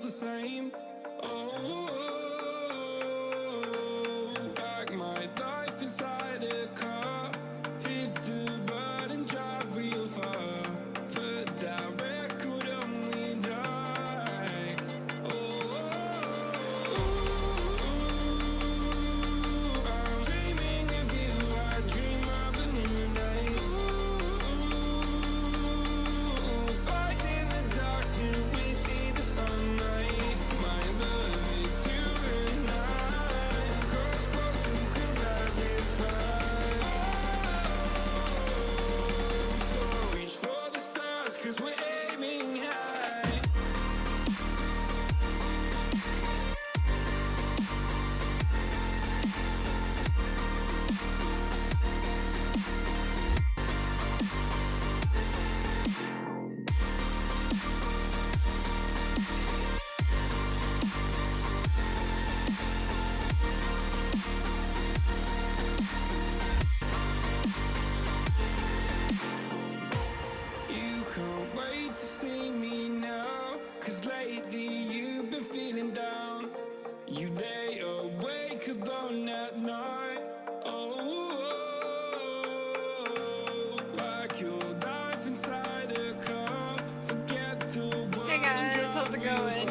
the same. Oh, like my life inside a car. Hit the button, drive real far. But that record only like. I'm dreaming of you. I dream of a new day. Fight in the dark till we see the sunlight. My love, it's you and I. Close, close, who could ride this fire? So reach for the stars, 'cause we're aiming high. You can't wait to see me now, 'cause lately you've been feeling down. You lay awake alone at night. Oh, like your life inside a car. Forget the world. Hey guys, how's it going?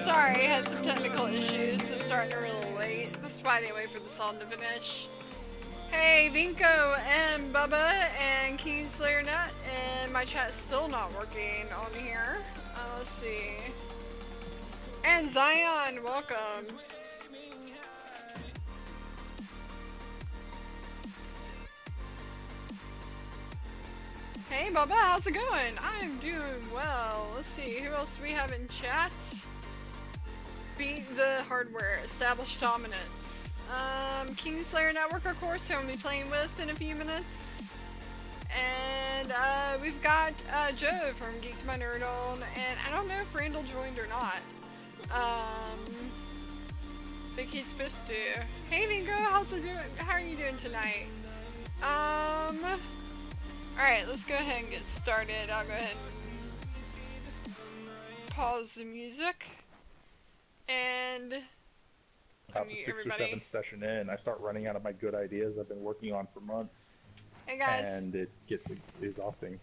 Sorry, I had some technical issues, so starting a little late. That's why I didn't wait for the song to finish. Hey, Vinko and Bubba and Kingslayer Network, and my chat's still not working on here. Let's see. And Zion, welcome. Hey Bubba, how's it going? I'm doing well. Let's see, who else do we have in chat? Beat the hardware, establish dominance. Kingslayer Network, of course, who I'll be playing with in a few minutes. And we've got Joe from Geek To My Nerd on, and I don't know if Randall joined or not. I think he's supposed to. Hey Vingo, how are you doing tonight? Alright, let's go ahead and get started. I'll go ahead and pause the music. And About the 6th or 7th session in, I start running out of my good ideas I've been working on for months. Hey guys. And it gets exhausting.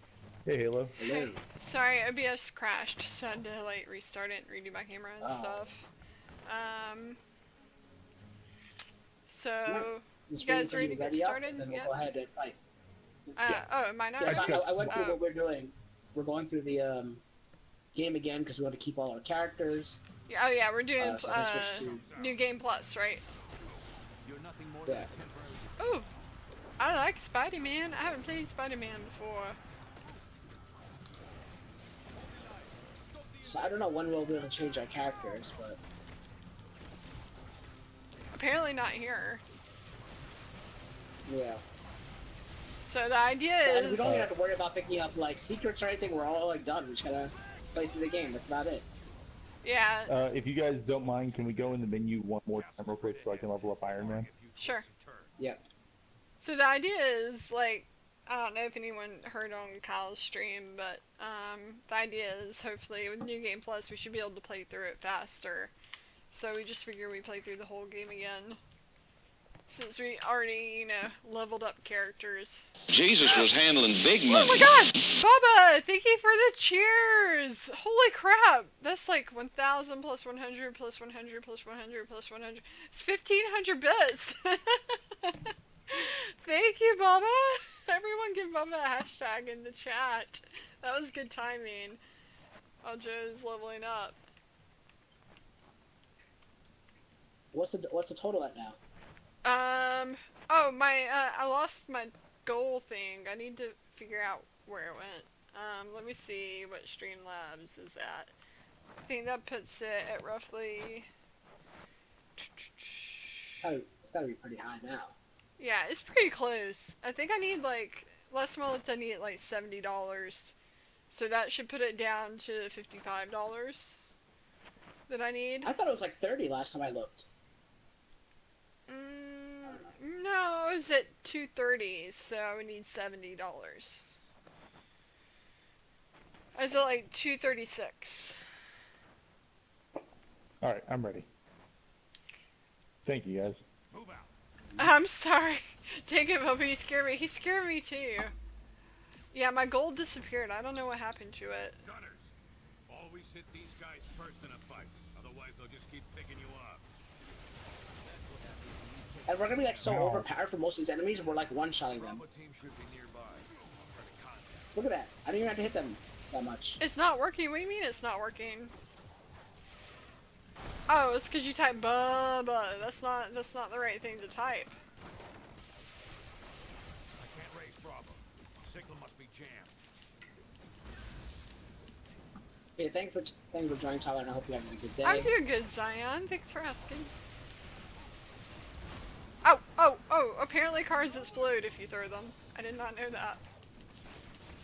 Hey Halo. Hey. Sorry, OBS crashed, so I had to like restart it and redo my camera and stuff. So you guys ready to get started? Then we'll go ahead and fight. Oh, am I not? Yes, I went through what we're doing. We're going through the game again because we want to keep all our characters. Yeah, oh yeah, we're doing So New Game Plus, right? Yeah. Oh, I like Spider-Man. I haven't played Spider-Man before. So I don't know when we'll be able to change our characters, but apparently not here. Yeah. So the idea And is we don't even have to worry about picking up like secrets or anything. We're all like done. We just gotta play through the game. That's about it. yeah. If you guys don't mind, can we go in the menu one more time real quick so I can level up Iron Man? Sure. Yeah. So the idea is, like, I don't know if anyone heard on Kyle's stream, but the idea is hopefully with New Game Plus we should be able to play through it faster. So we just figure we play through the whole game again. Since we already, you know, leveled up characters. Jesus was handling big money. Oh my god! Bubba! Thank you for the cheers! Holy crap! That's like 1,000 plus 100 plus 100 plus 100 plus 100. It's 1,500 bits! Thank you, Bubba! Everyone give Bubba a hashtag in the chat. That was good timing. While Joe's leveling up. What's the total at now? Oh, I lost my goal thing. I need to figure out where it went. Let me see what Streamlabs is at. I think that puts it at roughly... Oh, it's gotta be pretty high now. Yeah, it's pretty close. I think I need like, last time I looked I needed like $70. So that should put it down to $55 that I need. I thought it was like 30 last time I looked. No, it was at 230, so I would need $70. I was at like 236. All right, I'm ready. Thank you, guys. Move out. I'm sorry. Take it, Bubba. He scared me. He scared me too. Yeah, my gold disappeared. I don't know what happened to it. Gunners, always hit these guys first in a fight. Otherwise, they'll just keep picking you up. And we're gonna be like so overpowered for most of these enemies, we're like one-shotting them. Bravo team should be nearby. Try to contact. Look at that. I don't even have to hit them that much. It's not working. What do you mean it's not working? Oh, it's because you type Bubba. That's not the right thing to type. I can't raise Bravo. Signal must be jammed. Hey, thank you for joining, Tyler, and I hope you have a good day. I'm doing good, Zion. Thanks for asking. Oh, apparently cars explode if you throw them. I did not know that.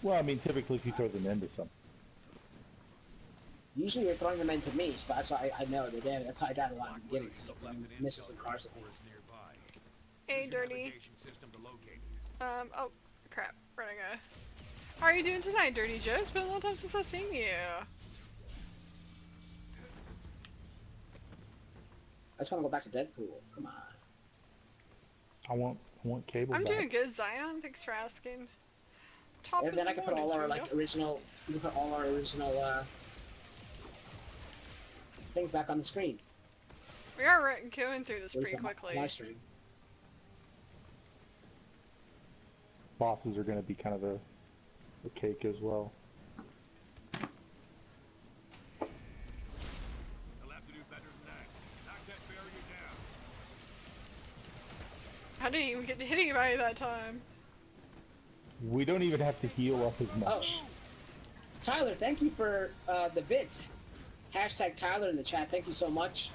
Well, I mean, typically if you throw them into something. Usually you're throwing them into me, so that's why I know they did. That's why I died a lot in the beginning, so throwing missiles and cars at me. Hey, Dirty. Navigation system to locate it. Oh, crap. Where'd I go? How are you doing tonight, Dirty Joe? It's been a long time since I've seen you. I just want to go back to Deadpool. Come on. I want cable I'm back. doing good, Zion. Thanks for asking. Top And of then the I can put all morning our to like you. original. We can put all our original things back on the screen. We are going through this At least pretty on quickly. my stream. Bosses are going to be kind of a cake as well. They'll have to do better than that. Knock that barrier down. I didn't even get to hit anybody that time. We don't even have to heal up as much. Oh, Tyler, thank you for the bits. Hashtag Tyler in the chat. Thank you so much.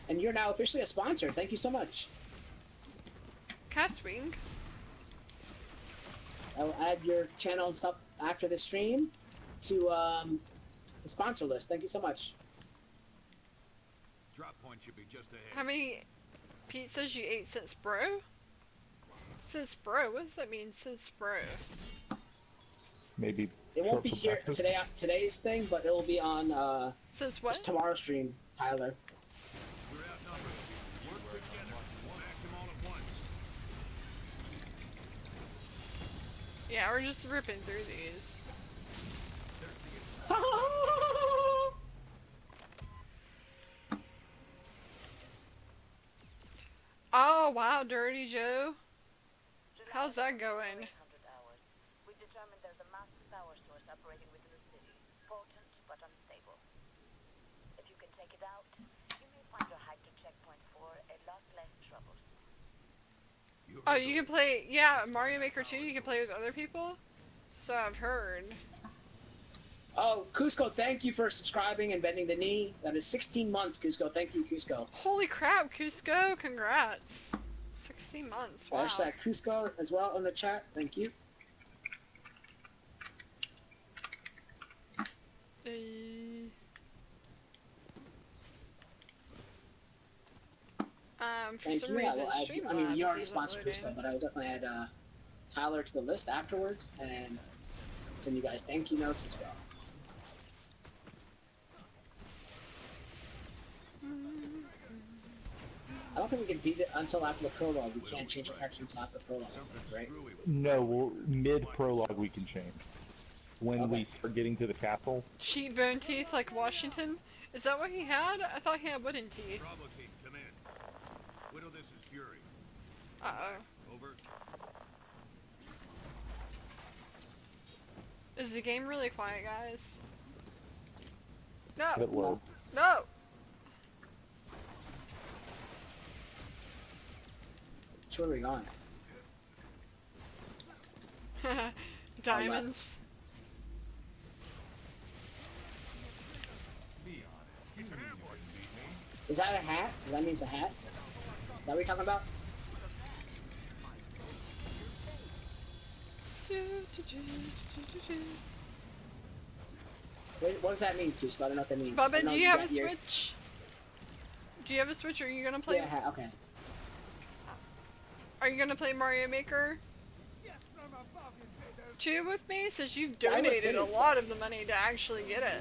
And you're now officially a sponsor. Thank you so much. Castwing. I'll add your channel and stuff after the stream to the sponsor list. Thank you so much. Drop point should be just ahead. How many pizzas you ate since bro? Since bro? What does that mean, since bro? Maybe. It won't be for here breakfast. today's thing, but it will be on Since what? tomorrow's stream, Tyler. We're outnumbered. Work together. Smash them all at once. Yeah, we're just ripping through these. Oh, wow, Dirty Joe. How's that going? We determined there's a massive power source operating within the city. Potent, but unstable. If you can take it out, you may find your hike to checkpoint 4 a lot less troublesome. Oh, you can play, yeah, Mario Maker 2, you can play with other people? So I've heard. Oh, Cusco, thank you for subscribing and bending the knee. That is 16 months, Cusco. Thank you, Cusco. Holy crap, Cusco, congrats. 16 months, wow. Hashtag Cusco as well in the chat. Thank you. For Thank some you. reason, I mean, you already isn't sponsored loading. Cusco, but I will definitely add Tyler to the list afterwards and send you guys thank you notes as well. I don't think we can beat it until after the prologue. We can't change our character until after the prologue, right? No, well, mid-prologue we can change. When we start getting to the castle. Cheat bone teeth like Washington? Is that what he had? I thought he had wooden teeth. Bravo team, come in. Widow, this is Fury. Uh-oh. Over. Is the game really quiet, guys? It No! loads. No! Which way are we going? Diamonds. It's an ambush. Is that a hat? Does that mean it's a hat? Is that what you're talking about? Wait, what does that mean, Cusco? I don't know what that means. I Bubba, know do you have a got your- Switch? Do you have a Switch, or are you gonna play? Yeah, hat. Okay. Are you gonna play Mario Maker 2 with me? Since you've Yeah, I would donated a think so. lot of the money to actually get it.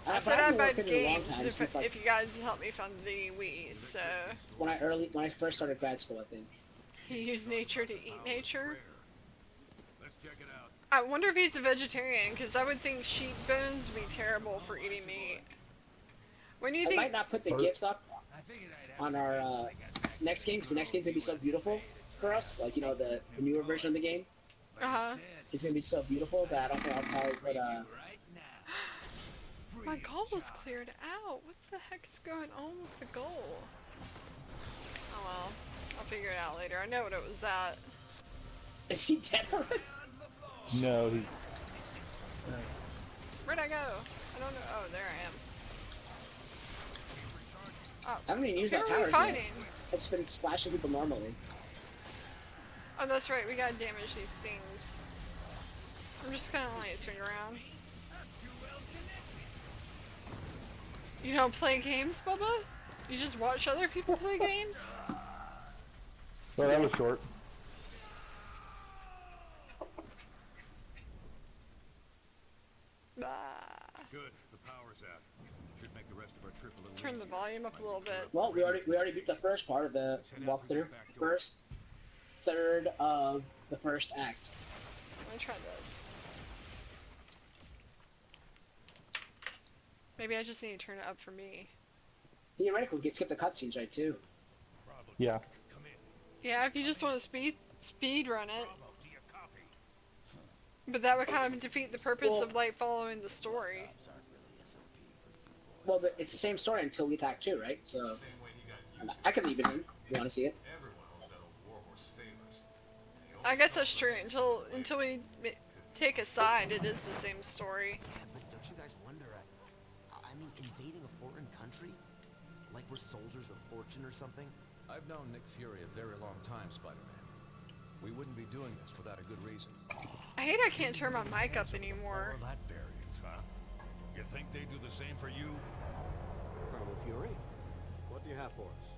I But said I I'd haven't buy worked in it in a long games time, since, like, if you guys help me fund the Wii, so... when I first started grad school, I think. He used nature to eat nature? Let's check it out. I wonder if he's a vegetarian, because I would think sheep bones would be terrible for eating meat. When do you I think... might not put the GIFs up on our next game, because the next game's gonna be so beautiful for us. Like, you know, the newer version of the game. Uh-huh. It's gonna be so beautiful that I don't think I'll probably put My goal was cleared out. What the heck is going on with the goal? Oh well. I'll figure it out later. I know what it was at. Is he dead already? No, he's... Where'd I go? I don't know. Oh, there I am. Oh, I haven't even used who my are we powers yet. fighting? It's been slashing people normally. Oh, that's right. We gotta damage these things. I'm just gonna like swing around. You don't play games, Bubba? You just watch other people play games? Well, that was short. Bah. Good. The power's out. Should make the rest of our trip a little Turn the easier. volume up a little bit. Well, we already beat the first part of the walkthrough. First third of the first act. I'm gonna try this. Maybe I just need to turn it up for me. Theoretically, we can skip the cutscenes, right, too. Yeah. Yeah, if you just want to speed run it. But that would kind of defeat the purpose of like following the story. Well, it's the same story until we attack 2, right? So I can leave it in if you want to see it. I guess that's true. Until we take a side, it is the same story. But don't you guys wonder, I mean, invading a foreign country? Like we're soldiers of fortune or something? I've known Nick Fury a very long time, Spider-Man. We wouldn't be doing this without a good reason. I hate I can't turn my mic up anymore. That variance, huh? You think they do the same for you? Colonel Fury, what do you have for us?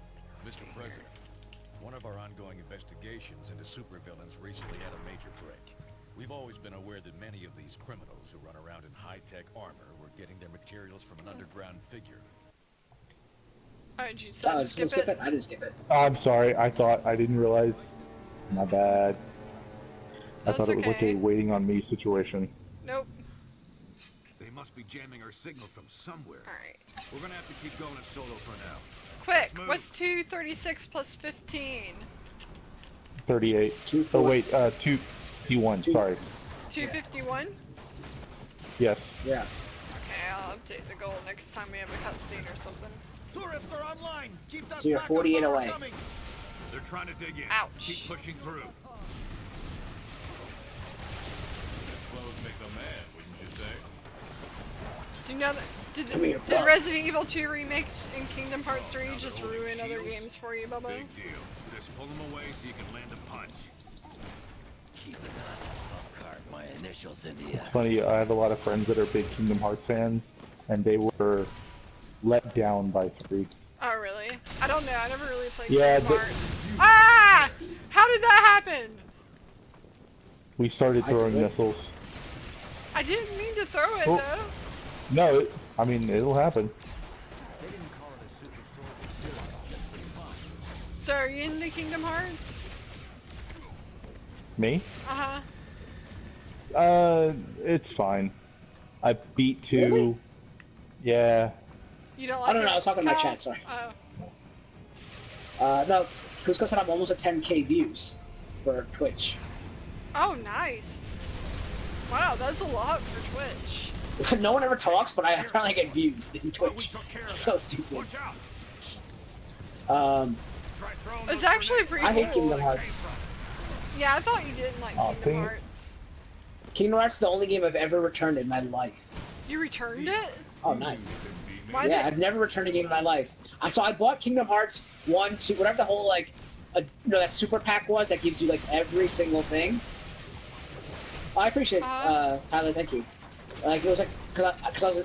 Mr. President, one of our ongoing investigations into supervillains recently had a major break. We've always been aware that many of these criminals who run around in high-tech armor were getting their materials from an underground figure. Alright, you skip it? I didn't skip it. I'm sorry. I didn't realize. My bad. I thought it was like a waiting on me situation. Nope. They must be jamming our signal from somewhere. Alright. We're gonna have to keep going solo for now. Quick, what's 236 plus 15? 38. Oh wait, 251. Sorry. 251? Yes. Yeah. Okay, I'll update the goal next time we have a cutscene or something. Tourists are online. Keep that So you're 48 away. coming. They're trying to dig in. Ouch. Keep pushing through. Clothes make a man, wouldn't you say? Do you know that, did Resident Evil 2 remake in Kingdom Hearts 3 just ruin other games for you, Bubba? Big deal. Just pull them away so you can land a punch. Keep an eye on my initials in the It's funny, I have a lot of friends that are big Kingdom Hearts fans, and they were let down by 3. Oh, really? I don't know. I never really played Yeah, Kingdom Hearts. Ah! How did that happen? We started throwing missiles. I didn't mean to throw it, Oh. though. No, I mean, it'll happen. They didn't call it a super soldier. So, are you into Kingdom Hearts? Me? Uh-huh. It's fine. I beat 2. Really? Yeah. You don't like I don't know, it? I was talking to my Cal? chat, sorry. Oh. No, Cusco said I'm almost at 10k views for Twitch. Oh, nice. Wow, that's a lot for Twitch. No one ever talks, but I apparently get views in Twitch. It's so stupid. It's actually pretty I cool. hate Kingdom Hearts. Yeah, I thought you didn't like Kingdom Hearts. Kingdom Hearts is the only game I've ever returned in my life. You returned it? Oh, nice. Why Yeah, I've never returned a game in my life. So I bought Kingdom Hearts 1, 2, whatever the whole, like, that super pack was that gives you, like, every single thing. Oh, I appreciate Tyler, thank you. Like, it was like, because I was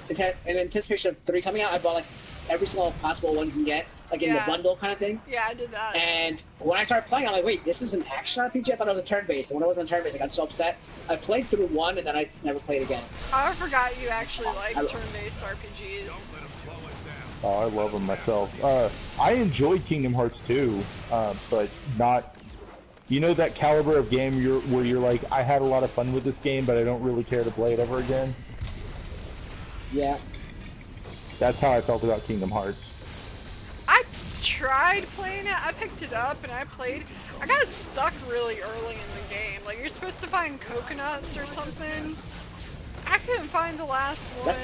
in anticipation of 3 coming out, I bought, like, every single possible one you can get, like in the bundle kind of thing. Yeah, I did that. And when I started playing, I'm like, wait, this is an action RPG? I thought it was a turn-based. And when it wasn't turn-based, I got so upset. I played through one, and then I never played again. I forgot you actually like turn-based RPGs. Oh, I love them myself. I enjoyed Kingdom Hearts 2, but not... You know that caliber of game where you're like, I had a lot of fun with this game, but I don't really care to play it ever again? Yeah. That's how I felt about Kingdom Hearts. I tried playing it, I picked it up and I played. I got stuck really early in the game. Like, you're supposed to find coconuts or something. I couldn't find the last one.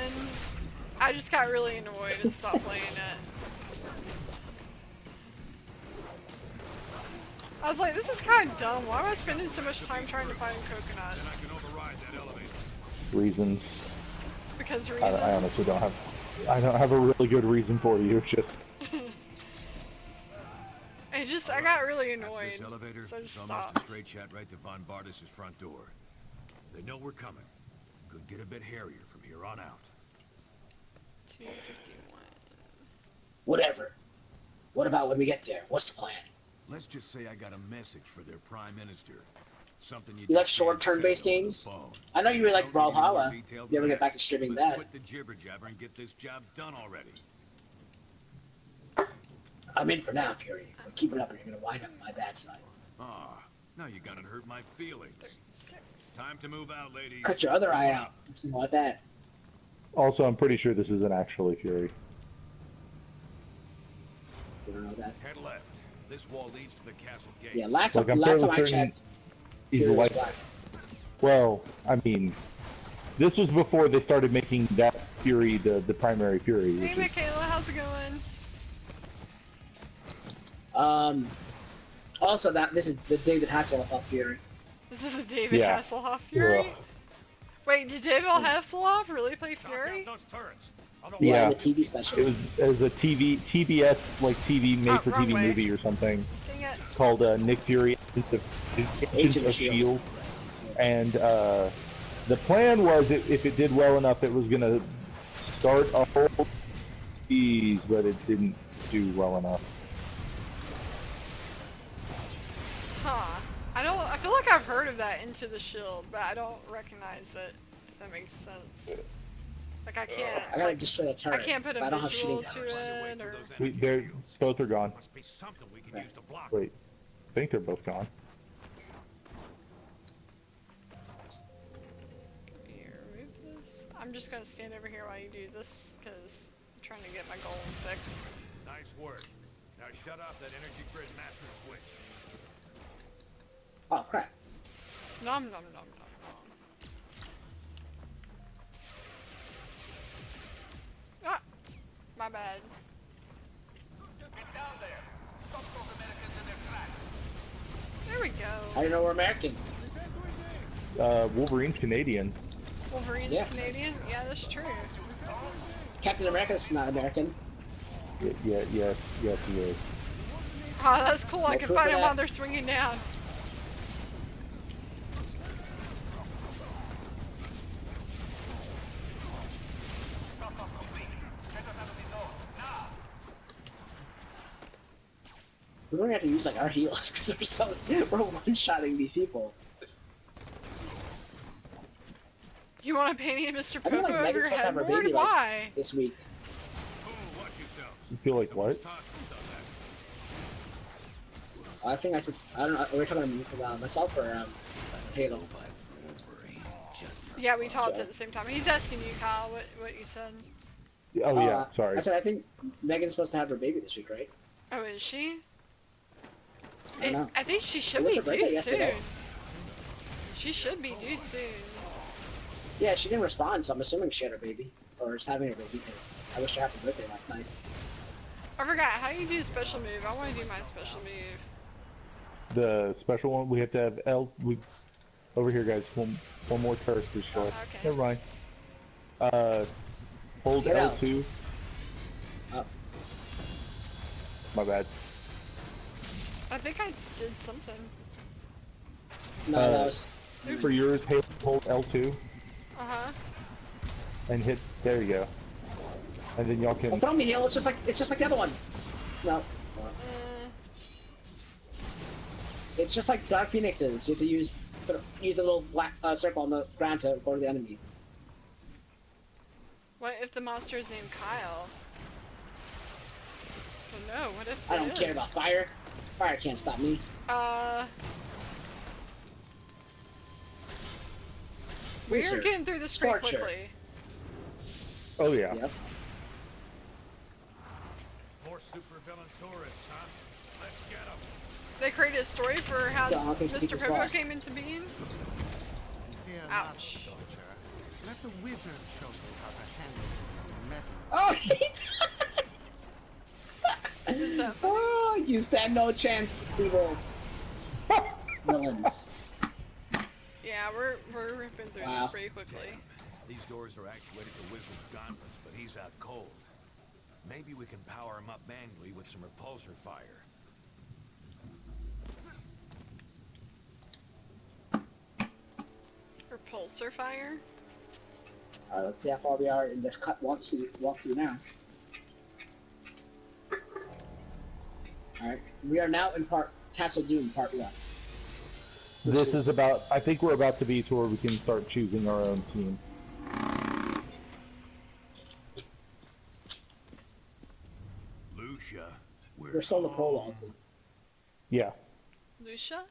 I just got really annoyed and stopped playing it. I was like, this is kind of dumb. Why am I spending so much time trying to find coconuts? Reasons. Because reasons? I honestly don't have a really good reason for you, just... I got really annoyed, This elevator so I just is almost stopped. a straight shot right to Von Bartis' front door. They know we're coming. Could get a bit hairier from here on out. 251. Whatever. What about when we get there? What's the plan? Let's just say I got a message for their prime minister. Something You like short turn-based games? I know you really like Brawlhalla. You ever get back to streaming that? Quit the jibber jabber and get this job done already. I'm in for now, Fury. But keep it up or you're gonna wind up on my bad side. Ah, now you gotta hurt my feelings. Time to move out, ladies. Cut your other eye out. Something like that. Also, I'm pretty sure this isn't actually Fury. You don't know that? Head left. This wall leads to the castle gate. Yeah, last Like, I'm time I fairly checked, He's Fury was like, black. well, I mean, this was before they started making that Fury the primary Fury. Hey, Michaela, how's it going? Also, this is the David Hasselhoff Fury. This is a David Yeah. Hasselhoff Fury? Ugh. Wait, did David Hasselhoff really play Fury? Yeah, the TV special. it was a TBS like TV made for wrong TV way. movie or something Dang it. called Nick Fury Agents of Shield, and the plan was if it did well enough, it was gonna start a whole series, but it didn't do well enough. Huh. I feel like I've heard of that Into the Shield, but I don't recognize it, if that makes sense. Like, I can't, I gotta destroy that turret. I can't put but I a don't have visual shooting to powers. it, or... They're both are gone. Must be something we can use to block. Wait, I think they're both gone. Here, remove this. I'm just gonna stand over here while you do this, because I'm trying to get my goal fixed. Nice work. Now shut off that energy grid master switch. Oh crap! Nom nom nom nom nom. Ah! My bad. There we go. I didn't know we're American. Wolverine's Canadian. Wolverine's Yeah. Canadian? Yeah, that's true. Captain America's not American. Yes, he is. Oh, that's cool. I No can proof find of him that. while they're swinging down. We're gonna have to use like our heals because we're one-shotting these people. You want to paint Mr. I feel Popo like over Megan's your supposed to have her headboard? baby like Why? this week. You feel like what? I think I said I don't know. We're talking about myself or Halo. Yeah, we talked at the same time. He's asking you, Kyle, what you said. Oh yeah, sorry. I said I think Megan's supposed to have her baby this week, right? Oh, is she? I don't know. I think she should It was be her birthday due yesterday. soon. She should be due soon. Yeah, she didn't respond, so I'm assuming she had her baby or is having her baby because I wished her happy birthday last night. I forgot how you do special move. I want to do my special move. The special one, we have to have over here, guys. One more turret to show. Okay. Never mind. Hold Get out. L2. Oh. My bad. I think I did something. No, that was. For yours, hold L2 Uh-huh. and hit. There you go. and then y'all Well, can. throw me heal. It's just like the other one. No. It's just like Dark Phoenix's. You have to use a little black circle on the ground to go to the enemy. What if the monster is named Kyle? Oh no, what if I don't care about fire. Fire can't stop me. We're Loser. getting through this pretty Scorcher. quickly. Oh yeah. Yep. More supervillain tourists, huh? Let's get them. They created a story for how So, I'll take Mr. Speaker's Popo boss. came into being. Fear not, Ouch. soldier. Let the wizard show you how to handle metal. Oh, Is that oh, you stand no chance, evil villains. Yeah, we're ripping through Wow. this pretty quickly. These doors are actuated to Wizard's gauntlets, but he's out cold. Maybe we can power him up manually with some repulsor fire. Repulsor fire? Alright, let's see how far we are in this walk through now. Alright, we are now in Castle Doom, part 1. This is about. I think we're about to be to where we can start choosing our own team. Lucia, We're still in the prologue. Yeah. Lucia?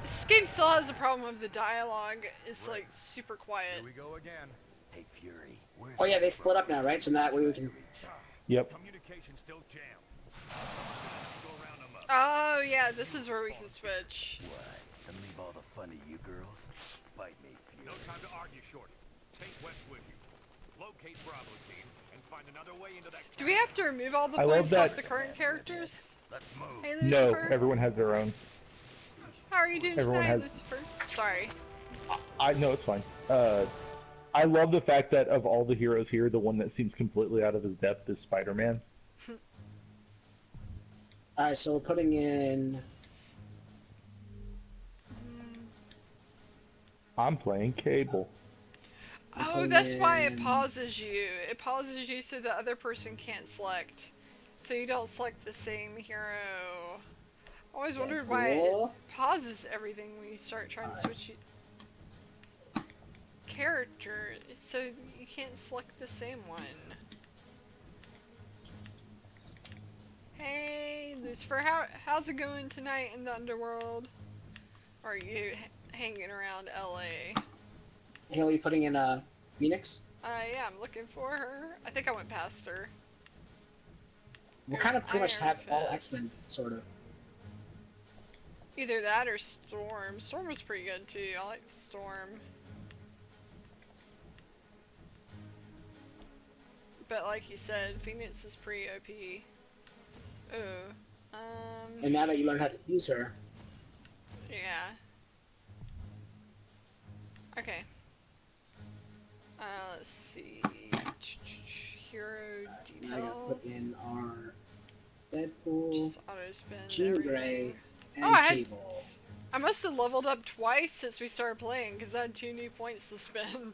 This game still has the problem of the dialogue. It's like super quiet. Here we go again. Hey Fury, where's Oh yeah, they split up now, right? So that way we can... Yep. Communication still jammed. Go round them up. Oh yeah, this is where we can switch. What? And leave all the fun to you girls? Bite me, No Fury. time to argue, Shorty. Take West with you. Locate Bravo team and find another way into that. Do we have to remove all the I love points off that- the current characters? Let's move. Hey No, Lucifer. everyone has their own. How are you doing everyone tonight, has- Lucifer? Sorry. I know it's fine. I love the fact that of all the heroes here, the one that seems completely out of his depth is Spider-Man. Alright, so we're putting in... I'm playing Cable. Oh, that's why it pauses you. It pauses you so the other person can't select. So you don't select the same hero. I always wondered why it Cool. pauses everything when you start trying to switch character. So you can't select the same one. Hey, Lucifer, how's it going tonight in the underworld? Or are you hanging around LA? Haley, you putting in Phoenix? Yeah, I'm looking for her. I think I went past her. We'll kind of pretty much Iron have all Fist. X-Men, sort of. Either that or Storm. Storm was pretty good too. I like Storm. But like you said, Phoenix is pretty OP. Oh. And now that you learn how to use her, Yeah. Okay. Let's see. Hero I gotta details. put in our Deadpool, Just auto spin. Jean everything. Grey, and Oh, I had- Cable. I must have leveled up twice since we started playing because I had 2 new points to spend.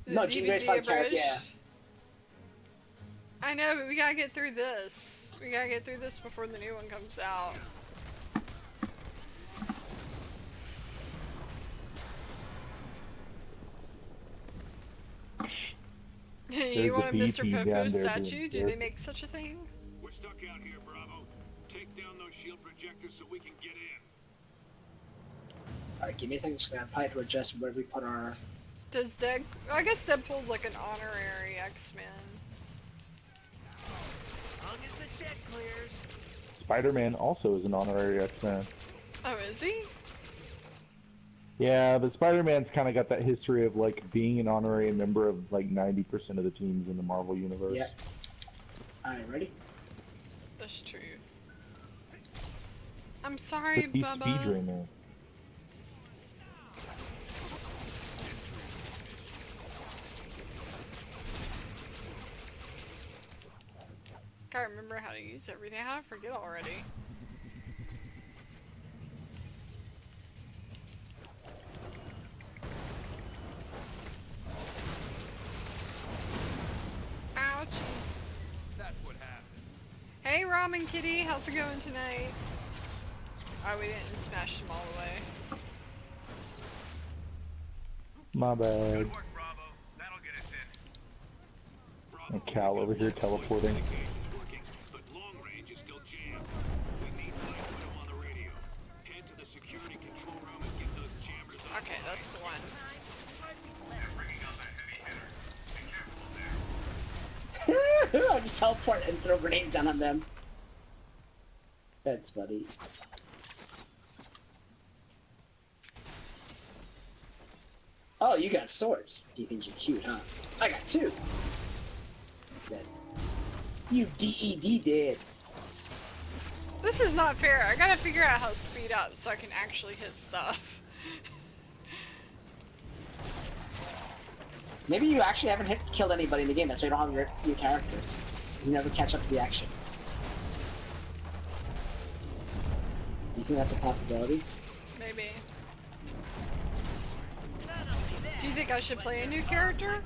The No, Jean Grey's probably DBZ carried, bridge. yeah. I know, but we gotta get through this. We gotta get through this before the new one comes out. There's You a want a Mr. BP Popo down there statue? doing Do work. they make such a thing? We're stuck out here, Bravo. Take down those shield projectors so we can get in. Alright, give me a second, just gonna probably have to adjust where we put our... Does I guess Deadpool's like an honorary X-Men. Spider-Man also is an honorary X-Man. Oh, is he? Yeah, but Spider-Man's kind of got that history of like being an honorary member of like 90% of the teams in the Marvel universe. Yeah. Alright, ready? That's true. I'm sorry, But he's Bubba. Speedrunner. Gotta remember how to use everything. How did I forget already? Hey, Ramen Kitty, how's it going tonight? Oh, we didn't smash them all the way. My bad. And Cal over here teleporting. Okay, that's the one. I'll just teleport and throw grenades down on them. That's funny. Oh, you got swords. You think you're cute, huh? I got 2. Dead. You DED dead. This is not fair. I gotta figure out how to speed up so I can actually hit stuff. Maybe you actually haven't killed anybody in the game. That's why you don't have your characters. You never catch up to the action. You think that's a possibility? Maybe. Do you think I should play a new character?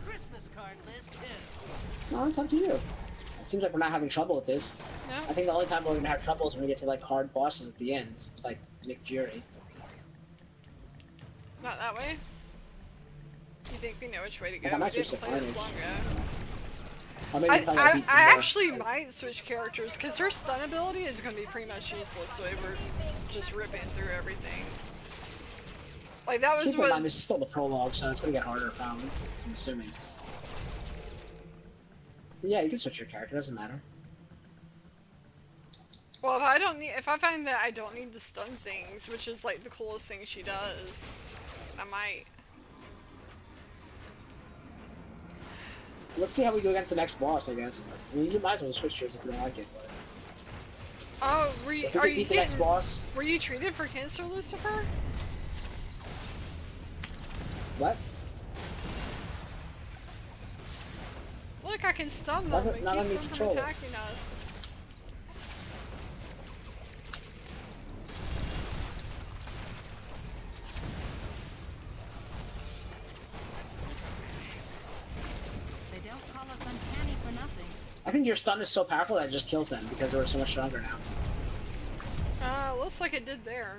No, it's up to you. It seems like we're not having trouble with this. No? I think the only time we're gonna have trouble is when we get to like hard bosses at the end, like Nick Fury. Not that way? You think we know which way to go? Like, I might We didn't switch to play this long ago. I actually might switch characters because her stun ability is going to be pretty much useless the way we're just ripping through everything. Like that was Keep in mind, this is still the prologue, so it's going to get harder probably, I'm assuming. But yeah, you can switch your character, doesn't matter. Well, if I find that I don't need to stun things, which is like the coolest thing she does, I might. Let's see how we go against the next boss, I guess. I mean, you might as well switch yours if you don't like it. But... Oh, are you the next boss? Were you treated for cancer, Lucifer? What? Look, I can stun them and keep them from attacking us. I think your stun is so powerful that it just kills them because they're so much stronger now. Looks like it did there.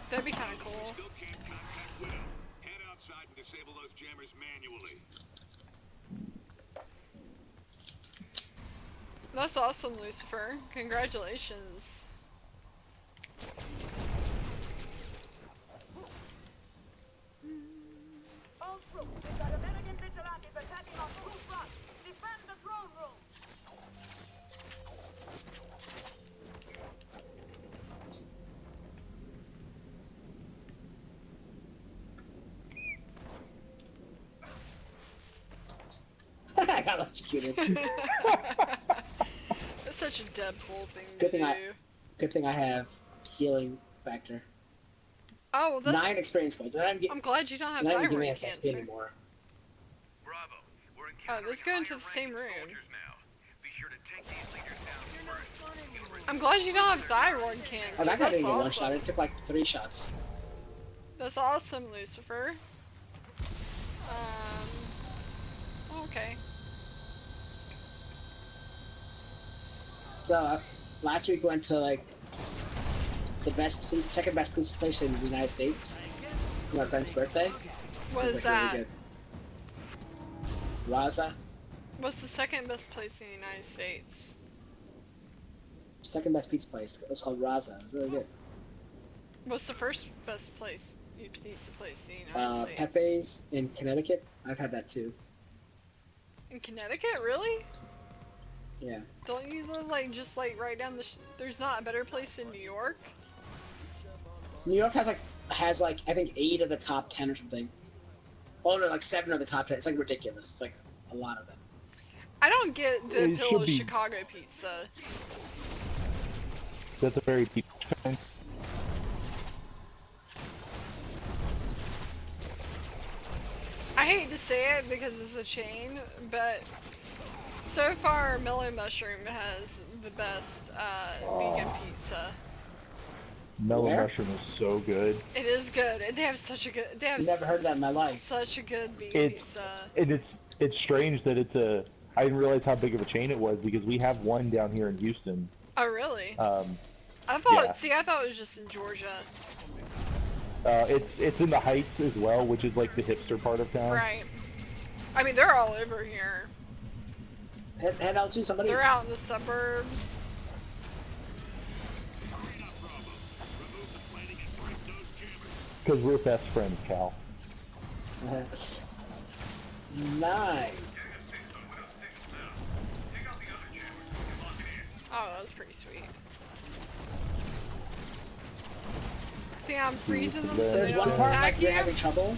That'd be kind of cool. Head outside and disable those jammers manually. That's awesome, Lucifer. Congratulations. All troops, we've got American vigilantes attacking our food front. Defend the throne room. I got electrocuted. That's such a Deadpool thing Good to thing do. Good thing I have healing factor. Oh, well, that's... 9 experience points. I'm glad you don't have thyroid thyroid cancer cancer. anymore. Bravo. We're Oh, let's go into the same room. Be sure to take these leaders down. I'm glad you don't have thyroid cancer. Oh, that guy That's didn't get one shot. awesome. It took like 3 shots. That's awesome, Lucifer. Okay. So, last week we went to like the second best pizza place in the United States for my friend's birthday. What is like that? Really good. Raza. What's the second best place in the United States? Second best pizza place. It was called Raza. It was really good. What's the first best place? Pizza place in the United States? Pepe's in Connecticut. I've had that too. In Connecticut, really? Yeah. Don't you live like just like right down the? There's not a better place in New York. New York has like I think 8 of the top 10 or something. Oh no, like 7 of the top 10. It's like ridiculous. It's like a lot of them. I don't get the It appeal should of be. Chicago pizza. That's a very deep fan. I hate to say it because it's a chain, but so far Mellow Mushroom has the best vegan pizza. Mellow Where? mushroom is so good. It is good, and they have such a good. They have I've never heard that in my life. such a good vegan It's pizza. and it's strange that it's a I didn't realize how big of a chain it was because we have one down here in Houston. Oh, really? I Yeah. thought, see, I thought it was just in Georgia. It's in the Heights as well, which is like the hipster part of town. Right. I mean, they're all over here. Head out to somebody. They're out in the suburbs. Because we're best friends, Cal. Nice. Oh, that was pretty sweet. See, I'm freezing them so There's they one don't part attack like you're you. having trouble.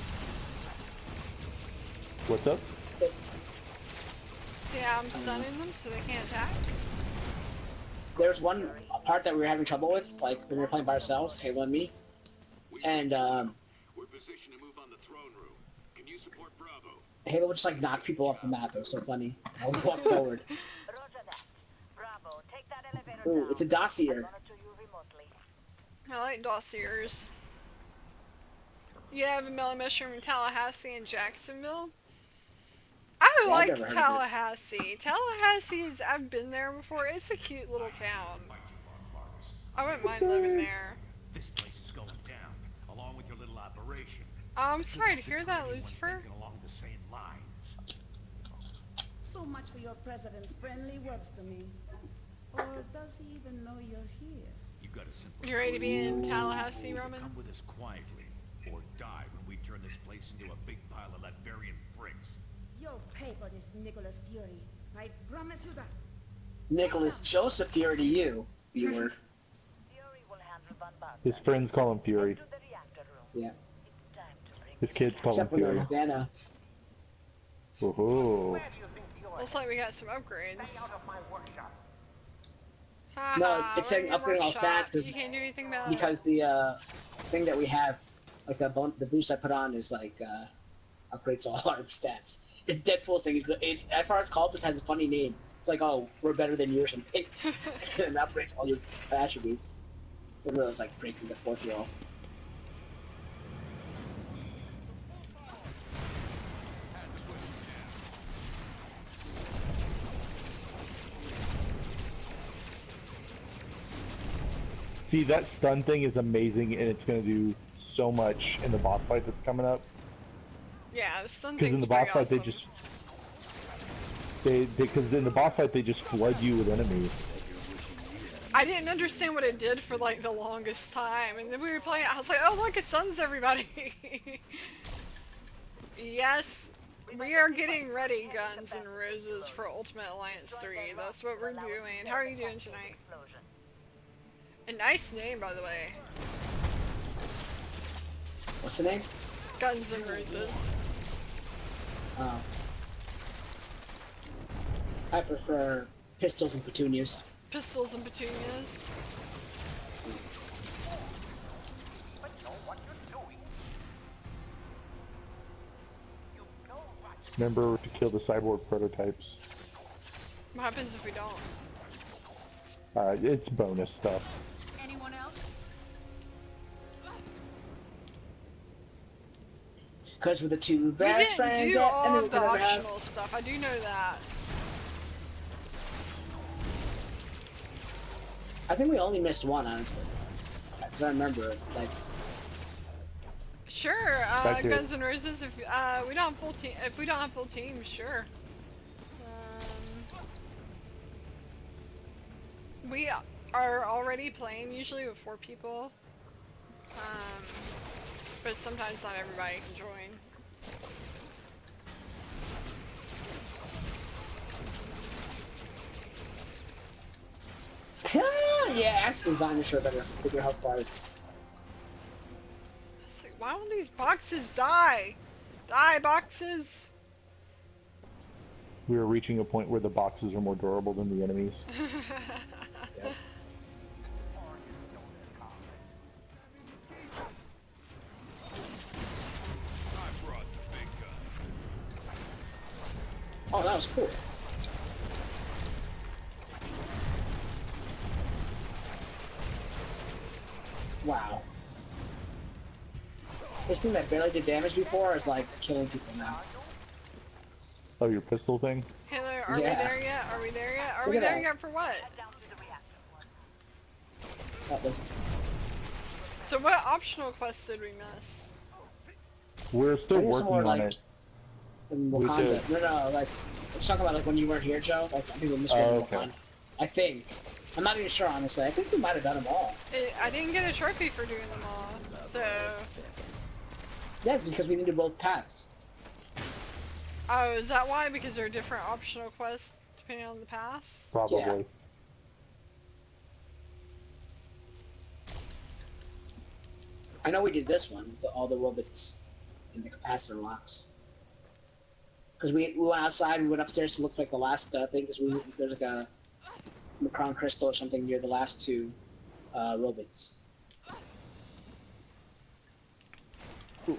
What's up? See, I'm stunning them so they can't attack. There's one part that we were having trouble with, like when we were playing by ourselves, Halo and me. And We're positioned to move on the throne room. Can you support Bravo? Halo would just like knock people off the map. It was so funny. I would walk forward. Roger that. Bravo, take that elevator Ooh, down. it's a dossier. I'll run it to you remotely. I like dossiers. You have a melon mushroom in Tallahassee and Jacksonville. I Yeah, I've like never heard of it. Tallahassee. Tallahassee is, I've been there before. It's a cute little town. I wouldn't mind living there. This place is going down, along with your little operation. I'm sorry to hear that, Lucifer. Thinking along the same lines. So much for your president's friendly words to me. Or does he even know you're here? You got a simple You ready to be in choice. Tallahassee, Either Roman? come with us quietly, or die when we turn this place into a big pile of Latvian bricks. You'll pay for this, Nicholas Fury. I promise you that. Nicholas Joseph Fury to you, viewer. Fury will handle Van Barton. His friends call him Fury. To the reactor room. Yeah. It's time to bring His kids call him Except when they're Fury. in Havana. Woohoo. Looks like we got some upgrades. No, it's saying upgrading all stats You can't do anything about because the thing that we have, like the boost I put on is like upgrades all our stats. It's Deadpool's thing. It's as far as called, this has a funny name. It's like, oh, we're better than you or something, and upgrades all your attributes. It really was like breaking the fourth wall. See, that stun thing is amazing, and it's going to do so much in the boss fight that's coming up. Yeah, the sun Because in the boss fight, because in the boss fight they just flood you with enemies. I didn't understand what it did for like the longest time, and then we were playing. I was like, "Oh look, it stuns everybody." Yes, we are getting ready, Guns and Roses, for Ultimate Alliance 3. That's what we're doing. How are you doing tonight? A nice name, by the way. What's the name? Guns and Roses. I prefer pistols and petunias. Pistols and petunias. Remember to kill the cyborg prototypes. What happens if we don't? It's bonus stuff. Anyone else? Because we're the two We best didn't friends do that all anyone of the could ever have. optional stuff. I do know that. I think we only missed one, honestly. Because I remember, like, Sure, Back to Guns N' Roses. If we don't have full team, if we don't have full teams, sure. We are already playing usually with 4 people, but sometimes not everybody can join. yeah, ask design to show better, bigger health bars. It's like, why don't these boxes die? Die, boxes! We are reaching a point where the boxes are more durable than the enemies. Yep. Oh, that was cool. Wow. This thing that barely did damage before is like killing people now. Oh, your pistol thing? Hitler, Are we there yet? Are we there yet? Are we there yet for what? So what optional quest did we miss? We're still working on it. In Wakanda. No, like, let's talk about like when you weren't here, Joe. Like, I think we missed one in Wakanda. I think. I'm not even sure, honestly. I think we might have done them all. I didn't get a trophy for doing them all, so... Yeah, because we needed both paths. Oh, is that why? Because there are different optional quests depending on the pass? Probably. Yeah. I know we did this one with all the robots in the capacitor locks. Because we went outside, we went upstairs to look like the last thing, because there's like a Macron crystal or something near the last two robots. Ooh.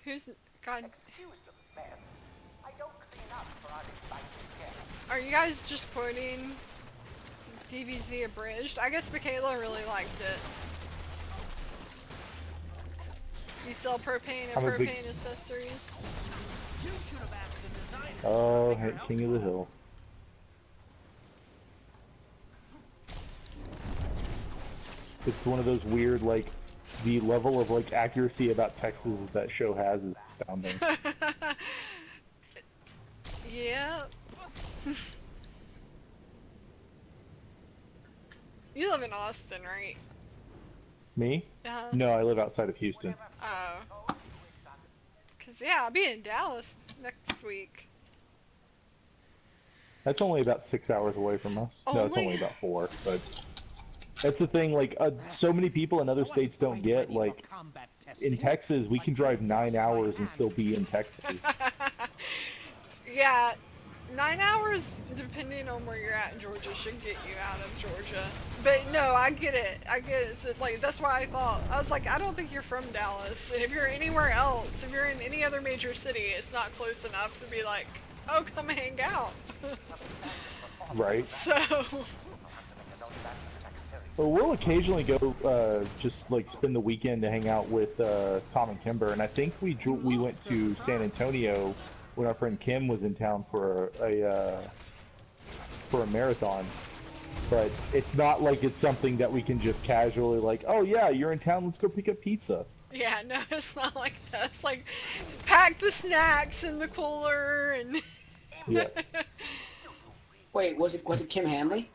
Who's... God... Are you guys just quoting DBZ Abridged? I guess Michaela really liked it. You sell propane and propane accessories? Oh, King of the Hill. It's one of those weird, like, the level of, like, accuracy about Texas that show has is astounding. Yeah. You live in Austin, right? Me? Uh-huh. No, I live outside of Houston. Oh. Cause yeah, I'll be in Dallas next week. That's only about 6 hours away from us. No, it's only about 4, but... That's the thing, like, so many people in other states don't get, like, in Texas, we can drive 9 hours and still be in Texas. Yeah, 9 hours, depending on where you're at in Georgia, should get you out of Georgia. But no, I get it. I get it. So, like, that's why I thought, I was like, I don't think you're from Dallas. And if you're anywhere else, if you're in any other major city, it's not close enough to be like, oh, come hang out. Right. So... Well, we'll occasionally go, just like spend the weekend to hang out with Tom and Kimber, and I think we went to San Antonio when our friend Kim was in town for a marathon. But it's not like it's something that we can just casually like, oh yeah, you're in town, let's go pick up pizza. Yeah, no, it's not like that. It's like pack the snacks in the cooler and. Yeah. Wait, was it Kim Hanley?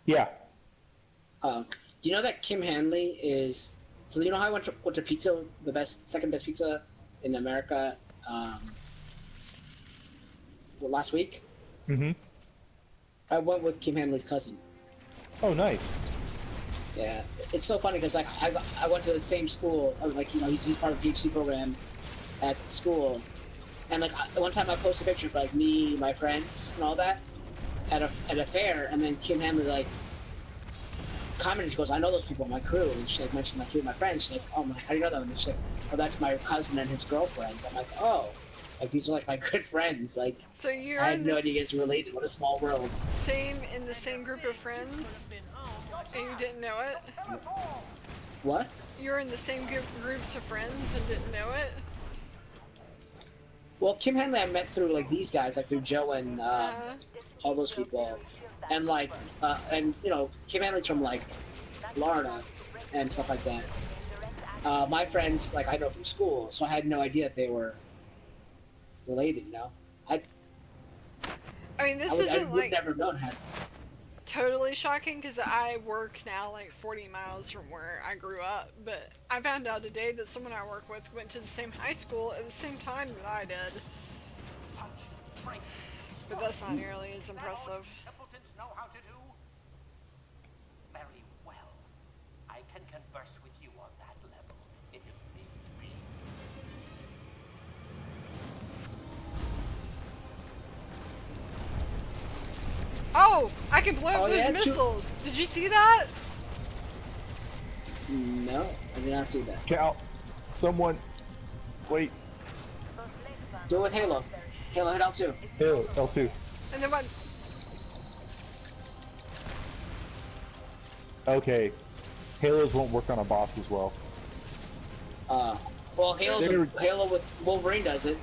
Yeah. Do you know that Kim Hanley is... So you know how I went to pizza, second best pizza in America, last week? Mm-hmm. I went with Kim Hanley's cousin. Oh, nice. Yeah, it's so funny because like I went to the same school. Like, you know, he's part of the PhD program at school, and like one time I posted a picture of like me, my friends, and all that at a fair, and then Kim Hanley like commented. She goes, "I know those people in my crew," and she like mentioned like two of my friends. She's like, "Oh my, how do you know them?" And she's like, "Oh, that's my cousin and his girlfriend." I'm like, "Oh." Like, these are, like, my good friends. Like, so you're I had no idea you guys were related. What a small world. In the same group of friends? And you didn't know it? What? You're in the same groups of friends and didn't know it? Well, Kim Henley I met through, like, these guys. Like, through Joe and, all those people. And, like, you know, Kim Henley's from, like, Florida and stuff like that. My friends, like, I know from school. So I had no idea if they were related, you know? I mean, this I isn't would like never known how. Totally shocking because I work now like 40 miles from where I grew up, but I found out today that someone I work with went to the same high school at the same time that I did. But that's not nearly as impressive. Know how to do? Very well. I can converse with you on that level if need be. Oh, I can blow up those missiles. Did you see that? No, I did not see that. Cal, someone, wait. Do it with Halo. Halo, hit L2. Halo, L2. And then what? Okay. Halos won't work on a boss as well. Well, Halo with Wolverine does it.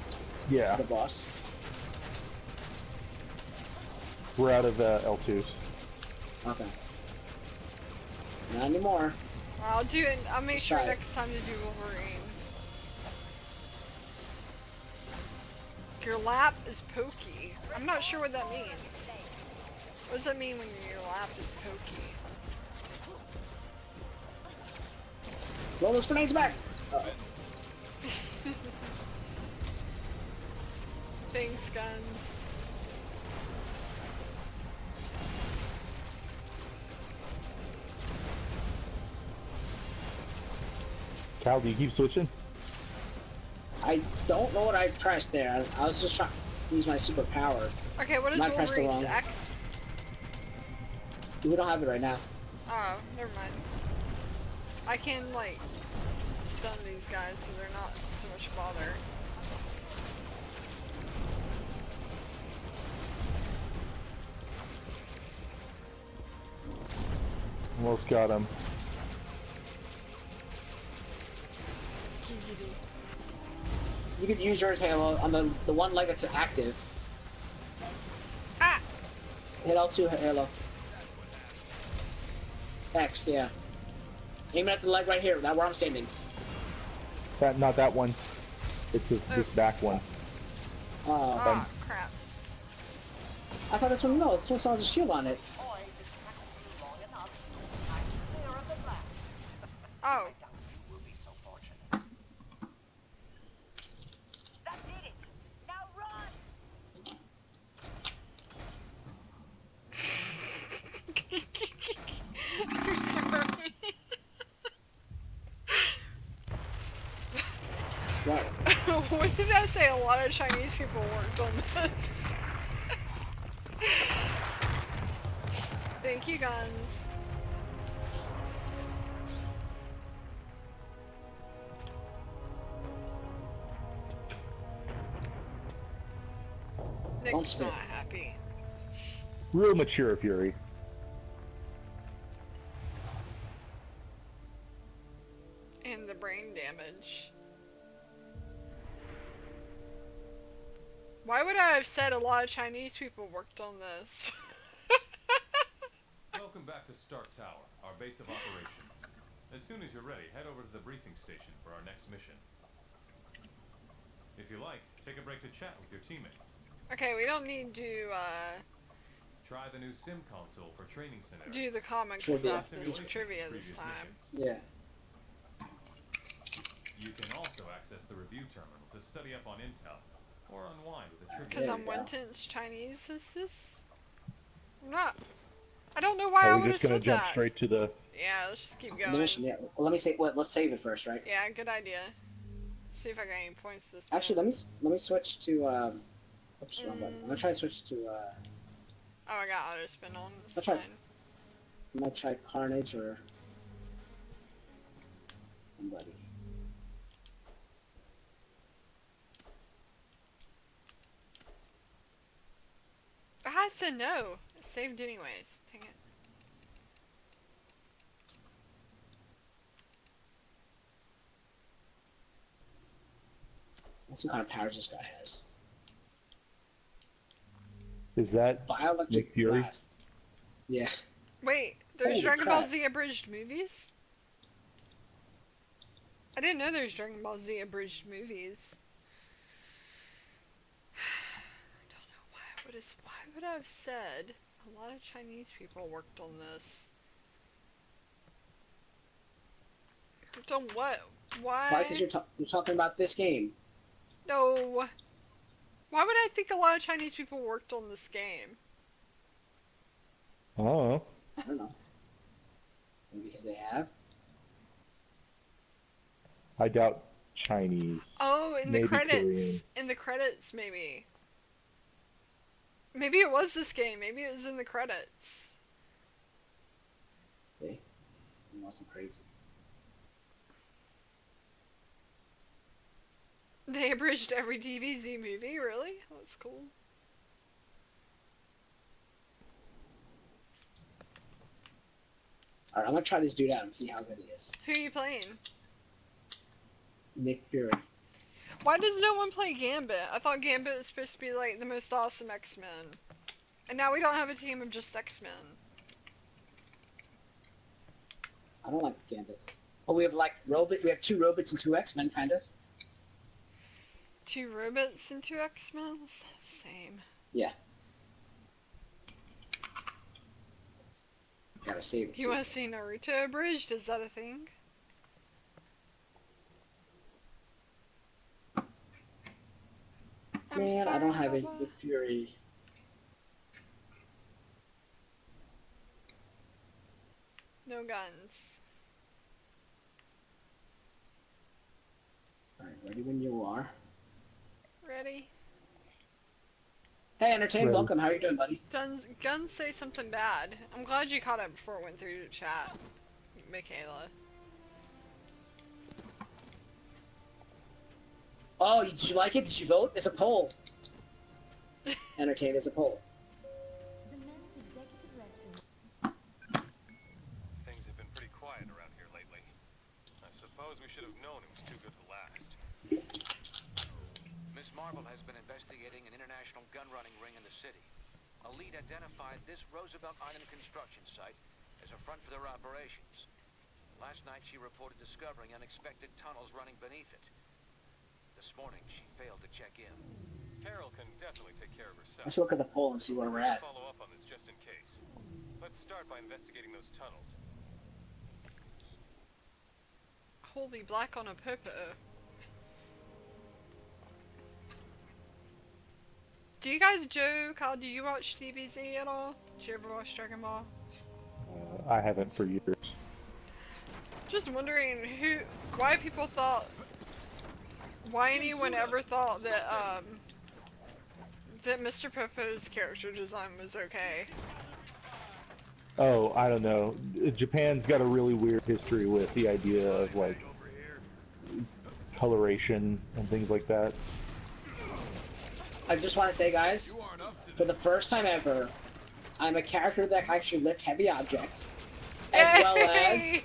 Yeah. The boss. We're out of L2s. Okay. Not anymore. I'll do it. I'll make Let's sure try it. next time to do Wolverine. Your lap is pokey. I'm not sure what that means. What does that mean when your lap is pokey? Roll those grenades back! Thanks, guns. Cal, do you keep switching? I don't know what I pressed there. I was just trying to use my superpower. Okay, what is I pressed it Wolverine's wrong. X? We don't have it right now. Oh, never mind. I can, like, stun these guys so they're not so much bother. Almost got him. You could use yours, Halo, on the one leg that's active. Ah! Hit L2, Halo. X, yeah. Aim it at the leg right here, that where I'm standing. Not that one. It's this back one. Oh, crap. I thought this one, no, this one still has a shield on it. Oh. I'm sorry. What? What did that say? A lot of Chinese people worked on this. Thank you, guns. Nick's not happy. Real mature Fury. And the brain damage. Why would I have said a lot of Chinese people worked on this? Welcome back to Stark Tower, our base of operations. As soon as you're ready, head over to the briefing station for our next mission. If you like, take a break to chat with your teammates. Okay, we don't need to Try the new sim console for training scenarios. do the comic Trivia. stuff. This is trivia this time. Yeah. You can also access the review terminal to study up on intel or unwind with a trivia. Because I'm one-tenth Chinese, is this? I'm not. I don't know why I Are would we have just gonna said jump that. straight to the? Yeah, let's just keep The going. mission, yeah. Well, let me say, let's save it first, right? Yeah, good idea. See if I got any points this. Actually, let me switch to oops, wrong button. I'm gonna try to switch to Oh, I got auto spin on. That's I'll try. fine. I might try Carnage or somebody. I said no. It saved anyways. Dang it. Let's see what kind of powers this guy has. Is that Bioelectric Nick Fury? Blast. Yeah. Wait, there's Holy Dragon Ball crap. Z abridged movies? I didn't know there's Dragon Ball Z abridged movies. I don't know why would I have said a lot of Chinese people worked on this? Worked on what? Why? Why? Because you're talking about this game. No. Why would I think a lot of Chinese people worked on this game? Oh. I don't know. Maybe because they have. I doubt Chinese. Oh, in the Maybe credits. Korean. In the credits, maybe. Maybe it was this game. Maybe it was in the credits. See? It wasn't crazy. They abridged every DBZ movie, really? That's cool. Alright, I'm gonna try this dude out and see how good he is. Who are you playing? Nick Fury. Why does no one play Gambit? I thought Gambit is supposed to be like the most awesome X-Men. And now we don't have a team of just X-Men. I don't like Gambit. Oh, we have like we have 2 robots and 2 X-Men, kind of. 2 robots and 2 X-Men? That's not the same. Yeah. Gotta save it. You want to see Naruto abridged? Is that a thing? Man, I don't have a Nick Fury. No guns. Alright, ready when you are. Ready? Hey, Entertain, Ready. welcome. How are you doing, buddy? Guns say something bad. I'm glad you caught it before it went through the chat, Michaela. Oh, did you like it? Did you vote? It's a poll. Entertain is a poll. Things have been pretty quiet around here lately. I suppose we should have known it was too good to last. Miss Marvel has been investigating an international gun-running ring in the city. A lead identified this Roosevelt Island construction site as a front for their operations. Last night she reported discovering unexpected tunnels running beneath it. This morning she failed to check in. Carol can definitely take care of herself. Let's look at the poll and see where we're at. Follow up on this just in case. Let's start by investigating those tunnels. Holy black on a purple. Do you guys joke? Kyle, do you watch DBZ at all? Did you ever watch Dragon Ball? I haven't for years. Just wondering why people thought, why anyone ever thought that that Mr. Popo's character design was okay. Oh, I don't know. Japan's got a really weird history with the idea of like coloration and things like that. I just want to say, guys, for the first time ever, I'm a character that can actually lift heavy objects, as well as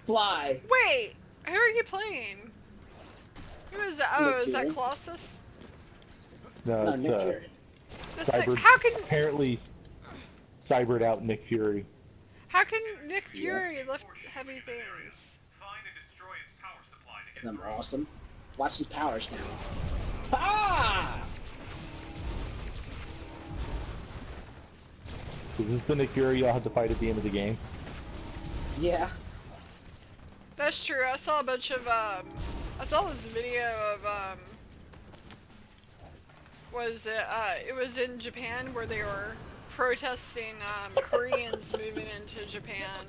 fly. Wait, who are you playing? Who is that? Oh, is that Colossus? No, Nick it's Fury. cybered, how can apparently cybered out Nick Fury. how can Nick Fury lift heavy things? Because I'm awesome. Watch his powers now. Ah! Is this the Nick Fury y'all have to fight at the end of the game? Yeah. That's true. I saw a bunch of I saw this video of it was in Japan where they were protesting Koreans moving into Japan.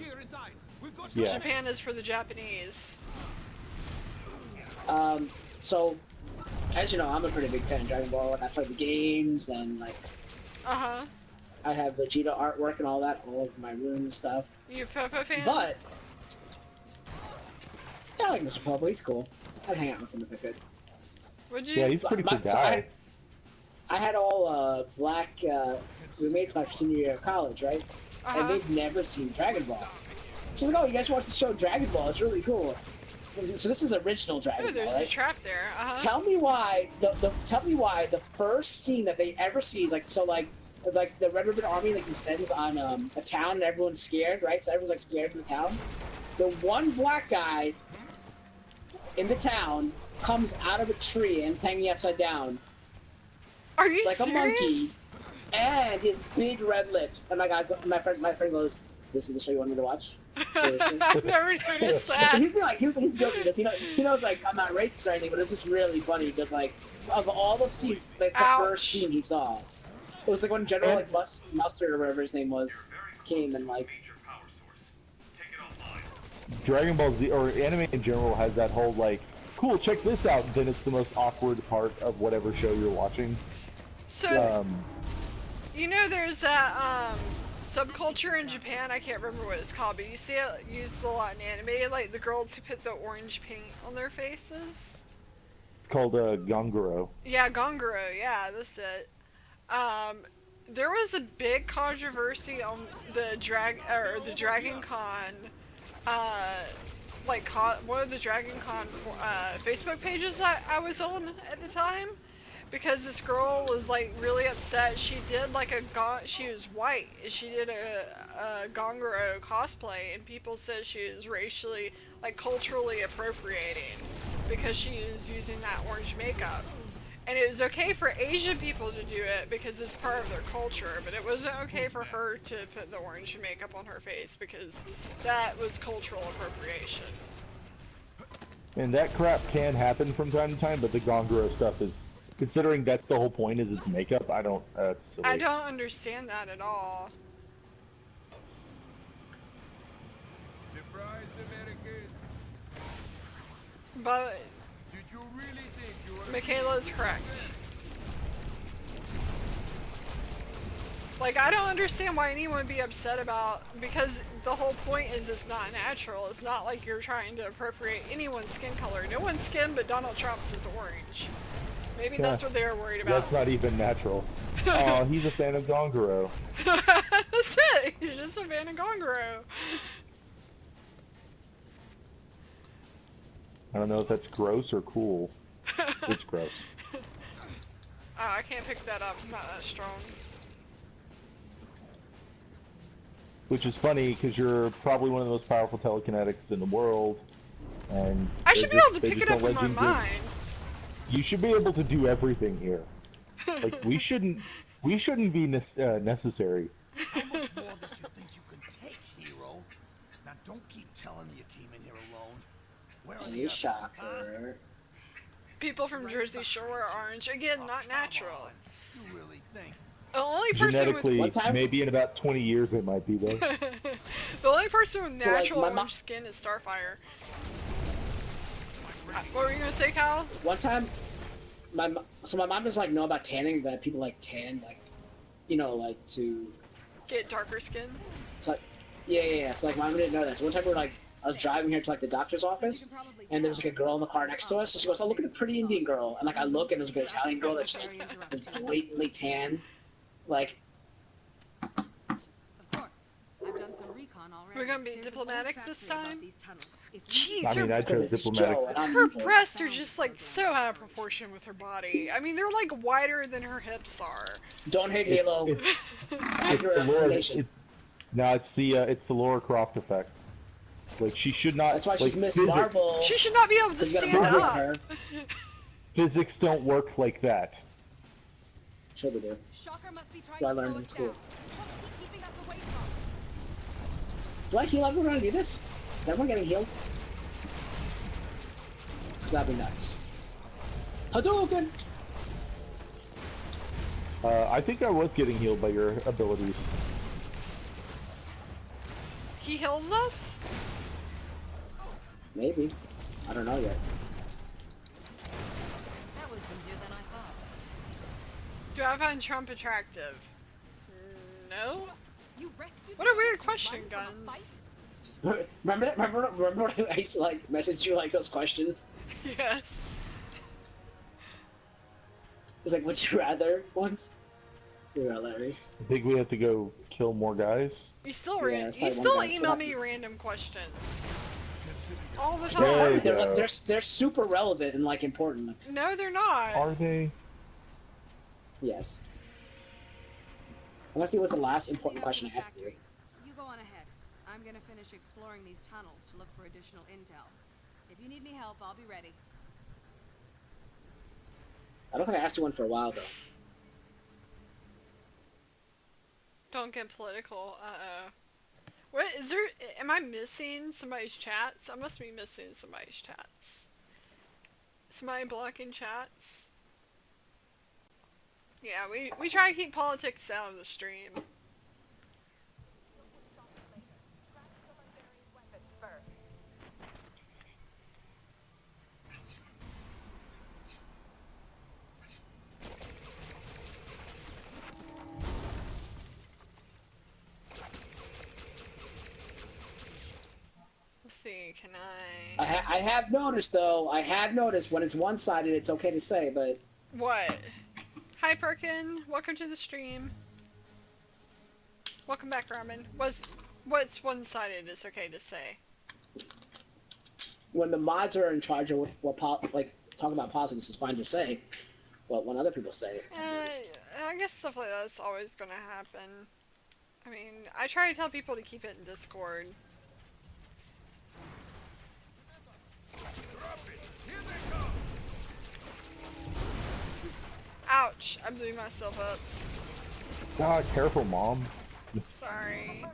Yeah. Japan is for the Japanese. So, as you know, I'm a pretty big fan of Dragon Ball. Like, I play the games and like. Uh-huh. I have Vegeta artwork and all that all over my room and stuff. You a Popo fan? But yeah, I like Mr. Popo. He's cool. I'd hang out with him if I could. Would you? Yeah, he's a pretty cool guy. I had all black roommates my senior year of college, right? And they've never seen Dragon Ball. She's like, "Oh, you guys watch the show Dragon Ball? It's really cool." So this is original Dragon Ooh, there's Ball, right? a trap there. Tell me why the first scene that they ever see is like the Red Ribbon Army like descends on a town and everyone's scared, right? So everyone's like scared in the town. The one black guy in the town comes out of a tree and is hanging upside down. Are you like serious? a monkey, and his big red lips. And my friend goes, "This is the show you want me to watch?" Seriously? I've never noticed that. And he's joking because he knows like I'm not racist or anything, but it's just really funny because like of all the scenes, that's the first scene he saw. It was like when General like Mustard or whatever his name was came and like. Dragon Ball Z or anime in general has that whole like, cool, check this out. Then it's the most awkward part of whatever show you're watching. So, you know, there's that subculture in Japan. I can't remember what it's called, but you see it used a lot in anime, like the girls who put the orange paint on their faces. Called Gongoro. Yeah, Gongoro. Yeah, that's it. There was a big controversy on the Dragon Con like one of the Dragon Con Facebook pages that I was on at the time, because this girl was like really upset. She did like she was white, and she did a Gongoro cosplay, and people said she was racially, like culturally appropriating because she was using that orange makeup. And it was okay for Asian people to do it because it's part of their culture, but it wasn't okay for her to put the orange makeup on her face because that was cultural appropriation. And that crap can happen from time to time, but the Gongoro stuff is, considering that's the whole point is it's makeup, I don't, that's silly. I don't understand that at all. Surprised American. But did you really think you were Michaela is correct. Like, I don't understand why anyone would be upset about, because the whole point is it's not natural. It's not like you're trying to appropriate anyone's skin color. No one's skin but Donald Trump's is orange. Maybe that's what they were worried about. That's not even natural. Oh, he's a fan of Gongoro. That's it. He's just a fan of Gongoro. I don't know if that's gross or cool. It's gross. Oh, I can't pick that up. I'm not that strong. Which is funny because you're probably one of the most powerful telekinetics in the world, and I should be able to pick it up in my mind. You should be able to do everything here. Like we shouldn't be necessary. How much more does you think you can take, hero? Now don't keep telling me you came in here alone. Where are the others? Shocker. People from Jersey Shore are orange. Again, not natural. You really think? The only person Genetically, with maybe in about 20 years it might be though. the only person with So, like, natural my orange skin is Starfire. What were you gonna say, Kyle? One time, my mom doesn't like know about tanning, but people like tan, like, you know, like to Get darker skin. It's like, yeah. So like, mom didn't know that. So one time I was driving here to like the doctor's office, and there was like a girl in the car next to us. So she goes, "Oh, look at the pretty Indian girl." And like I look, and there's like an Italian girl that's like blatantly tan, like. We're gonna be diplomatic this time? Jeez, I mean, I chose diplomatic. her breasts are just like so out of proportion with her body. I mean, they're like wider than her hips are. Don't hate Halo. Accurate representation. It's the Laura Croft effect. Like she should not. That's why she's like, Miss Marvel. She should not be able to stand up. Physics don't work like that. Sure they do. I learned in school. Do I heal everyone when I do this? Is everyone getting healed? That'd be nuts. Hadouken! I think I was getting healed by your abilities. He heals us? Maybe. I don't know yet. That was easier than I thought. Do I find Trump attractive? No? What a weird question, Guns. Remember that? Remember when I used to like message you like those questions? Yes. It was like, would you rather once? You're hilarious. I think we have to go kill more guys. You still Yeah, email me random questions. All the There time. you They're super relevant and like important. No, they're not. Are they? Yes. Let's see what's the last important question I asked you. You go on ahead. I'm gonna finish exploring these tunnels to look for additional intel. If you need me help, I'll be ready. I don't think I asked you one for a while though. Don't get political. Uh-oh. What is there? Am I missing somebody's chats? I must be missing somebody's chats. Somebody blocking chats? Yeah, we try to keep politics out of the stream. Let's see, can I have noticed though, when it's one-sided it's okay to say, but... What? Hi Perkin, welcome to the stream. Welcome back, Ramen. What's one-sided is okay to say? when the mods are in charge of like talking about politics is fine to say, but when other people say it, I guess stuff like that's always gonna happen. I mean, I try to tell people to keep it in Discord. Ouch! I'm doing myself up. God, careful, Mom. Sorry.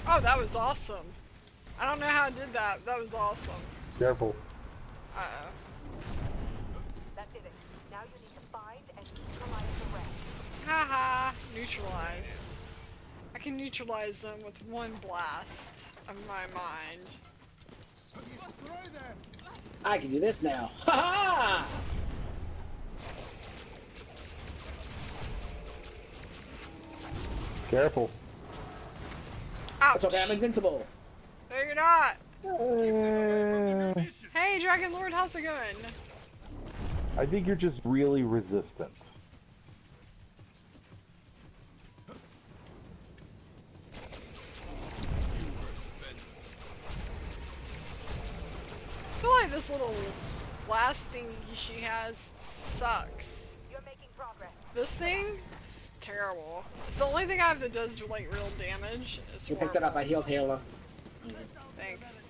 Oh, that was awesome. I don't know how I did that. That was awesome. Careful. Uh-oh. That did it. Now you need to find and neutralize the rest. Haha. Neutralize. I can neutralize them with one blast of my mind. I can do this now. Ha ha! Careful. Ouch. It's okay, I'm invincible. No, you're not. Hey, Dragon Lord, how's it going? I think you're just really resistant. I feel like this little blast thing she has sucks. You're making progress. This thing is terrible. It's the only thing I have that does like real damage. It's You picked it up, I healed Halo. Thanks.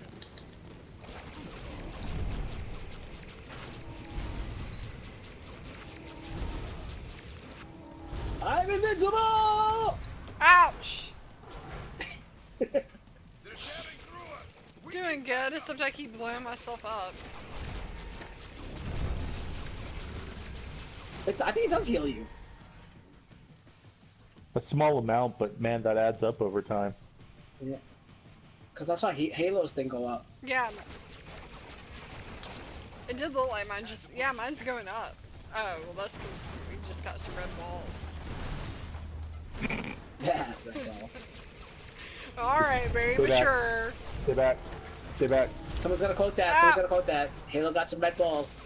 I'm invincible! Ouch! Doing good, except I keep blowing myself up. I think it does heal you. A small amount, but man, that adds up over time. Yeah. Because that's why Halo's thing go up. Yeah. It did look like mine just... Yeah, mine's going up. Oh, well that's because we just got some red balls. Yeah, red balls. Alright, very Stay mature. Stay back. Stay back. Someone's gonna quote that. Someone's gonna quote that. Halo got some red balls.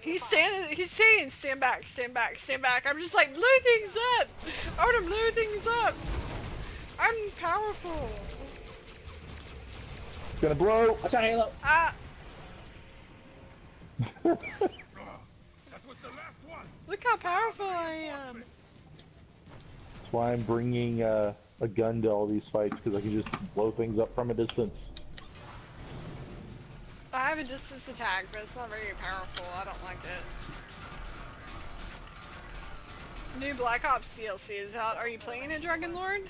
He's saying stand back, stand back, stand back. I'm just like, blow things up! I wanna blow things up! I'm powerful! It's gonna blow! Watch out, Halo! Ah! That was the last one. Look how powerful I am! That's why I'm bringing a gun to all these fights, because I can just blow things up from a distance. I have a distance attack, but it's not very powerful. I don't like it. New Black Ops DLC is out. Are you playing it, Dragon Lord?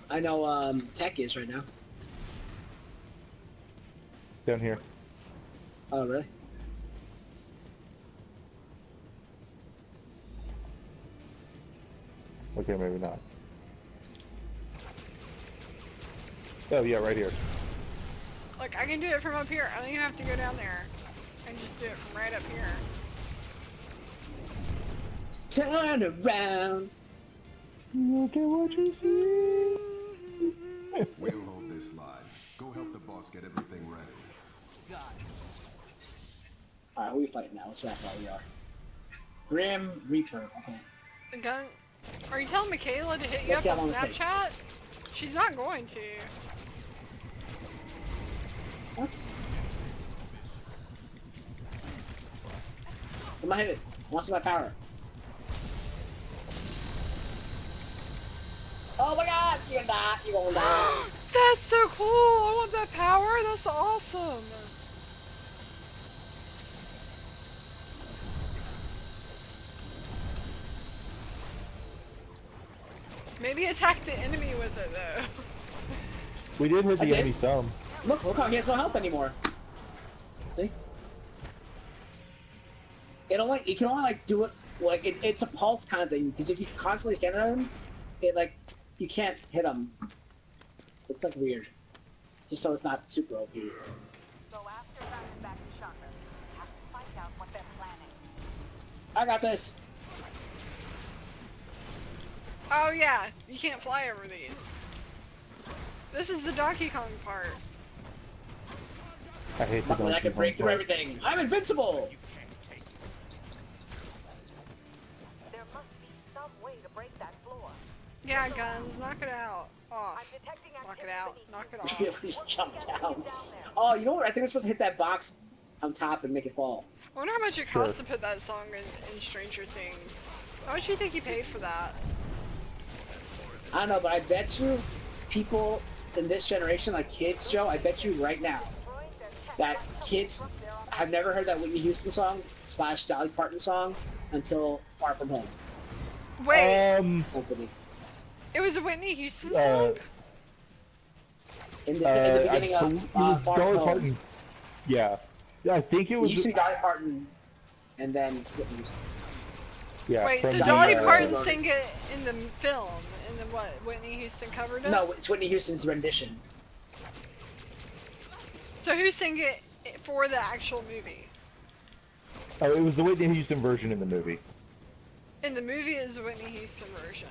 I know Tech is right now. Down here. Oh, really? Okay, maybe not. Oh yeah, right here. Look, I can do it from up here. I don't even have to go down there. I can just do it from right up here. Turn around. Look at what you see. We'll hold this line. Go help the boss get everything ready. Alright, who are we fighting now? Let's see how far we are. Grim Reaper, okay. The gun. Are you telling Michaela to hit you Let's see up how on long this takes. Snapchat? She's not going to. What? Somebody hit it. Wants my power. Oh my god! You're gonna die. You're gonna die. That's so cool! I want that power. That's awesome. Maybe attack the enemy with it though. We did hit I the did. enemy some. Look how he has no health anymore. See? You can only like do it like it's a pulse kind of thing because if you constantly stand on him, it like you can't hit him. It's like weird. Just so it's not super OP. Go after Diamondback and Shocker. Have to find out what they're planning. I got this. Oh yeah, you can't fly over these. This is the Donkey Kong part. I hate the Luckily, I can break through everything. I'm invincible. There must be some way to break that floor. Yeah, guns, knock it out. Off. Knock it out. Knock it off. Yeah, we just jumped down. Oh, you know what? I think we're supposed to hit that box on top and make it fall. I wonder how much it costs to put that song in Stranger Things. How much do you think he paid for that? I don't know, but I bet you people in this generation, like kids, Joe, I bet you right now that kids have never heard that Whitney Houston song / Dolly Parton song until Far From Home. Wait. It was a Whitney Houston song? In the beginning of Far From Dolly Home. Parton. Yeah. I think it was. It used to be Dolly Parton and then Whitney Houston. Yeah. Wait, so Dolly Parton sang it in the film, and then what? Whitney Houston covered it? No, it's Whitney Houston's rendition. So who sang it for the actual movie? Oh, it was the Whitney Houston version in the movie. In the movie, it was the Whitney Houston version.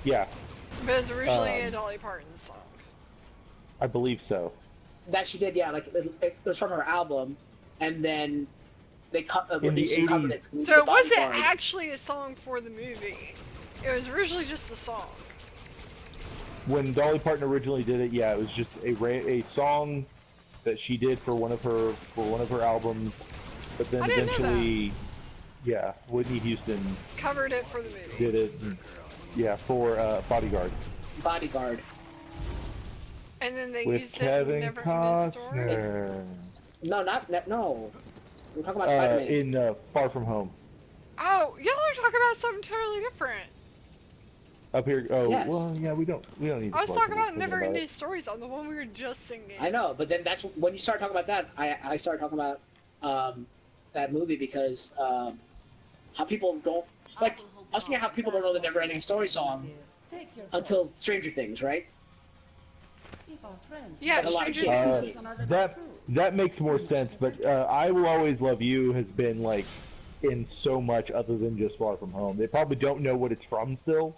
Yeah. But it was originally a Dolly Parton song. I believe so. That she did, yeah. Like it was from her album, and then they cut. In the 80s. Covered it. So it wasn't actually a song for the movie. It was originally just a song. When Dolly Parton originally did it, yeah, it was just a song that she did for one of her albums, but then eventually, yeah, Whitney Houston covered it for the movie. Did it, yeah, for Bodyguard. Bodyguard. And then they With used Kevin it in Costner. No. We're talking about Spider-Man. In Far From Home. Oh, y'all are talking about something totally different. Up here. Oh, Yes. well, yeah, we don't need. To I was talk talking about this Never about Ending it. Stories on the one we were just singing. I know, but then that's when you start talking about that. I started talking about that movie because how people don't like. I was thinking how people don't know the Never Ending Story song until Stranger Things, right? Yeah, But a lot of Stranger kids Things. these days. That makes more sense, but I Will Always Love You has been like in so much other than just Far From Home. They probably don't know what it's from still,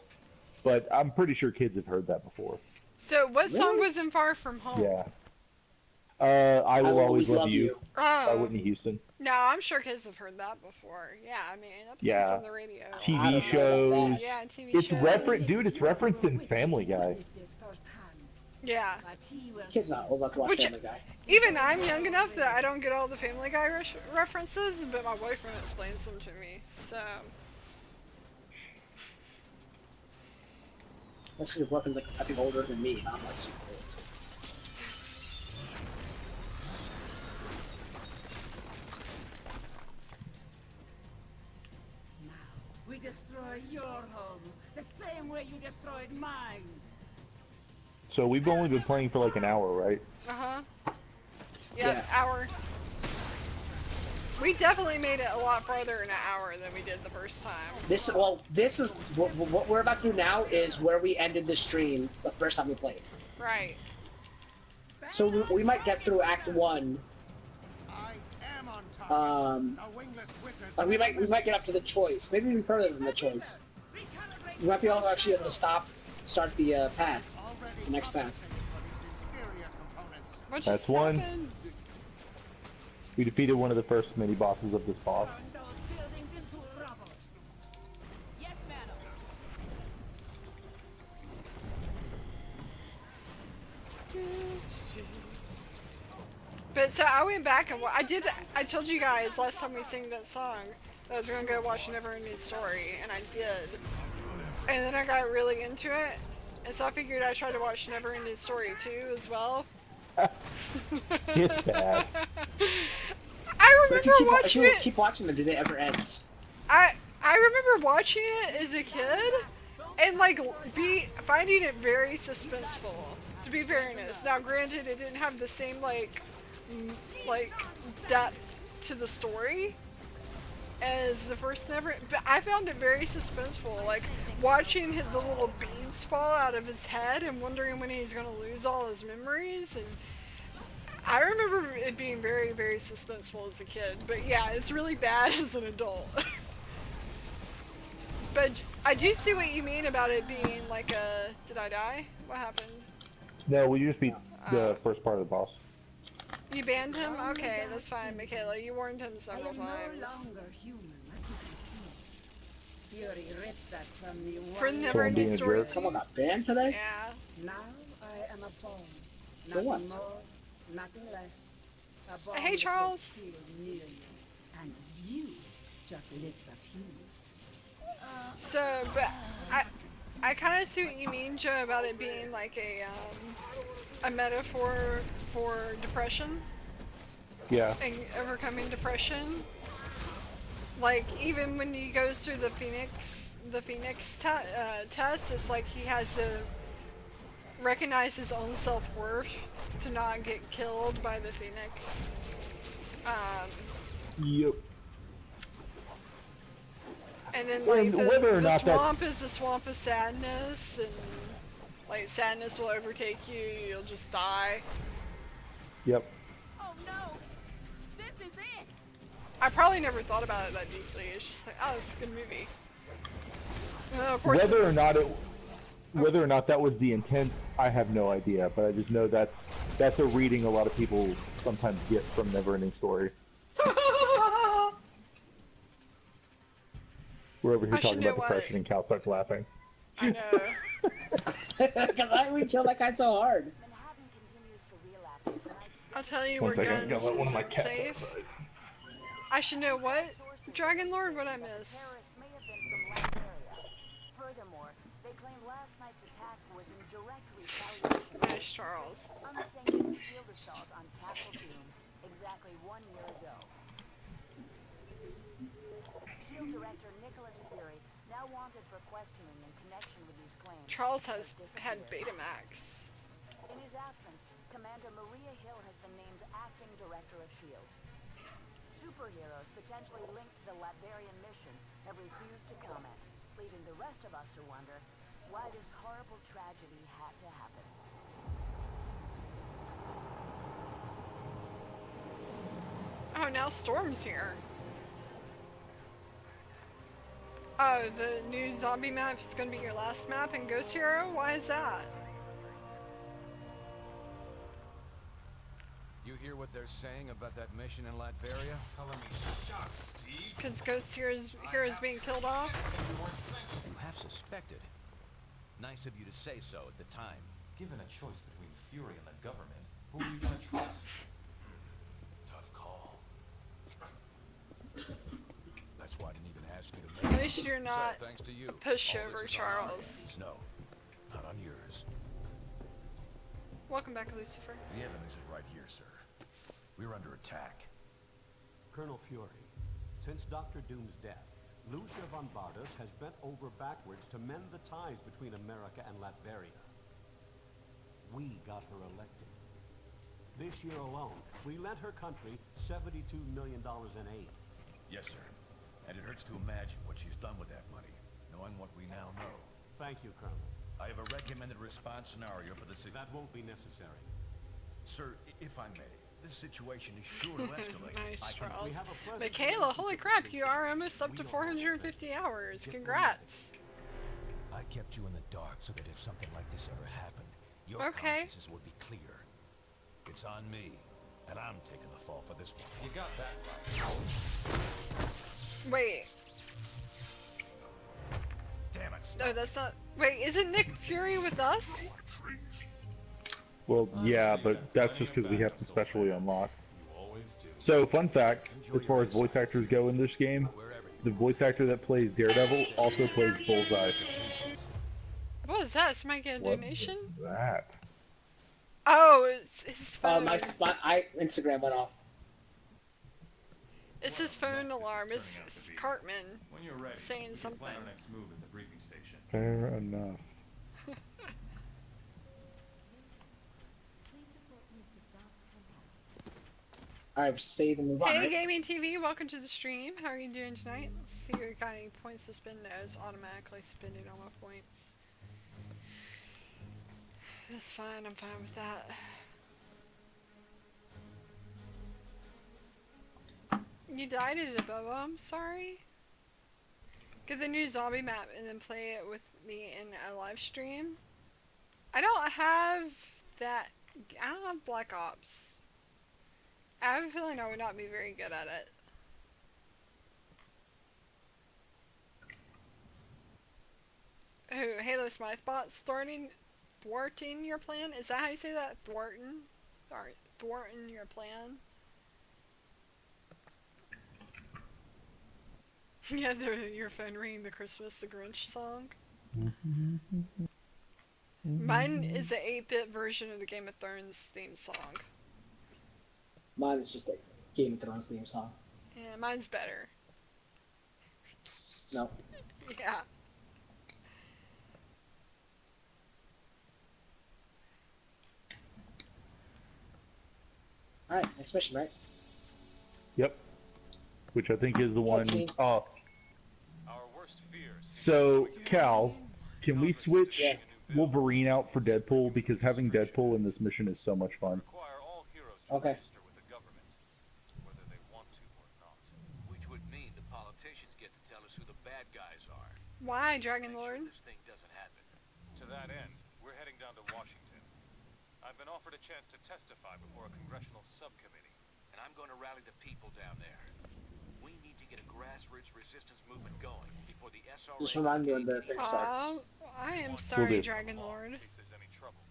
but I'm pretty sure kids have heard that before. So what song was in Far From Home? Yeah. I Will Always Love You by Oh. Whitney Houston. No, I'm sure kids have heard that before. Yeah, I mean, that plays Yeah. on the radio. TV shows. Yeah, TV it's shows. Dude, it's referenced in Family Guy. Yeah. Kids not old enough to watch Family Guy. Even I'm young enough that I don't get all the Family Guy references, but my boyfriend explains them to me. So. That's because your boyfriend's like I think older than me. And I'm like super old. We destroy your home the same way you destroyed mine. So we've only been playing for like an hour, right? Uh-huh. Yeah, hour. We definitely made it a lot farther in an hour than we did the first time. This is what we're about to do now is where we ended the stream the first time we played. Right. So we might get through Act 1. We might get up to the choice. Maybe even further than the choice. We might be able to actually able to start the path, the next path. That's one. We defeated one of the first mini bosses of this boss. But so I went back and I told you guys last time we sang that song that I was gonna go watch Never Ending Story, and I did. And then I got really into it, and so I figured I'd try to watch Never Ending Story too as well. It's bad. I But if remember you watching it. keep watching them, do they ever end? I remember watching it as a kid, and like finding it very suspenseful. To be very honest. Now, granted, it didn't have the same like depth to the story as the first Never, but I found it very suspenseful. Like watching the little beads fall out of his head and wondering when he's gonna lose all his memories. And I remember it being very, very suspenseful as a kid. But yeah, it's really bad as an adult. But I do see what you mean about it being like a. Did I die? What happened? No, we just beat the first part of the boss. You banned him? Okay, that's fine, Michaela. You warned him several times. No longer human, as you can see. Fury ripped that from me. For the never-ending story. Someone got banned today? Yeah. Now I am a pawn. For what? Nothing more, nothing less. A bomb Hey, that Charles. will still near you. And you just lit the fuse. So, but I kind of see what you mean, Joe, about it being like a metaphor for depression. Yeah. And overcoming depression. Like even when he goes through the Phoenix test, it's like he has to recognize his own self-worth to not get killed by the Phoenix. Yep. And then like whether or the not swamp is the swamp of sadness, and like sadness will overtake you, you'll just die. Yep. Oh no! This is it! I probably never thought about it that deeply. It's just like, oh, this is a good movie. Of course, Whether or not that was the intent, I have no idea. But I just know that's a reading a lot of people sometimes get from Neverending Story. We're over here talking about depression, and Cal starts laughing. I know. Because we killed that guy so hard. I'll tell you, One we're second, I guns gotta let one of my isn't cats safe. outside. I should know what? Dragon Lord, what I miss? Furthermore, they claim last night's attack was in direct retaliation. Nice, Charles. Unsanctioned shield assault on Castle Doom exactly 1 year ago. Shield director Nicholas Fury, now wanted for questioning in connection with these claims. Charles has had Betamax. In his absence, Commander Maria Hill has been named acting director of SHIELD. Superheroes potentially linked to the Latverian mission have refused to comment, leaving the rest of us to wonder why this horrible tragedy had to happen. Oh, now Storm's here. Oh, the new zombie map is going to be your last map in Ghost Hero? Why is that? You hear what they're saying about that mission in Latveria? Calling me shot, Steve. Because Ghost Hero's being killed off? You have suspected. Nice of you to say so at the time. Given a choice between Fury and the government, who are you gonna trust? Tough call. That's why I didn't even ask you to At make least you're not thanks to you. a pushover, All this is on Charles. our hands. No, not on yours. Welcome back, Lucifer. The evidence is right here, sir. We're under attack. Colonel Fury, since Dr. Doom's death, Lucia von Bardas has bent over backwards to mend the ties between America and Latveria. We got her elected. This year alone, we lent her country $72 million in aid. Yes, sir. And it hurts to imagine what she's done with that money, knowing what we now know. Thank you, Colonel. I have a recommended response scenario for the That won't be necessary. Sir, if I may, this situation is sure to escalate. Nice, Charles. we have a president Michaela, holy crap, you are almost up to 450 hours. Congrats. I kept you in the dark so that if something like this ever happened, your Okay. consciences would be clear. It's on me, and I'm taking the fall for this one. You got that right. Wait. Damn it. No, that's not. Wait, isn't Nick Fury with us? Well, yeah, but that's just because we have to specially unlock. You always do. So, fun fact, as far as voice actors go in this game, the voice actor that plays Daredevil also plays Bullseye. What was that? Somebody get a What donation? was that? Oh, it's his phone. My Instagram went off. It's his phone alarm. It's Cartman When you're ready, saying we can something. plan our next move at the briefing station. Fair enough. Alright, save and move on. Hey, Right? Gaming TV, welcome to the stream. How are you doing tonight? Let's see if you got any points to spend. No, it's automatically spending all my points. That's fine, I'm fine with that. You died at it, Bubba, I'm sorry. Get the new zombie map and then play it with me in a live stream. I don't have that. I don't have Black Ops. I have a feeling I would not be very good at it. Oh, Halo Smithebot thwarting your plan? Is that how you say that? Thwarting? Sorry, thwarting your plan? Yeah, your phone ringing the the Grinch song. Mine is the 8-bit version of the Game of Thrones theme song. Mine is just a Game of Thrones theme song. Yeah, mine's better. No. Yeah. Alright, next mission, right? Yep. Which I think is the one. Our worst fears. So, Cal, can we switch Wolverine out for Deadpool? Because having Deadpool in this mission is so much fun. Okay. Whether they want to or not. Which would mean the politicians get to tell us who the bad guys are. Why, Dragon Lord? This thing doesn't happen. To that end, we're heading down to Washington. I've been offered a chance to testify before a congressional subcommittee. And I'm going to rally the people down there. We need to get a grassroots resistance movement going before the SRA... Just remind me when the thing starts. I am sorry, Dragon Lord. In case there's any trouble.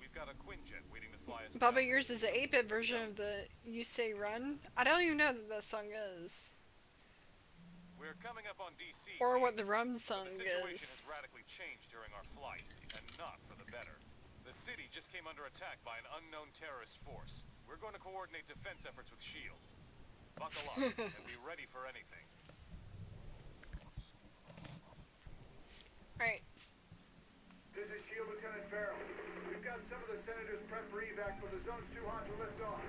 We've got a Quinjet waiting to fly us Bubba, down. yours is an 8-bit version of the You Say Run. I don't even know that song is. We're coming up on DC. Or what the Rum song The situation is. has radically changed during our flight, and not for the better. The city just came under attack by an unknown terrorist force. We're going to coordinate defense efforts with S.H.I.E.L.D. Buckle up and be ready for anything. Right. This is S.H.I.E.L.D. Lieutenant Farrell. We've got some of the senators prepped for evac, but the zone's too hot to lift off.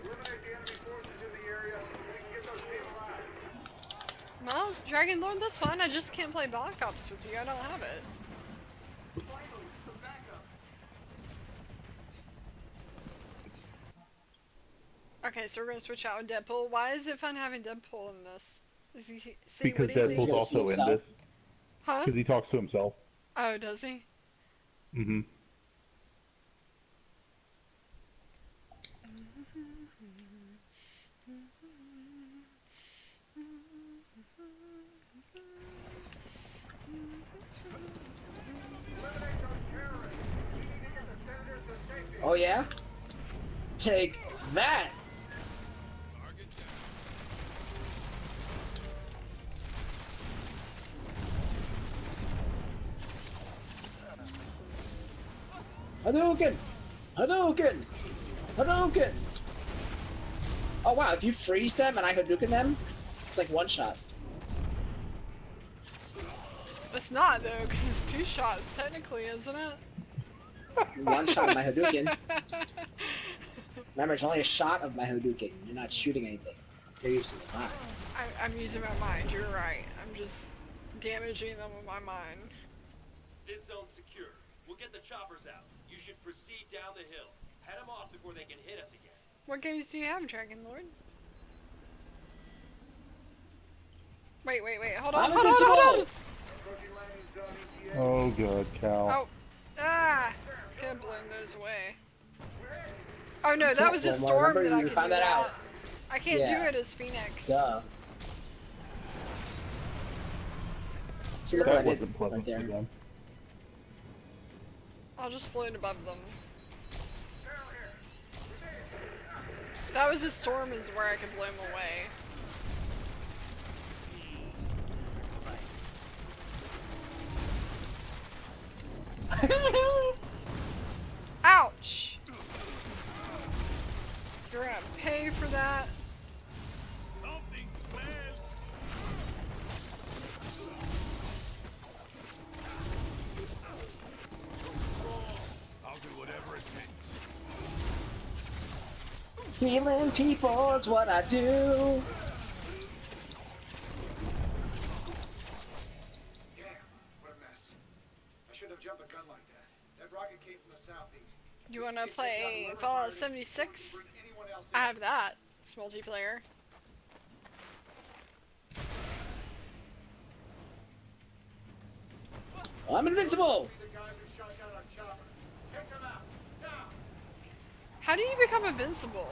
Eliminate the enemy forces in the area so we can get those people out. Well, Dragon Lord, that's fine. I just can't play Black Ops with you. I don't have it. Okay, so we're gonna switch out with Deadpool. Why is it fun having Deadpool in this? Is he Because Deadpool's also in this. Huh? Because he talks to himself. Oh, does he? Mm-hmm. Oh yeah? Take that! Hadouken! Hadouken! Hadouken! Oh wow, if you freeze them and I Hadouken them, it's like one shot. It's not though, because it's 2 shots technically, isn't it? One shot of my Hadouken. Remember, it's only a shot of my Hadouken. You're not shooting anything. You're using your mind. I'm using my mind, you're right. I'm just damaging them with my mind. This zone's secure. We'll get the choppers out. You should proceed down the hill. Head them off before they can hit us again. What games do you have, Dragon Lord? Wait, hold on, hold on! Oh god, Cal. Oh, can't blow those away. Oh no, that was a storm that I could do that. I can't do it as Phoenix. Duh. See, look what I did right there. I'll just float above them. That was a storm is where I could blow them away. Ouch! You're gonna pay for that. I'll do whatever it takes. Healing people is what I do. You wanna play Fallout 76? I have that. It's multiplayer. I'm invincible! How do you become invincible?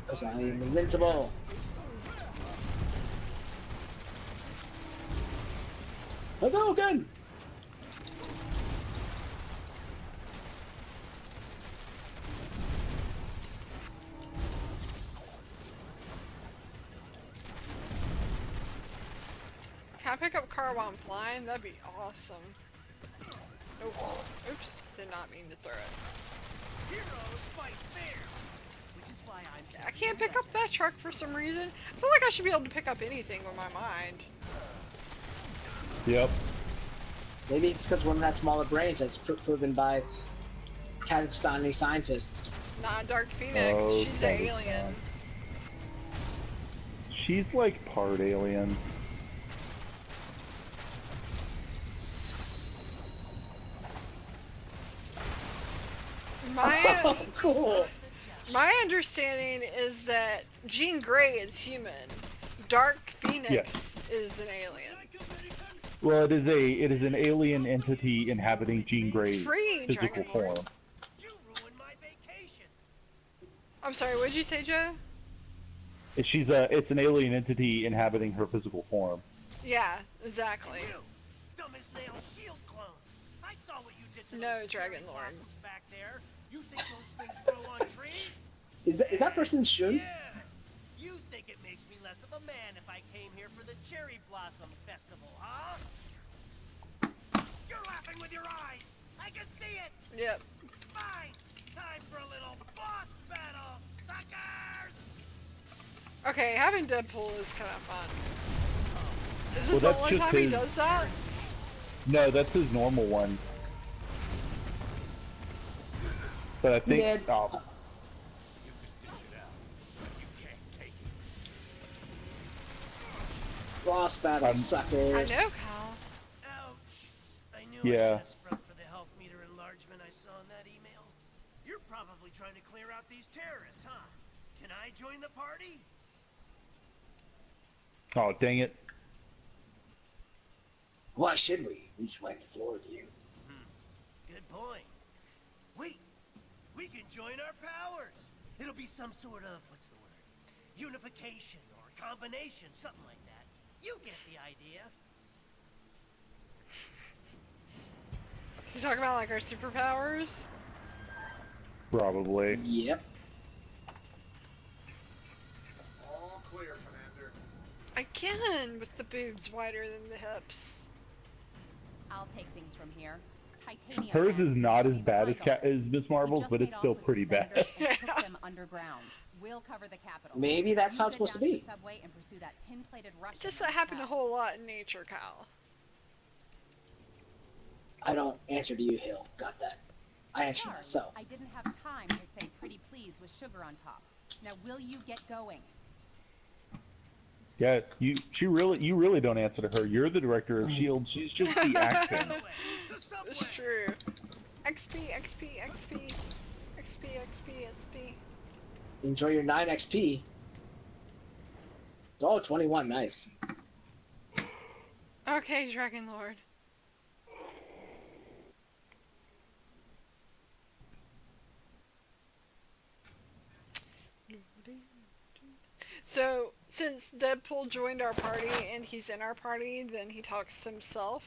Because I am invincible. Hadouken! Can I pick up car while I'm flying? That'd be awesome. Oh, oops, did not mean to throw it. Heroes fight fair, which is why I'm I can't pick up that truck for some reason. I feel like I should be able to pick up anything with my mind. Yep. Maybe it's because women have smaller brains, as proven by Kazakhstani scientists. Nah, Dark Phoenix, Oh, she's an alien. She's like part alien. My, cool. My understanding is that Jean Grey is human. Dark Phoenix Yes. is an alien. Well, it is an alien entity inhabiting Jean Grey's Free, physical Dragon Lord. form. I'm sorry, what did you say, Joe? It's an alien entity inhabiting her physical form. Yeah, exactly. dumb as nails shield clones. I saw what you did to No, those Dragon cherry Lord. blossoms back there. You think those things grow on trees? Is that person Shun? Yeah. You think it makes me less of a man if I came here for the cherry blossom festival, huh? You're laughing with your eyes. I can see it. Yep. Fine. Time for a little boss battle, suckers. Okay, having Deadpool is kind of fun. Is Well, this the that's only just time he his- does that? No, that's his normal one. But I think Yeah. oh, Boss battle, suckers. I know, Kyle. Ouch. I knew I Yeah. should have sprung for the health meter enlargement I saw in that email. You're probably trying to clear out these terrorists, huh? Can I join the party? oh dang it. Why should we? We just wipe the floor with you. Good point. Wait, we can join our powers. It'll be some sort of, what's the word? Unification or combination, something like that. You get the idea. You talking about like our superpowers? Probably. Yep. All clear, Commander. Again, with the boobs wider than the hips. I'll take things from here. Titanium. Hers is hands not to as be bad behind as all this. as Miss We Marvel's, just but made it's off still with pretty the bad. senators and took them underground. We'll cover the Capitol. Maybe that's how You it's go supposed to down be. the subway and pursue that tin-plated Russian Just on that the happened a tracks. whole lot in nature, Kyle. I don't answer to you, Hill. Got that. I answer Sorry, myself. I didn't have time to say pretty please with sugar on top. Now will you get going? Yeah, you really don't answer to her. You're the director of S.H.I.E.L.D. She's just the acting. It's true. XP, XP, XP. XP, XP, XP. Enjoy your 9 XP. Oh, 21, nice. Okay, Dragon Lord. So, since Deadpool joined our party and he's in our party, then he talks to himself.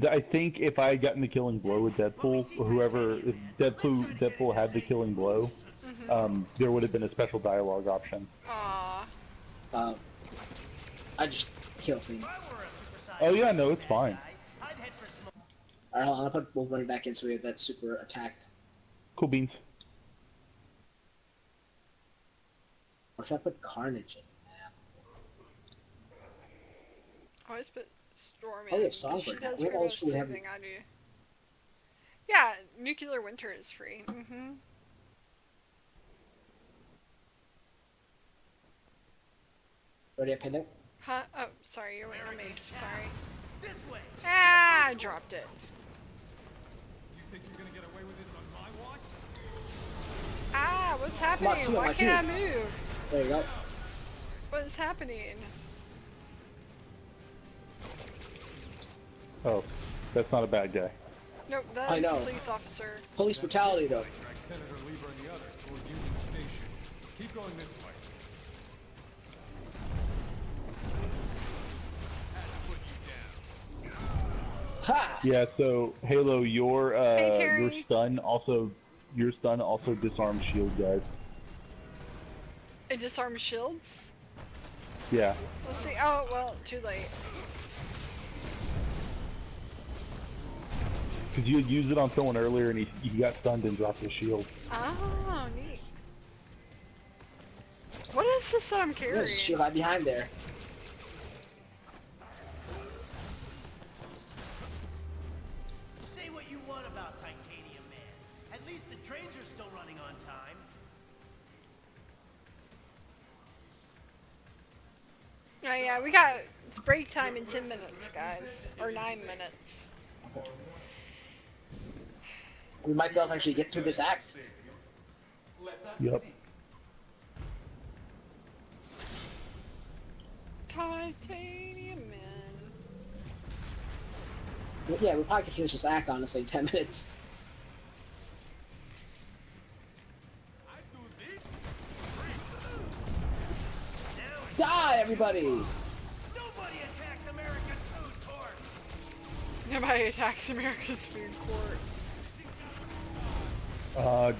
I think if I had gotten the killing blow with Deadpool, or whoever, if Deadpool had the killing blow, there would have been a special dialogue option. Aww. I just kill things. Oh yeah, no, it's fine. Alright, I'll put Wolverine back in so we have that super attack. Cool beans. Or should I put Carnage in? Always put Storm in. Oh, yeah, 'cause Songbird. she does We pretty always much really the have- same thing I do. Yeah, Nuclear Winter is free. Mm-hmm. Ready up, Panda? Huh? Oh, sorry, you're waiting on me. Sorry. This way. Ah, I dropped it. You think you're gonna get away with this on my watch? Ah, what's Lost happening? two on Why my can't I team. move? There you go. What is happening? Oh, that's not a bad guy. Nope, I that is a know. police officer. Police brutality, though. Track Senator Lieber and the others toward Union Station. Keep going this way. Had to put you down. Ha! Yeah. So Halo, your Terry. stun also disarms shield guys. It disarms shields? Yeah. Let's see. Oh, well, too late. Because you had used it on someone earlier and he got stunned and dropped his shield. Oh, neat. What is this that I'm carrying? There's a shield right behind there. Say what you want about Titanium Man. At least the trains are still running on time. Oh yeah, we got break time in 10 minutes, guys. Or 9 minutes. We might be able to actually get through this act. Yep. Titanium Man. Well, yeah, we probably could finish this act, honestly, in 10 minutes. Die, everybody! Nobody attacks America's food corpse. Nobody attacks America's food courts.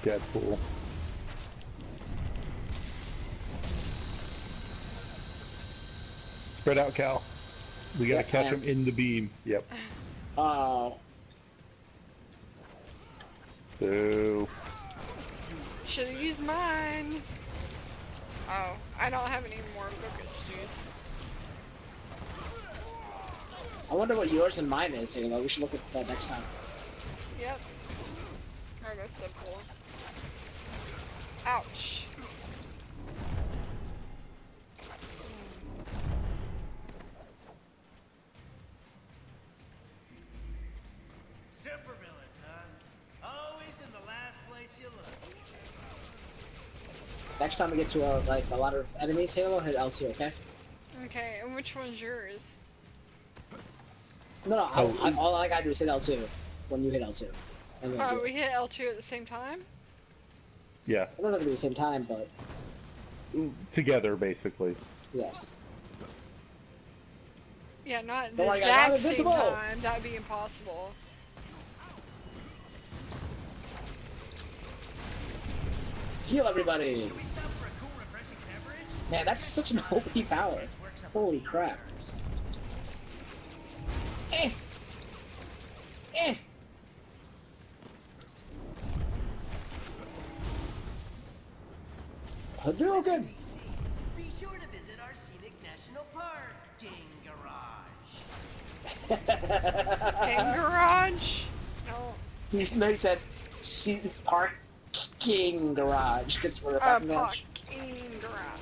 Deadpool. Spread out, Cal. We gotta catch him in the beam. Yep. Oh. Boo. Should've used mine. Oh, I don't have any more focus juice. I wonder what yours and mine is, Halo. We should look at that next time. Yep. Oh, that's so cool. Ouch. Supervillains, huh? Always in the last place you look. Next time we get to like a lot of enemies, Halo, hit L2, okay? Okay, and which one's yours? No, all I gotta do is hit L2 when you hit L2. And then Oh, we hit L2 at the same time? Yeah. It doesn't have to be the same time, but Together, basically. yes. Yeah, not the Don't worry, guys, exact I'm same invincible! time. That'd be impossible. Heal everybody! Man, that's such an OP power. Holy crap. Eh! Eh! Hadouken! Be sure to visit our scenic national parking garage. Game garage? No. He said, parking garage, because we're a parking garage. Parking garage.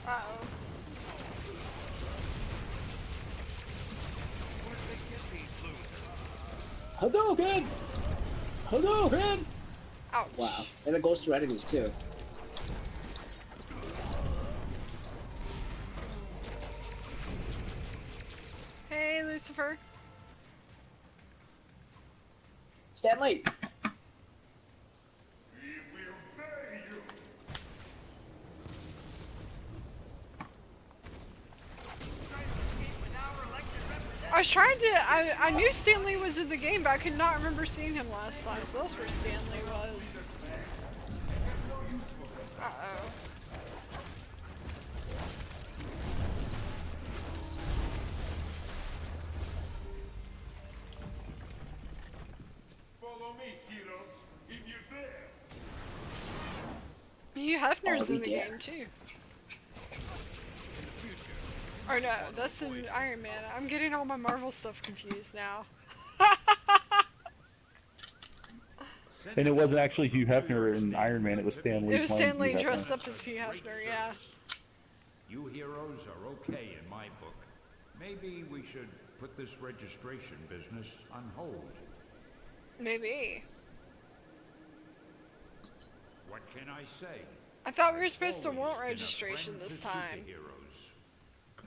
Uh-oh. Hadouken! Hadouken! Ouch. Wow. And it goes through enemies too. Hey, Lucifer. Stanley! I was trying to, I knew Stanley was in the game, but I could not remember seeing him last time, so that's where Stanley was. Uh-oh. Follow me, heroes, if you dare. Hugh Hefner's Oh, in the yeah. game too. Or no, that's in Iron Man. I'm getting all my Marvel stuff confused now. And it wasn't actually Hugh Hefner in Iron Man, it was Stan Lee. It was playing Stanley Hugh Hefner. dressed up as Hugh Hefner, yeah. You heroes are okay in my book. Maybe we should put this registration business on hold. Maybe. What can I say? I thought we were supposed to want registration this time.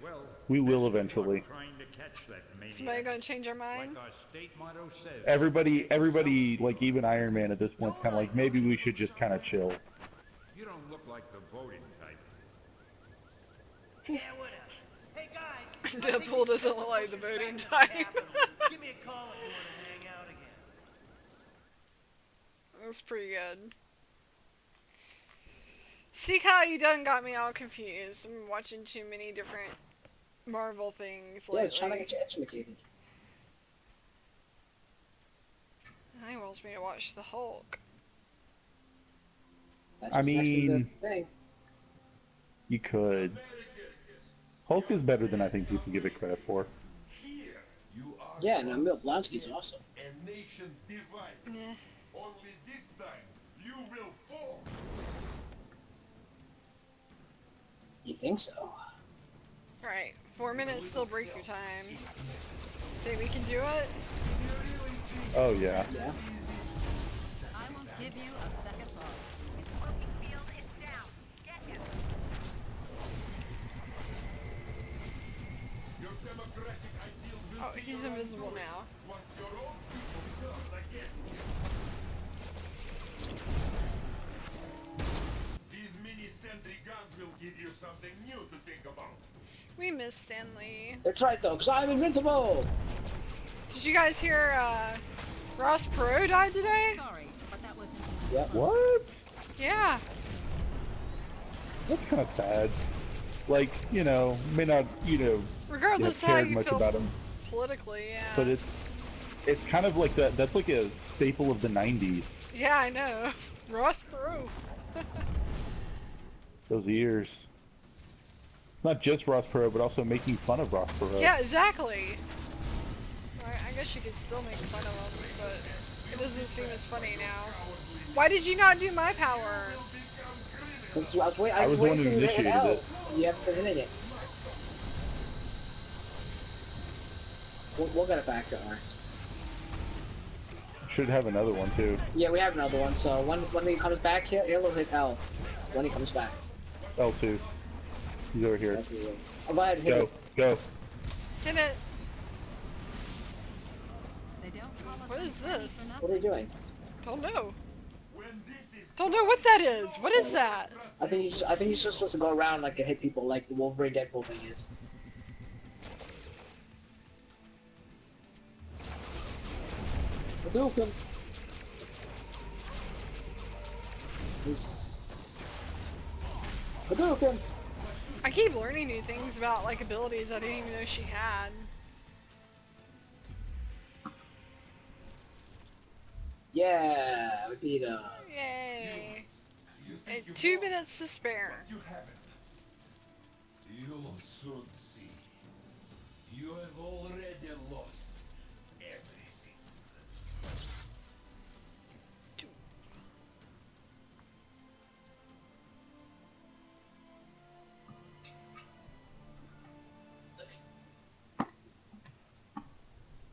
Well, We will eventually. trying to catch that maniac. Somebody gonna change our mind? Like our state motto says. Everybody, like even Iron Man at this point, is kind of like, maybe we should just kind of chill. You don't look like the voting type. Yeah, whatever. Hey guys, Deadpool doesn't look like the voting type. give me a call if you want to hang out again. That's pretty good. See how you done got me all confused. I'm watching too many different Marvel things lately. Yeah, it's trying to get you educated. He wants me to watch the Hulk. I mean, you could. Hulk is better than I think people give it credit for. Yeah, no, Emil Blonsky's awesome. Yeah. Only this time you will fall. You think so? Right. 4 minutes still break your time. Think we can do it? Oh yeah. Yeah. I won't give you a second thought. Oh, he's invisible now. These mini sentry guns will give you something new to think about. We miss Stanley. That's right though, because I'm invincible! Did you guys hear Ross Perot died today? Sorry, but that wasn't. Yep. What? Yeah. That's kind of sad. Like, you know, may not, Regardless have how cared you much feel about him, politically, yeah. but it's kind of like that. That's like a staple of the '90s. Yeah, I know. Ross Perot. Those years. It's not just Ross Perot, but also making fun of Ross Perot. Yeah, exactly. I guess you could still make fun of him, but it doesn't seem as funny now. Why did you not do my power? I was the one who waiting for you to hit initiated L. it. You haven't been hitting it. We'll get it back, don't worry. Should have another one too. Yeah, we have another one, so when he comes back, he'll hit L. When he comes back. L2. He's over here. Oh, go ahead, hit Go, it. go. Hit it. They don't call us What is this? What are you doing? Don't know. Don't know what that is. What is that? I think you're just supposed to go around like and hit people like the Wolverine Deadpool thing is. Hadouken! Hadouken! I keep learning new things about like abilities I didn't even know she had. Yeah, we beat him. Yay. And 2 minutes to spare. You haven't. You'll soon see. You have already lost everything.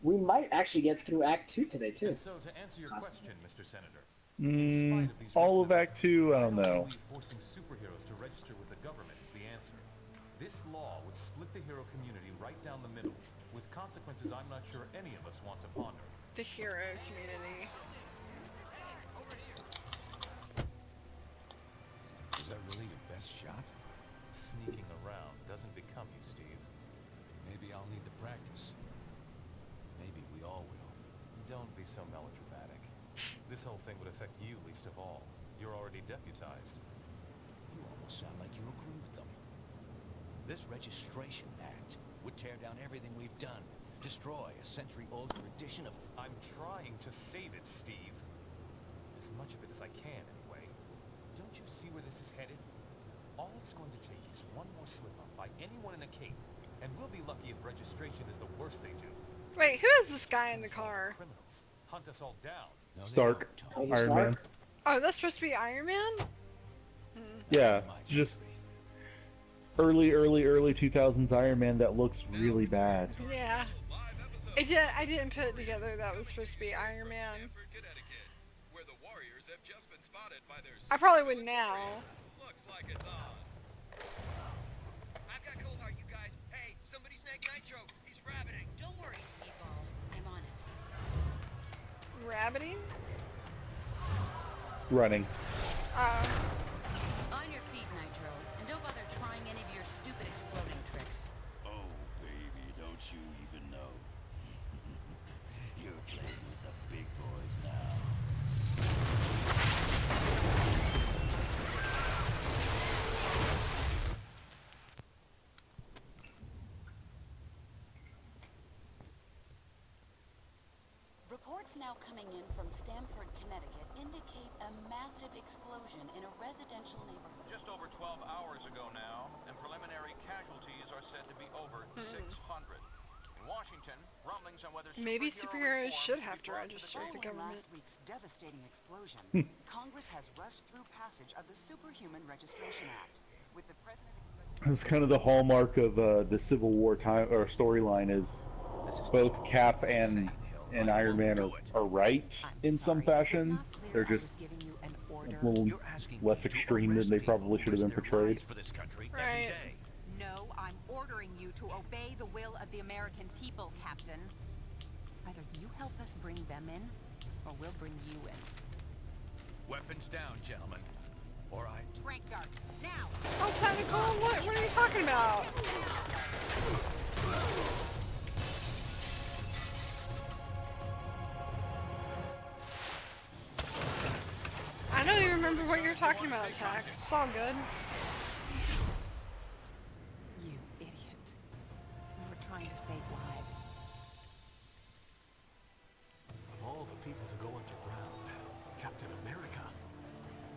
We might actually get through Act 2 today, too. And so, to answer your question, Mr. Senator, All of Act 2, I don't know. forcing superheroes to register with the government is the answer. This law would split the hero community right down the middle, with consequences I'm not sure any of us want to ponder. The hero community. Is that really your best shot? Sneaking around doesn't become you, Steve. Maybe I'll need to practice. Maybe we all will. Don't be so melodramatic. This whole thing would affect you least of all. You're already deputized. You almost sound like you agree with them. This registration act would tear down everything we've done. Destroy a century-old tradition of... I'm trying to save it, Steve. As much of it as I can, anyway. Don't you see where this is headed? All it's going to take is one more slip-up by anyone in a cape, and we'll be lucky if registration is the worst they do. Wait, who is this guy in the car? Criminals hunt us all down. Stark. Iron Man. Oh, that's supposed to be Iron Man? Yeah, it's just early 2000s Iron Man that looks really bad. Yeah. I didn't put it together that was supposed to be Iron Man. Where the Warriors have just been spotted I probably would now. Looks like it's on. I've got cold heart, you guys. Hey, somebody snag Nitro. He's rabbiting. Don't worry, Speedball. I'm on it. Rabbiting? Running. On your feet, Nitro, and don't bother trying any of your stupid exploding tricks. Oh, baby, don't you even know? You're playing with the big boys now. Reports now coming in from Stamford, Connecticut indicate a massive explosion in a residential neighborhood. Just over 12 hours ago now, and preliminary casualties are said to be over 600. In Washington, rumblings on whether maybe superheroes should have to register with the government. Last week's devastating explosion, Congress has rushed through passage of the Superhuman Registration Act, with the president expecting... It's kind of the hallmark of the Civil War time or storyline is both Cap and Iron Man are right in some fashion. They're just a little less extreme than they probably should have been portrayed. Right. No, I'm ordering you to obey the will of the American people, Captain. Either you help us bring them in, or we'll bring you in. Weapons down, gentlemen. Or I... Trank dart, now! Oh, technical? What are you talking about? I don't even remember what you're talking about, Attack. It's all good. You idiot. We were trying to save lives. Of all the people to go underground, Captain America.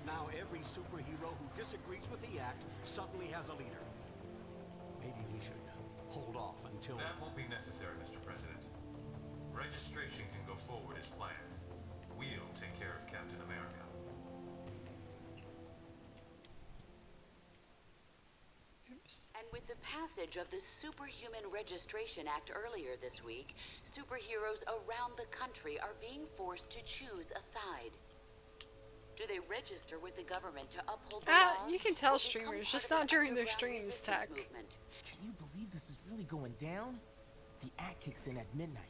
Now every superhero who disagrees with the act suddenly has a leader. Maybe we should hold off until... That won't be necessary, Mr. President. Registration can go forward as planned. We'll take care of Captain America. And with the passage of the Superhuman Registration Act earlier this week, superheroes around the country are being forced to choose a side. Do they register with the government to uphold the law? You can tell streamers, just not during their streams, Tech. Can you believe this is really going down? The act kicks in at midnight,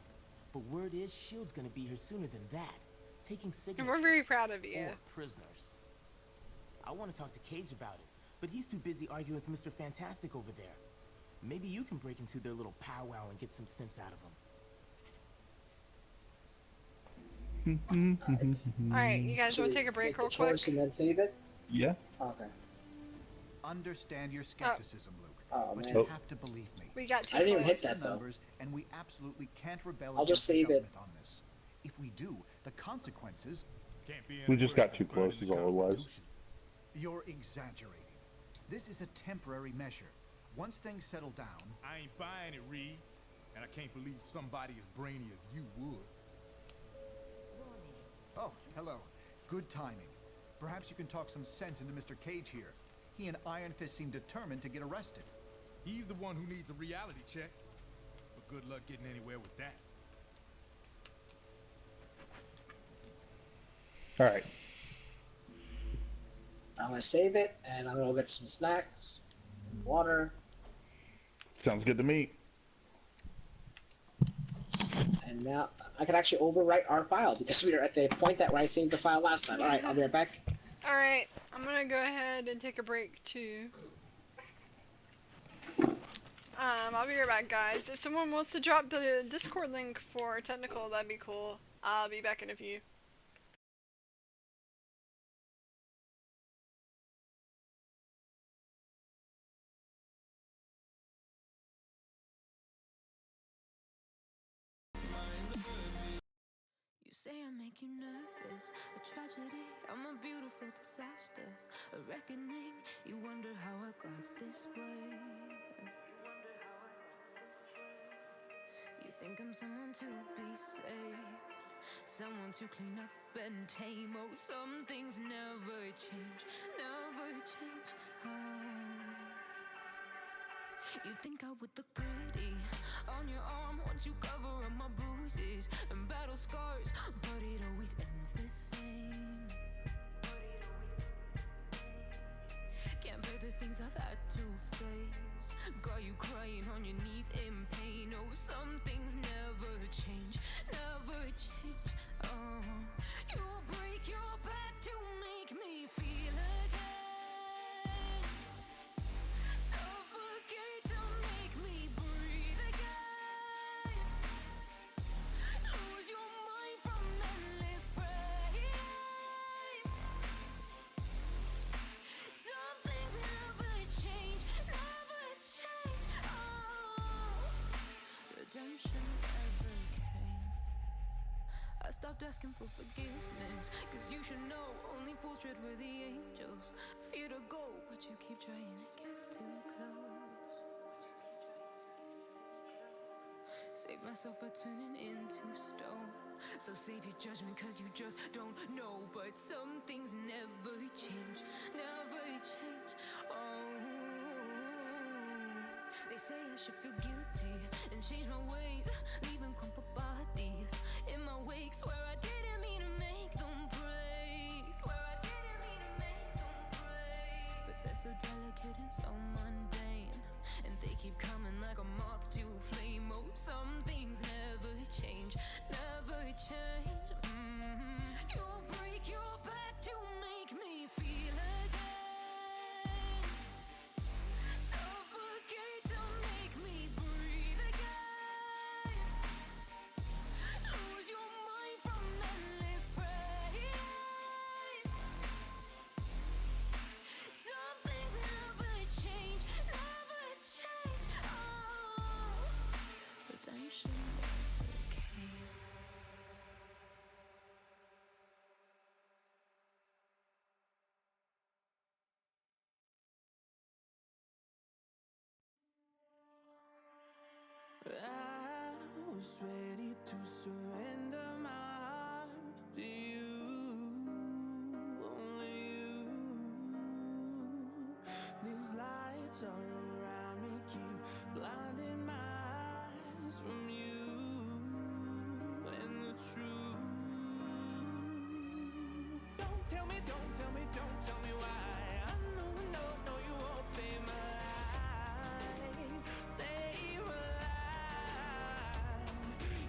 but word is S.H.I.E.L.D's gonna be here sooner than that, taking signatures. And we're very proud of you. Or prisoners. I want to talk to Cage about it, but he's too busy arguing with Mr. Fantastic over there. Maybe you can break into their little powwow and get some sense out of them. Alright, you guys want to take a break real quick? And then save it? Yeah. Okay. Understand your skepticism, Luke. But man. you have to believe me. We got I didn't even hit that, The though. numbers, and we absolutely can't rebel I'll just against the save it. government on this. If we do, the consequences can't be We just got too close is all it was. You're exaggerating. This is a temporary measure. Once things settle down... I ain't buying it, Reed. And I can't believe somebody as brainy as you would. Oh, hello. Good timing. Perhaps you can talk some sense into Mr. Cage here. He and Iron Fist seem determined to get arrested. He's the one who needs a reality check. But good luck getting anywhere with that. Alright. I'm gonna save it, and I'm gonna go get some snacks, water, Sounds good to me. and now I can actually overwrite our file because we are at the point that where I saved the file last time. All right, I'll be right back. Alright, I'm gonna go ahead and take a break too. I'll be right back, guys. If someone wants to drop the Discord link for technical, that'd be cool. I'll be back in a few. You say I make you nervous, a tragedy, I'm a beautiful disaster, a reckoning, you wonder how I got this way. You think I'm someone to be saved, someone to clean up and tame. Oh, some things never change, never change. You think I would look pretty on your arm once you cover up my bruises and battle scars, but it always ends the same. things I've had to face. Got you crying on your knees in pain. Oh, some things never change, never change. Oh, you break your back to make me feel again. Suffocate to make me breathe again. Lose your mind from endless pain. Some things never change, never change. Oh, redemption never came. I stopped asking for forgiveness, cause you should know only fools tread with the angels. Fear to go, but you keep trying to get too close. Save myself by turning into stone. So save your judgment cause you just don't know. But some things never change, never change. Oh, they say I should feel guilty and change my ways, leaving crumpled bodies in my wake. Swear I didn't mean to make them break. Swear I didn't mean to make them break. But they're so delicate and so mundane, and they keep coming like a moth to a flame. Oh, some things never change, never change. You break your back to make me feel again. Suffocate to make me breathe again. Lose your mind from endless pain. Some things never change, never change. Oh, redemption never came. I was ready to surrender my heart to you, only you. These lights all around me keep blinding my eyes from you and the truth. Don't tell me, don't tell me, don't tell me why. I know, no, you won't save my life. Save my life.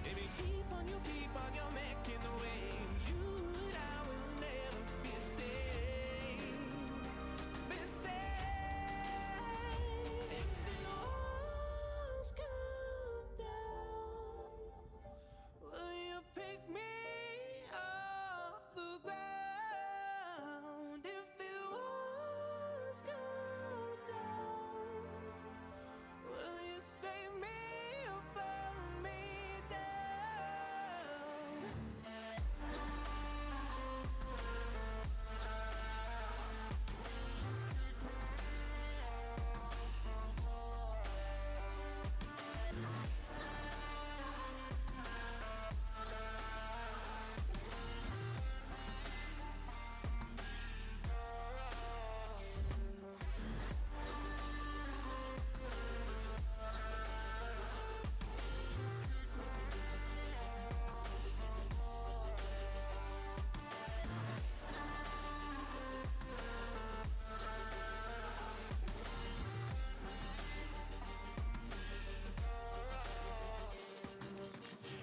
Baby, keep on your making the waves. You and I will never be safe. Be safe. If the walls come down, will you pick me off the ground? If the walls come down, will you save me or burn me down?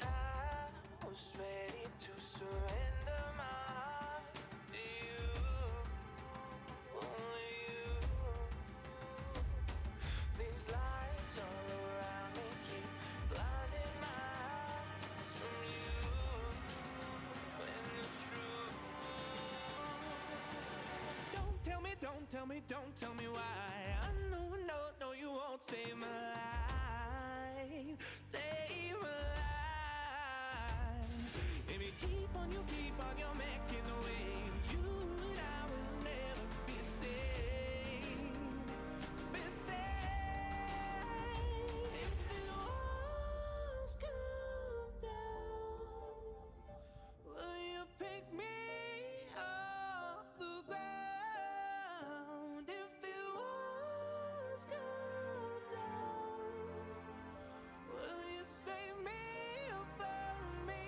I was ready to surrender my heart to you, only you. These lights all around me keep blinding my eyes from you and the truth. Don't tell me, don't tell me, don't tell me why. I know, no, you won't save my life. Save my life. Baby, keep on your making the waves. You and I will never be safe. Be safe. If the walls come down, will you pick me off the ground? If the walls come down, will you save me or burn me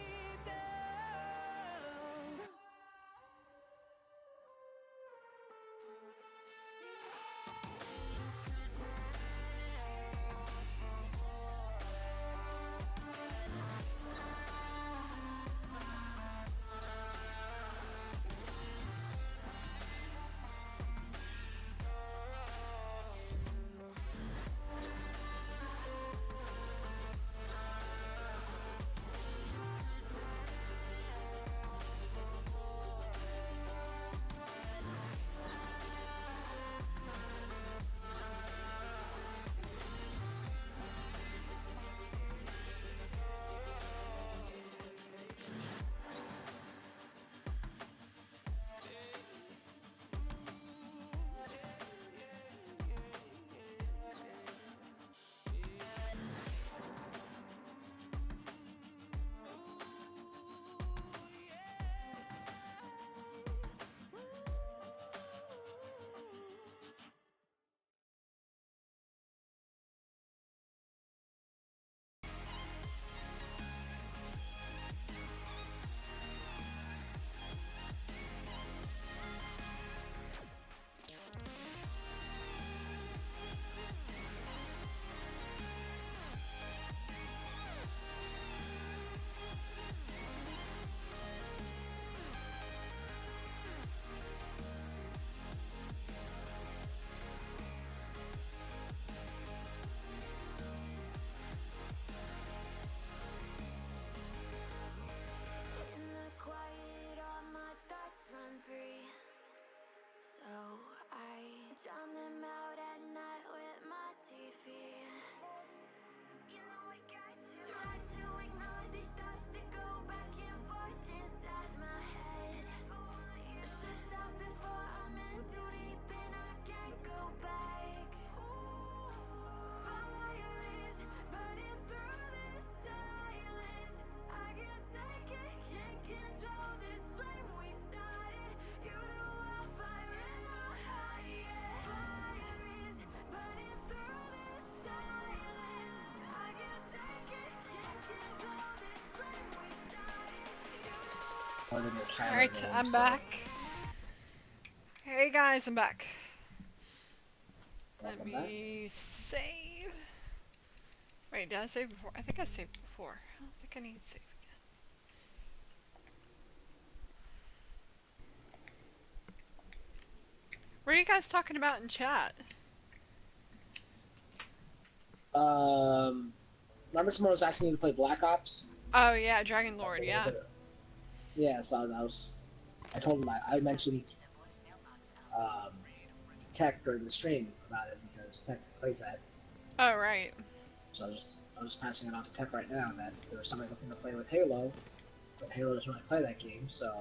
down? starting their timer. Alright, game, I'm so- back. Hey guys, I'm back. Let Welcome me save. Wait, did I save before? I think I saved before. I don't think I need to save again. What are you guys talking about in chat? Remember someone was asking you to play Black Ops? Oh yeah, Dragon Lord, yeah. Yeah, so that was. I told him I mentioned Tech during the stream about it because Tech plays that. Oh right. So I was passing it on to Tech right now that there was somebody looking to play with Halo, but Halo doesn't really play that game, so.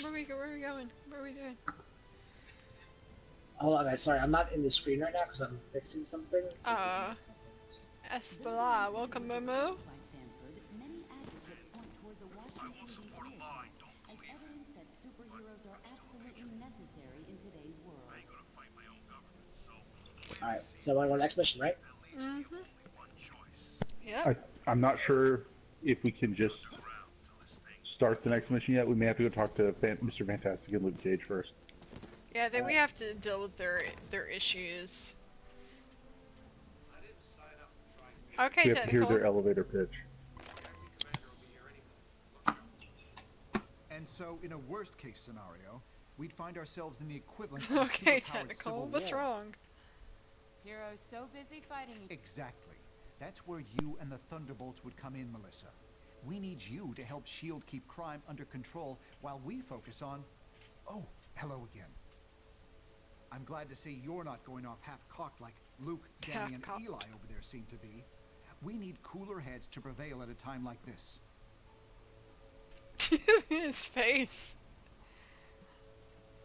Where are we going? What are we doing? Hold on, guys. Sorry, I'm not in the screen right now because I'm fixing some things. Estela, welcome Momo. Alright, so we're on the next mission, right? Mm-hmm. Yeah. I'm not sure if we can just start the next mission yet. We may have to go talk to Mr. Fantastic and Luke Cage first. Yeah, then we have to deal with their issues. Okay, we have to hear their elevator pitch. And so, in a worst-case scenario, we'd find ourselves in the equivalent of Okay, superpowered technical. civil What's war. wrong? Heroes so busy fighting. Exactly. That's where you and the Thunderbolts would come in, Melissa. We need you to help S.H.I.E.L.D. keep crime under control while we focus on... Oh, hello again. I'm glad to see you're not going off half-cocked like Luke, Danny, and Eli over there seem to be. We need cooler heads to prevail at a time like this. His face.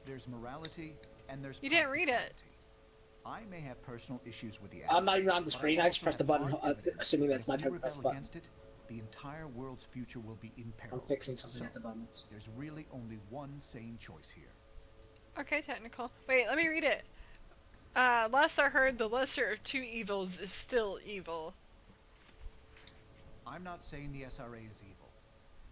There's morality, and there's... You didn't read it. I may have personal issues with the I'm not even on the screen. I just pressed the button, assuming that's my turn to press the button. against it, the entire world's future will be in peril. I'm fixing something at the moment. There's really only one sane choice here. Okay, technical. Wait, let me read it. Last I heard, the lesser of two evils is still evil. I'm not saying the SRA is evil,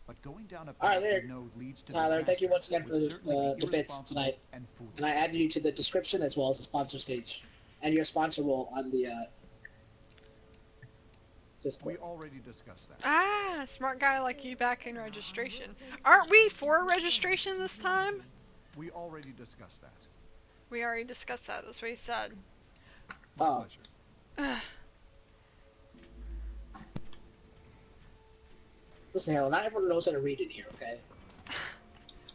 but going down a Alright, path there. we know leads to Tyler, thank you once again for would certainly be the bits irresponsible tonight. and foolish. And I added you to the description as well as the sponsors page. And your sponsor will on the Discord. We already discussed that. Ah, smart guy like you back in registration. Aren't we for registration this time? We already discussed that. We already discussed that. That's what he said. My pleasure. Listen, Halo, not everyone knows how to read in here, okay?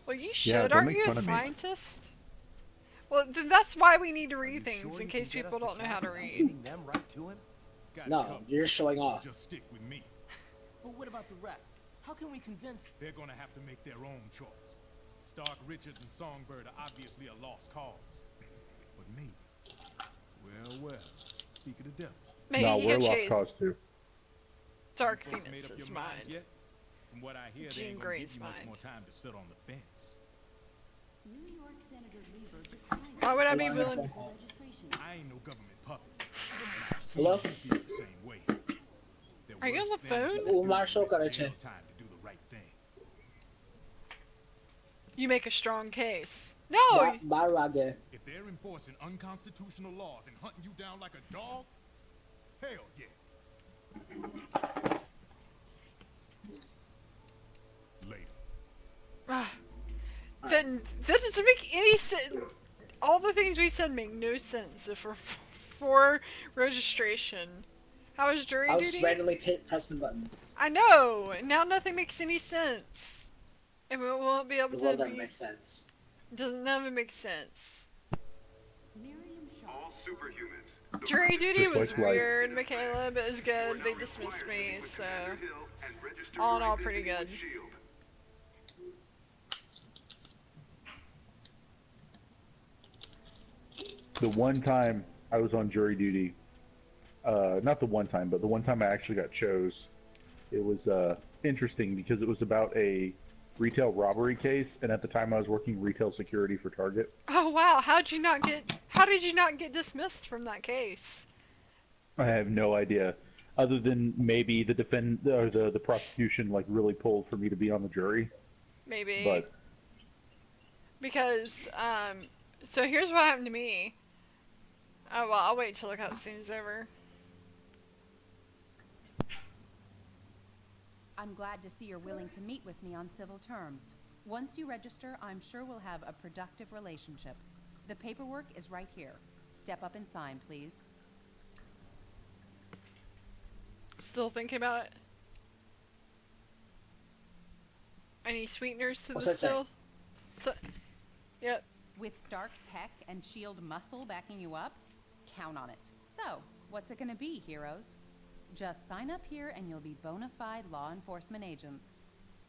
Well, you should. Yeah, don't Aren't make you fun a of me. scientist? Well, then that's why we need to read things, in case people don't know how to read. Them right to him? No, you're just showing off. Just stick with me. But what about the rest? How can we convince... They're gonna have to make their own choice. Stark, Richards, and Songbird are obviously a lost cause. But me? Well, speak of the devil. Maybe No, he we're can lost chase cause too. Dark You folks Phoenix made up is your mine. minds yet? From what I hear, they Jean ain't gonna Grey's give you much mine. more time to sit on the fence. Why would I be willing? I ain't no government puppet. And I assume Hello? you feel the same way. There Are you on worse the things phone? you can do Umar in Shokar this jail eche. time to do the right thing. You make a strong case. No! Barage. If they're enforcing unconstitutional laws and hunting you down like a dog, hell yeah. Later. Ah. Then that doesn't make any sense. All the things we said make no sense if we're for registration. How is jury I was duty? randomly pressing buttons. I know. Now nothing makes any sense, and we won't be able The to. world doesn't make sense. Doesn't never make sense. All superhumans. Jury duty Just was like life. weird, Michaela, but it was good. They dismissed me, so all in all, pretty good. The one time I was on jury duty, not the one time, but the one time I actually got chose, it was interesting because it was about a retail robbery case, and at the time I was working retail security for Target. Oh wow! How did you not get dismissed from that case? I have no idea. other than maybe the the prosecution like really pulled for me to be on the jury. Maybe. But because so here's what happened to me. Oh well, I'll wait till the cutscene's over. I'm glad to see you're willing to meet with me on civil terms. Once you register, I'm sure we'll have a productive relationship. The paperwork is right here. Step up and sign, please. Still thinking about it. Any sweeteners to What's the that say? still? So, yep. With Stark tech and shield muscle backing you up, count on it. So, what's it gonna be, heroes? Just sign up here and you'll be bona fide law enforcement agents.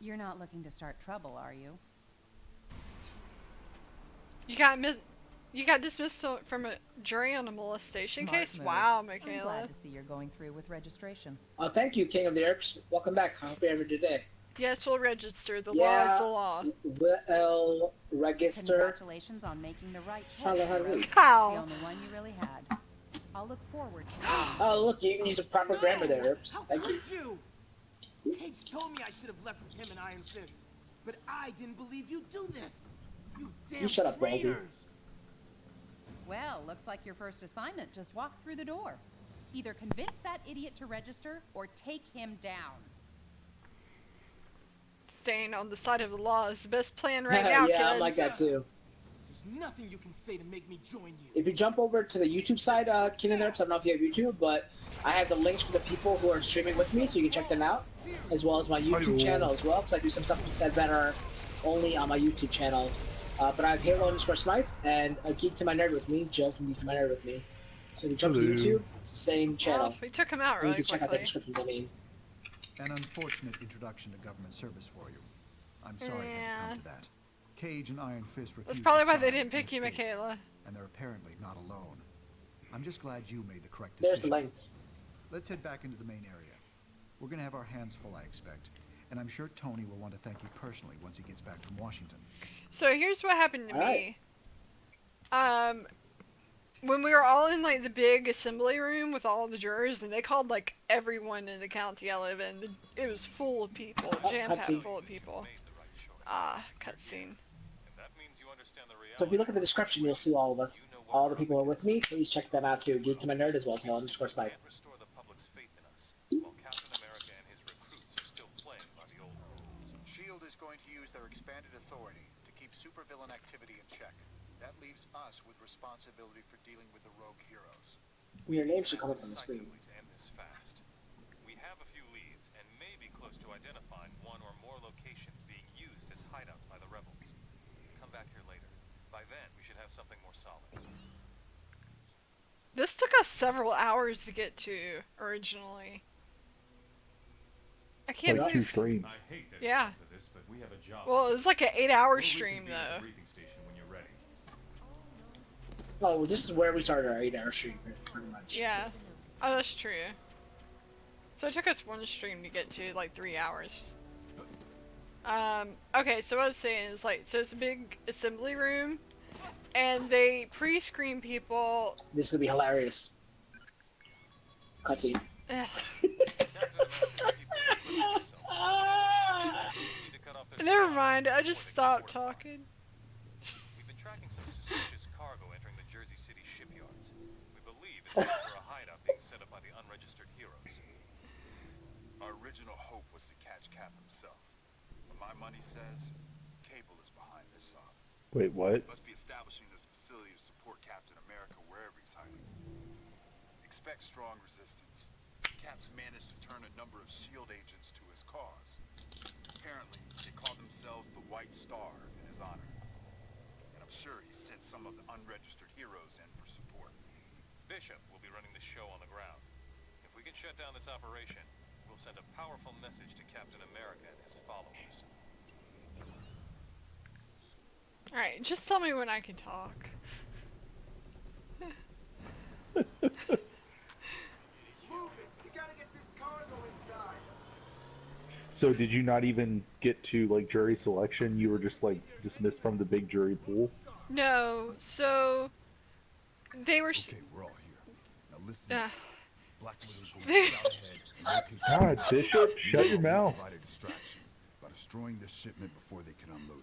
You're not looking to start trouble, are you? You got dismissed from a jury on a molestation Smart case? move. Wow, I'm Michaela. glad to see you're going through with registration. Oh, thank you, King of the Herbs. Welcome back. I hope you're having a good day. Yes, we'll register. The law is the law. We'll register. Congratulations on making the right choice. Hallelujah. Wow. The only one you really had. I'll look forward to it. Oh, look, you can use a proper grammar there, Herbs. Thank you. you? Cage told me I should have left with him and Iron Fist, but I didn't believe you'd do this. You damn You shut up, Baldy. traitors. Well, looks like your first assignment just walked through the door. Either convince that idiot to register or take him down. Staying on the side of the law is the best plan right now, yeah, kid. I'm like that too. There's nothing you can say to make me join you. If you jump over to the YouTube side, King of the Herbs, I don't know if you have YouTube, but I have the links for the people who are streaming with me, so you can check them out, as well as my YouTube channel as well, because I do some stuff that are only on my YouTube channel. But I have Halo_Smythe and Geek To My Nerd with me, Joe from Geek To My Nerd with me. So if you jump to YouTube, it's the same channel. Well, we took him out And really you can check out the quickly. descriptions, I mean. An unfortunate introduction to government service for you. I'm sorry it had to come to that. Cage and Iron Fist refused That's probably to why they sign didn't and pick you, escaped, Michaela. and they're apparently not alone. I'm just glad you made the correct There's decision. the link. Let's head back into the main area. We're gonna have our hands full, I expect. And I'm sure Tony will want to thank you personally once he gets back from Washington. So here's what happened to All me. When we were all in like the big assembly room with all the jurors, and they called like everyone in the county I live in. It was full of people, jam-packed cutscene. full of people. Cutscene. So if you look at the description, you'll see all of us, all the people who are with me. Please check them out too. Geek To My Nerd as well as Halo_Smythe. SHIELD is going to use their expanded authority to keep supervillain activity in check. That leaves us with responsibility for dealing with the rogue heroes. Your name should come up on the screen. We have a few leads and may be close to identifying one or more locations being used as hideouts by the rebels. Come back here later. By then, we should have something more solid. This took us several hours to get to originally. I can't Like believe. 2 streams. I hate that Yeah. it's this, but we have a job. Well, it was like an 8-hour We'll stream reconvene at the though. briefing station when you're ready. Oh, well, this is where we started our 8-hour stream, pretty much. Yeah. Oh, that's true. So it took us one stream to get to like 3 hours. Okay, so what I was saying is like, so it's a big assembly room, and they pre-screen people. This is gonna be hilarious. Cutscene. Ugh. Never mind, I just stopped talking. We've been tracking some suspicious cargo entering the Jersey City shipyards. We believe it's for a hideout being set up by the unregistered heroes. Our original hope was to catch Cap himself. But my money says Cable is behind this up. Wait, what? Must be establishing this facility to support Captain America wherever he's hiding. Expect strong resistance. Cap's managed to turn a number of SHIELD agents to his cause. Apparently, they call themselves the White Star in his honor. And I'm sure he sent some of the unregistered heroes in for support. Bishop will be running the show on the ground. If we can shut down this operation, we'll send a powerful message to Captain America and his followers. Alright, just tell me when I can talk. So did you not even get to like jury selection? You were just like dismissed from the big jury pool? No, so they were. Okay, we're all here. Now listen. Black Widow's going to scout ahead and locate God, Bishop, shut your mouth. provide a distraction by destroying this shipment before they can unload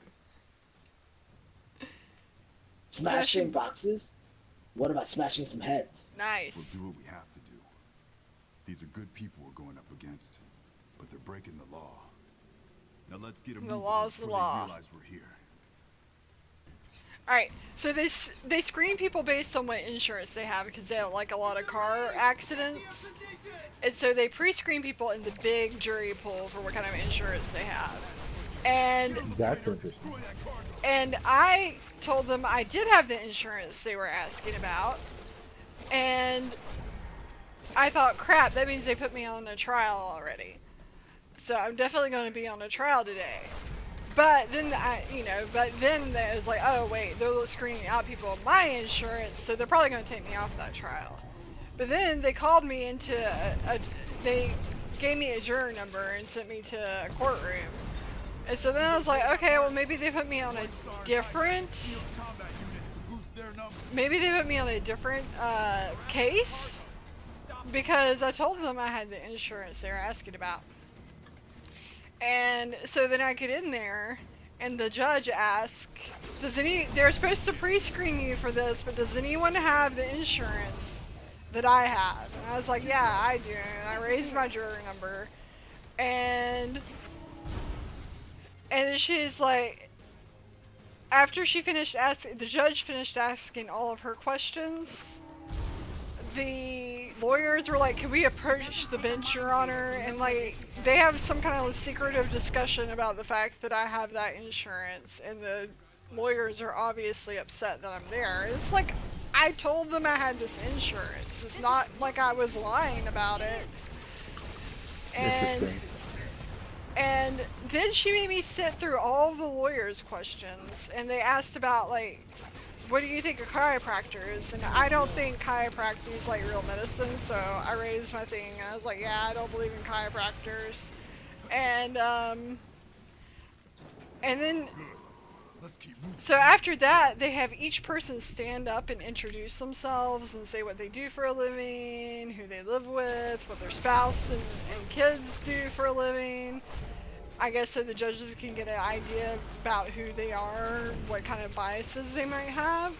it. Smashing boxes? What about smashing some heads? Nice. We'll do what we have to do. These are good people we're going up against, but they're breaking the law. Now let's get them The moving law's the before law. they realize we're here. Alright, so they screen people based on what insurance they have because they have like a lot of car accidents. And so they pre-screen people in the big jury pool for what kind of insurance they have. And That's interesting. And I told them I did have the insurance they were asking about. And I thought, crap, that means they put me on a trial already. So I'm definitely going to be on a trial today. But then it was like, oh wait, they're screening out people of my insurance, so they're probably going to take me off that trial. But then they called me into they gave me a juror number and sent me to a courtroom. And so then I was like, okay, well maybe they put me on a different, case, because I told them I had the insurance they were asking about. And so then I get in there, and the judge asks, they're supposed to pre-screen you for this, but does anyone have the insurance that I have? And I was like, yeah, I do. And I raised my juror number, and she's like, after the judge finished asking all of her questions, the lawyers were like, can we approach the bench, Your Honor? And like, they have some kind of secretive discussion about the fact that I have that insurance, and the lawyers are obviously upset that I'm there. It's like, I told them I had this insurance. It's not like I was lying about it. And then she made me sit through all the lawyers' questions, and they asked about, like, what do you think of chiropractors? And I don't think chiropractic is like real medicine, so I raised my thing, and I was like, yeah, I don't believe in chiropractors. And then, so after that, they have each person stand up and introduce themselves and say what they do for a living, who they live with, what their spouse and kids do for a living. I guess so the judges can get an idea about who they are, what kind of biases they might have.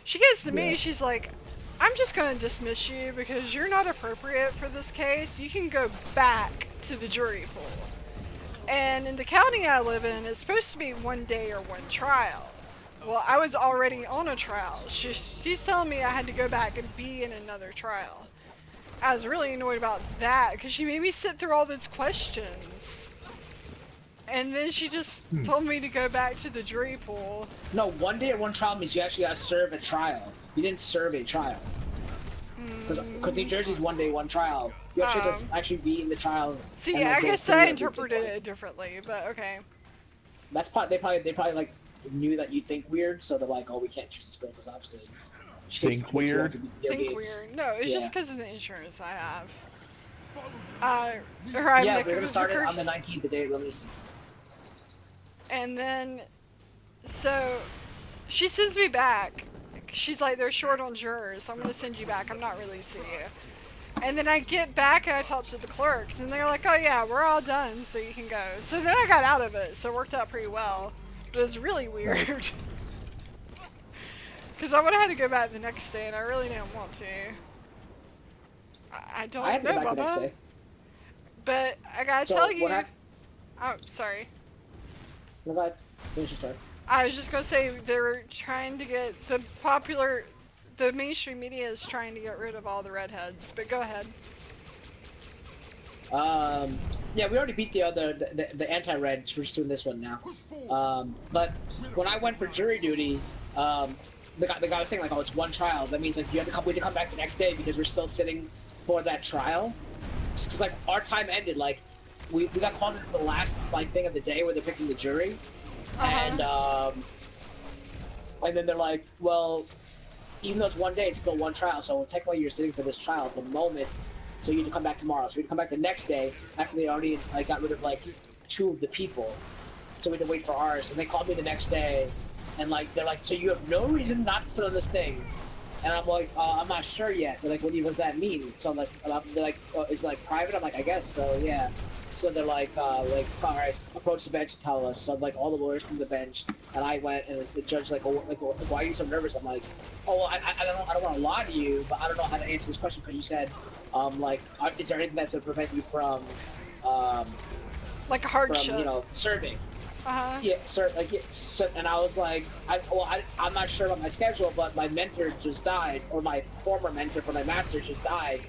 She gets to me, she's like, I'm just going to dismiss you because you're not appropriate for this case. You can go back to the jury pool. And in the county I live in, it's supposed to be one day or one trial. Well, I was already on a trial. She's telling me I had to go back and be in another trial. I was really annoyed about that because she made me sit through all those questions. And then she just told me to go back to the jury pool. No, one day or one trial means you actually got to serve a trial. You didn't serve a trial. Because New Jersey's one day, one trial. You actually have to actually be in the trial. See, I guess I interpreted it differently, but okay. That's they probably like knew that you think weird, so they're like, oh, we can't choose this girl because obviously. Think weird? Think weird. No, it's just because of the insurance I have. Yeah, we're gonna start it on the 19th, the day it releases. And then, so, she sends me back. She's like, they're short on jurors, so I'm gonna send you back. I'm not releasing you. And then I get back and I talk to the clerks, and they're like, oh yeah, we're all done, so you can go. So then I got out of it, so it worked out pretty well. But it was really weird. Because I would have had to go back the next day, and I really didn't want to. I don't know, had to go back the next day. But I gotta tell you... Oh, sorry. No, go ahead. Finish your story. I was just gonna say, they're trying to get... The mainstream media is trying to get rid of all the redheads, but go ahead. Yeah, we already beat the anti-reds. We're just doing this one now. But when I went for jury duty, the guy was saying like, oh, it's one trial. That means like we have to come back the next day because we're still sitting for that trial. Because like our time ended, like we got called in for the last like thing of the day where they're picking the jury, and then they're like, well, even though it's one day, it's still one trial. So technically, you're sitting for this trial at the moment. So you need to come back tomorrow. So we had to come back the next day after they already like got rid of like 2 of the people. So we had to wait for ours. And they called me the next day, and like they're like, so you have no reason not to sit on this thing. And I'm like, I'm not sure yet. They're like, what does that mean? So I'm like, they're like, is it like private? I'm like, I guess so, yeah. So they're like, all right, approach the bench and tell us. So like, all the lawyers come to the bench, and I went, and the judge's like, why are you so nervous? I'm like, oh, well, I don't want to lie to you, but I don't know how to answer this question because you said, is there anything that's gonna prevent you from, like a hardship, from, serving? Uh-huh. Yeah, sir. Like, yeah, so, and I was like, I'm not sure about my schedule, but my mentor just died, or my former mentor for my master's just died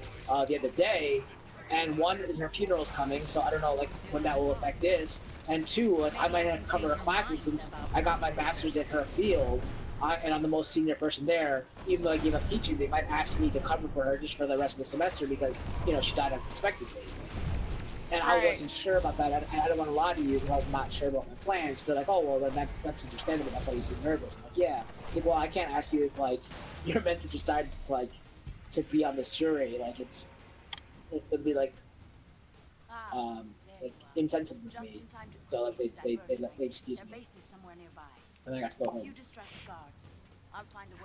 the other day, and one is her funeral's coming, so I don't know like when that will affect this, and two, like I might have to cover her classes since I got my master's in her field, and I'm the most senior person there. Even though I gave up teaching, they might ask me to cover for her just for the rest of the semester because she died unexpectedly. And I wasn't sure about that. I don't want to lie to you because I'm not sure about my plans. They're like, oh, well, then that's understandable. That's why you seem nervous. I'm like, yeah. It's like, well, I can't ask you if, like, your mentor just died, to be on this jury. Like, it'd be, like insensitive of me. So, like, they excuse me. And I got to go home.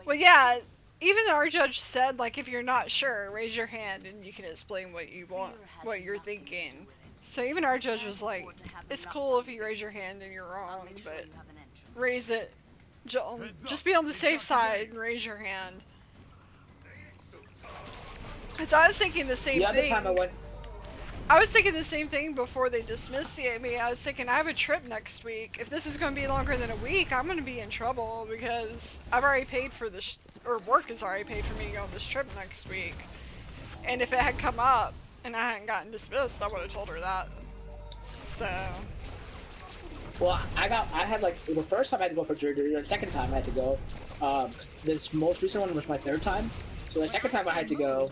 Well, yeah, even our judge said, like, if you're not sure, raise your hand and you can explain what you want, what you're thinking. So even our judge was like, it's cool if you raise your hand and you're wrong, but raise it. Just be on the safe side and raise your hand. Because I was thinking the same thing. The other time I went... I was thinking the same thing before they dismissed the AME. I was thinking, I have a trip next week. If this is going to be longer than a week, I'm going to be in trouble because I've already paid for this, or work has already paid for me to go on this trip next week. And if it had come up and I hadn't gotten dismissed, I would have told her that. So... Well, I had like, the first time I had to go for jury duty, and the second time I had to go, this most recent one was my third time. So the second time I had to go,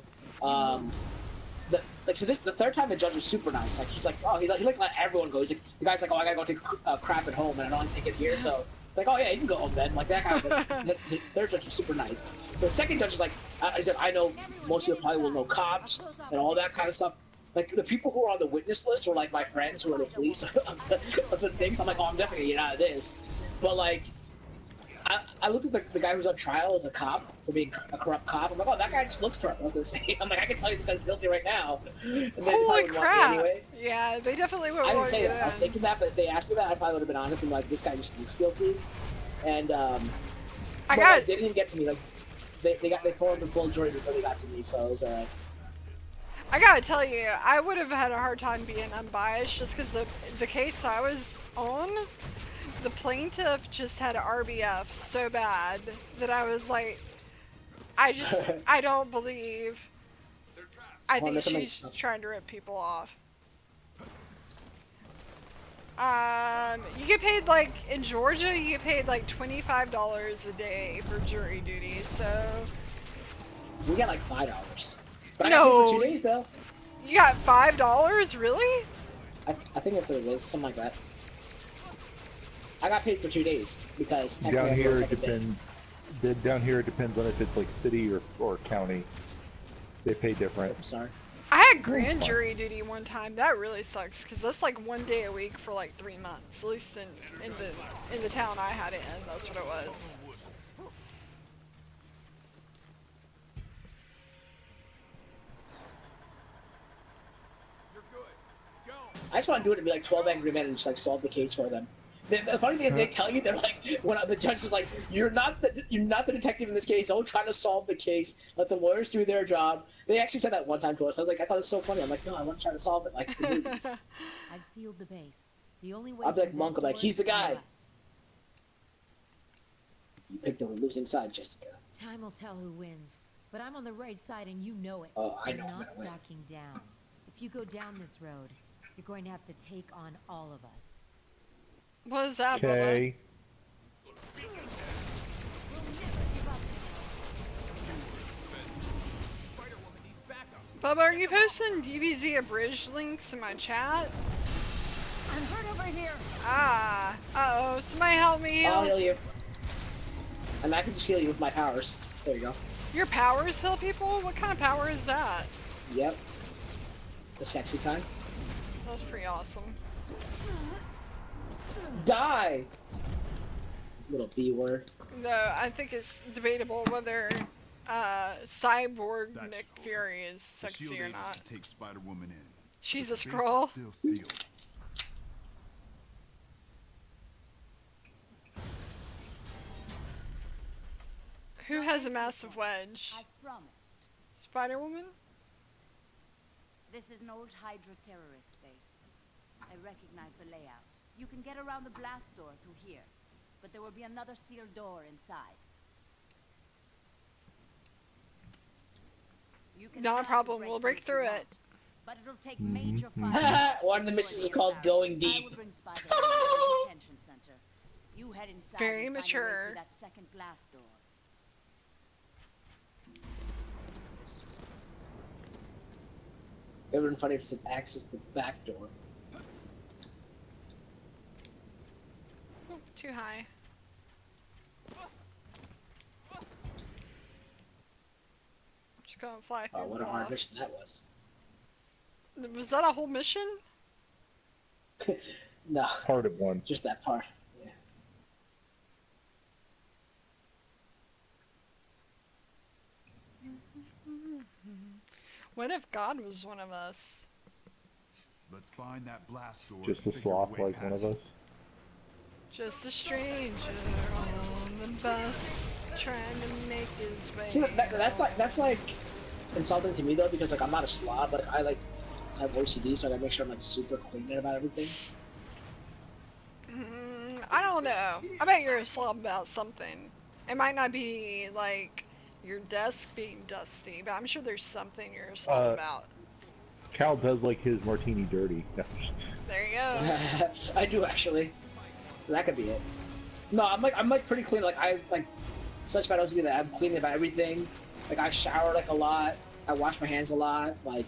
the third time the judge was super nice. Like, he's like, oh, he like let everyone go. He's like, the guy's like, oh, I gotta go take crap at home, and I don't want to take it here, so, like, oh yeah, you can go home then. Like, that guy, the third judge was super nice. The second judge is like, I said, I know most of you probably will know cops, and all that kind of stuff. Like, the people who are on the witness list were, like, my friends who are the police of the things. I'm like, oh, I'm definitely gonna get out of this. But, like, I looked at the guy who's on trial as a cop, for being a corrupt cop. I'm like, oh, that guy just looks corrupt, I was gonna say. I'm like, I can tell you this guy's guilty right now. And Holy crap! Anyway. Yeah, they definitely would. I didn't say that. I was thinking that, but if they asked me that, I probably would have been honest and like, this guy just looks guilty. And, they didn't even get to me. Like, they formed a full jury before they got to me, so it was alright. I gotta tell you, I would have had a hard time being unbiased just because the case I was on, the plaintiff just had RBF so bad that I was like, I don't believe. I think she's trying to rip people off. You get paid, like, in Georgia, you get paid like $25 a day for jury duty, so... We got like $5. But no. I got paid for 2 days, though. You got $5? Really? I think that's what it is, something like that. I got paid for 2 days because down here it depends. Down here it depends on if it's like city or county. They pay different. I'm sorry. I had grand jury duty one time. That really sucks because that's like 1 day a week for like 3 months. At least in the town I had it in, that's what it was. I just want to do it and be like 12 angry men and just like solve the case for them. The funny thing is, they tell you, they're like, when the judge is like, you're not the detective in this case. Don't try to solve the case. Let the lawyers do their job. They actually said that one time to us. I was like, I thought it was so funny. I'm like, no, I want to try to solve it like the movies. I've sealed the base. The only way. I'll be like Monk. I'm like, he's the guy. You picked the losing side, Jessica. Time will tell who wins, but I'm on the right side, and you know it. Oh, I know. I'm not backing down. If you go down this road, you're going to have to take on all of us. What is that, okay. Bubba, are you posting DBZ abridged links in my chat? I'm hurt over here. Ah. Uh-oh. Somebody help me heal. I'll heal you. And I can just heal you with my powers. There you go. Your powers heal people? What kind of power is that? Yep. The sexy kind. That's pretty awesome. Die! Little B word. No, I think it's debatable whether Cyborg That's Nick correct. Fury is The sexy shield or agents not. can take Spider-Woman in. She's but a the base is Skrull. still sealed. Who has a massive wedge? As promised. Spider-Woman? This is an old Hydra terrorist base. I recognize the layout. You can get around the blast door through here, but there will be another sealed door inside. You can Not a try to problem, break we'll through break if you through want, it. but it'll take major Mhm. fire. One of the missions is called Going I Deep. will bring Spider to the detention center. You head inside Very and find a way mature. through that second blast door. It would have been funny if it said access the back door. Oh, too high. Just gonna fly through Oh, what the a hard wall. mission that was. Was that a whole mission? No. Part of one. Just that part. Yeah. What if God was one of us? Let's find that blast door. Just and a figure a sloth way like one of past us. Just a stranger on the bus trying to make his way. See, that's like insulting to me though, because like I'm not a slob. Like I like have OCD, so I gotta make sure I'm like super clean about everything. I don't know. I bet you're a slob about something. It might not be like your desk being dusty, but I'm sure there's something you're a slob about. Cal does like his martini dirty. There you go. I do actually. That could be it. No, I'm like pretty clean. Like I like such bad OCD that I'm clean about everything. Like I shower like a lot. I wash my hands a lot. Like.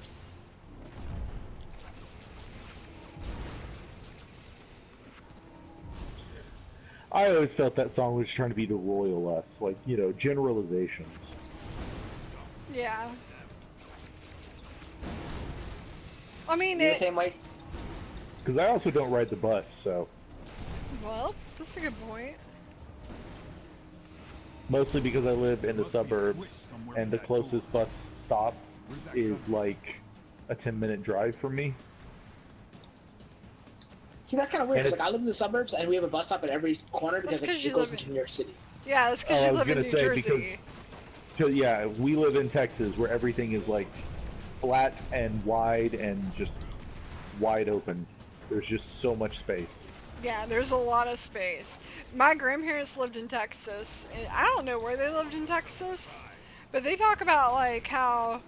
I always felt that song was trying to be the royal us, like, you know, generalizations. Yeah. I mean, You're the same way. Because I also don't ride the bus, so Well, that's a good point. mostly because I live in the suburbs, and the closest bus stop is like a 10-minute drive from me. See, that's kind of weird. And 'Cause, like I live in the suburbs, and we have a bus stop at every corner because That's 'cause it you goes live into in- New York City. Yeah, that's because Oh, I you was live in gonna New say, Jersey. because yeah, we live in Texas where everything is like flat and wide and just wide open. There's just so much space. Yeah, there's a lot of space. My grandparents lived in Texas, and I don't know where they lived in Texas, but they talk about like how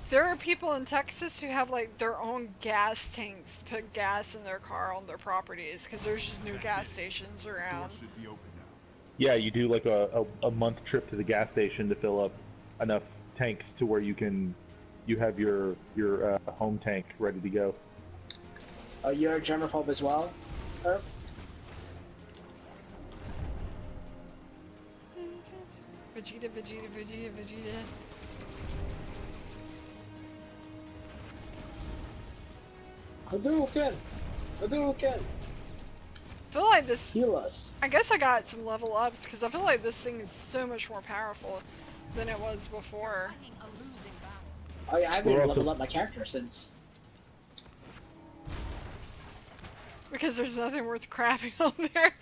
there are people in Texas who have like their own gas tanks to put gas in their car on their properties because there's just new gas stations around. Yeah, you do like a month trip to the gas station to fill up enough tanks to where you have your home tank ready to go. Oh, you're a germaphobe as well, Herb? Vegeta, Vegeta, Vegeta, Vegeta. Hadouken! Hadouken! I feel like this. Heal us. I guess I got some level ups because I feel like this thing is so much more powerful than it was before. Oh yeah, I've been We're able to also- level up my character since. Because there's nothing worth crapping on there.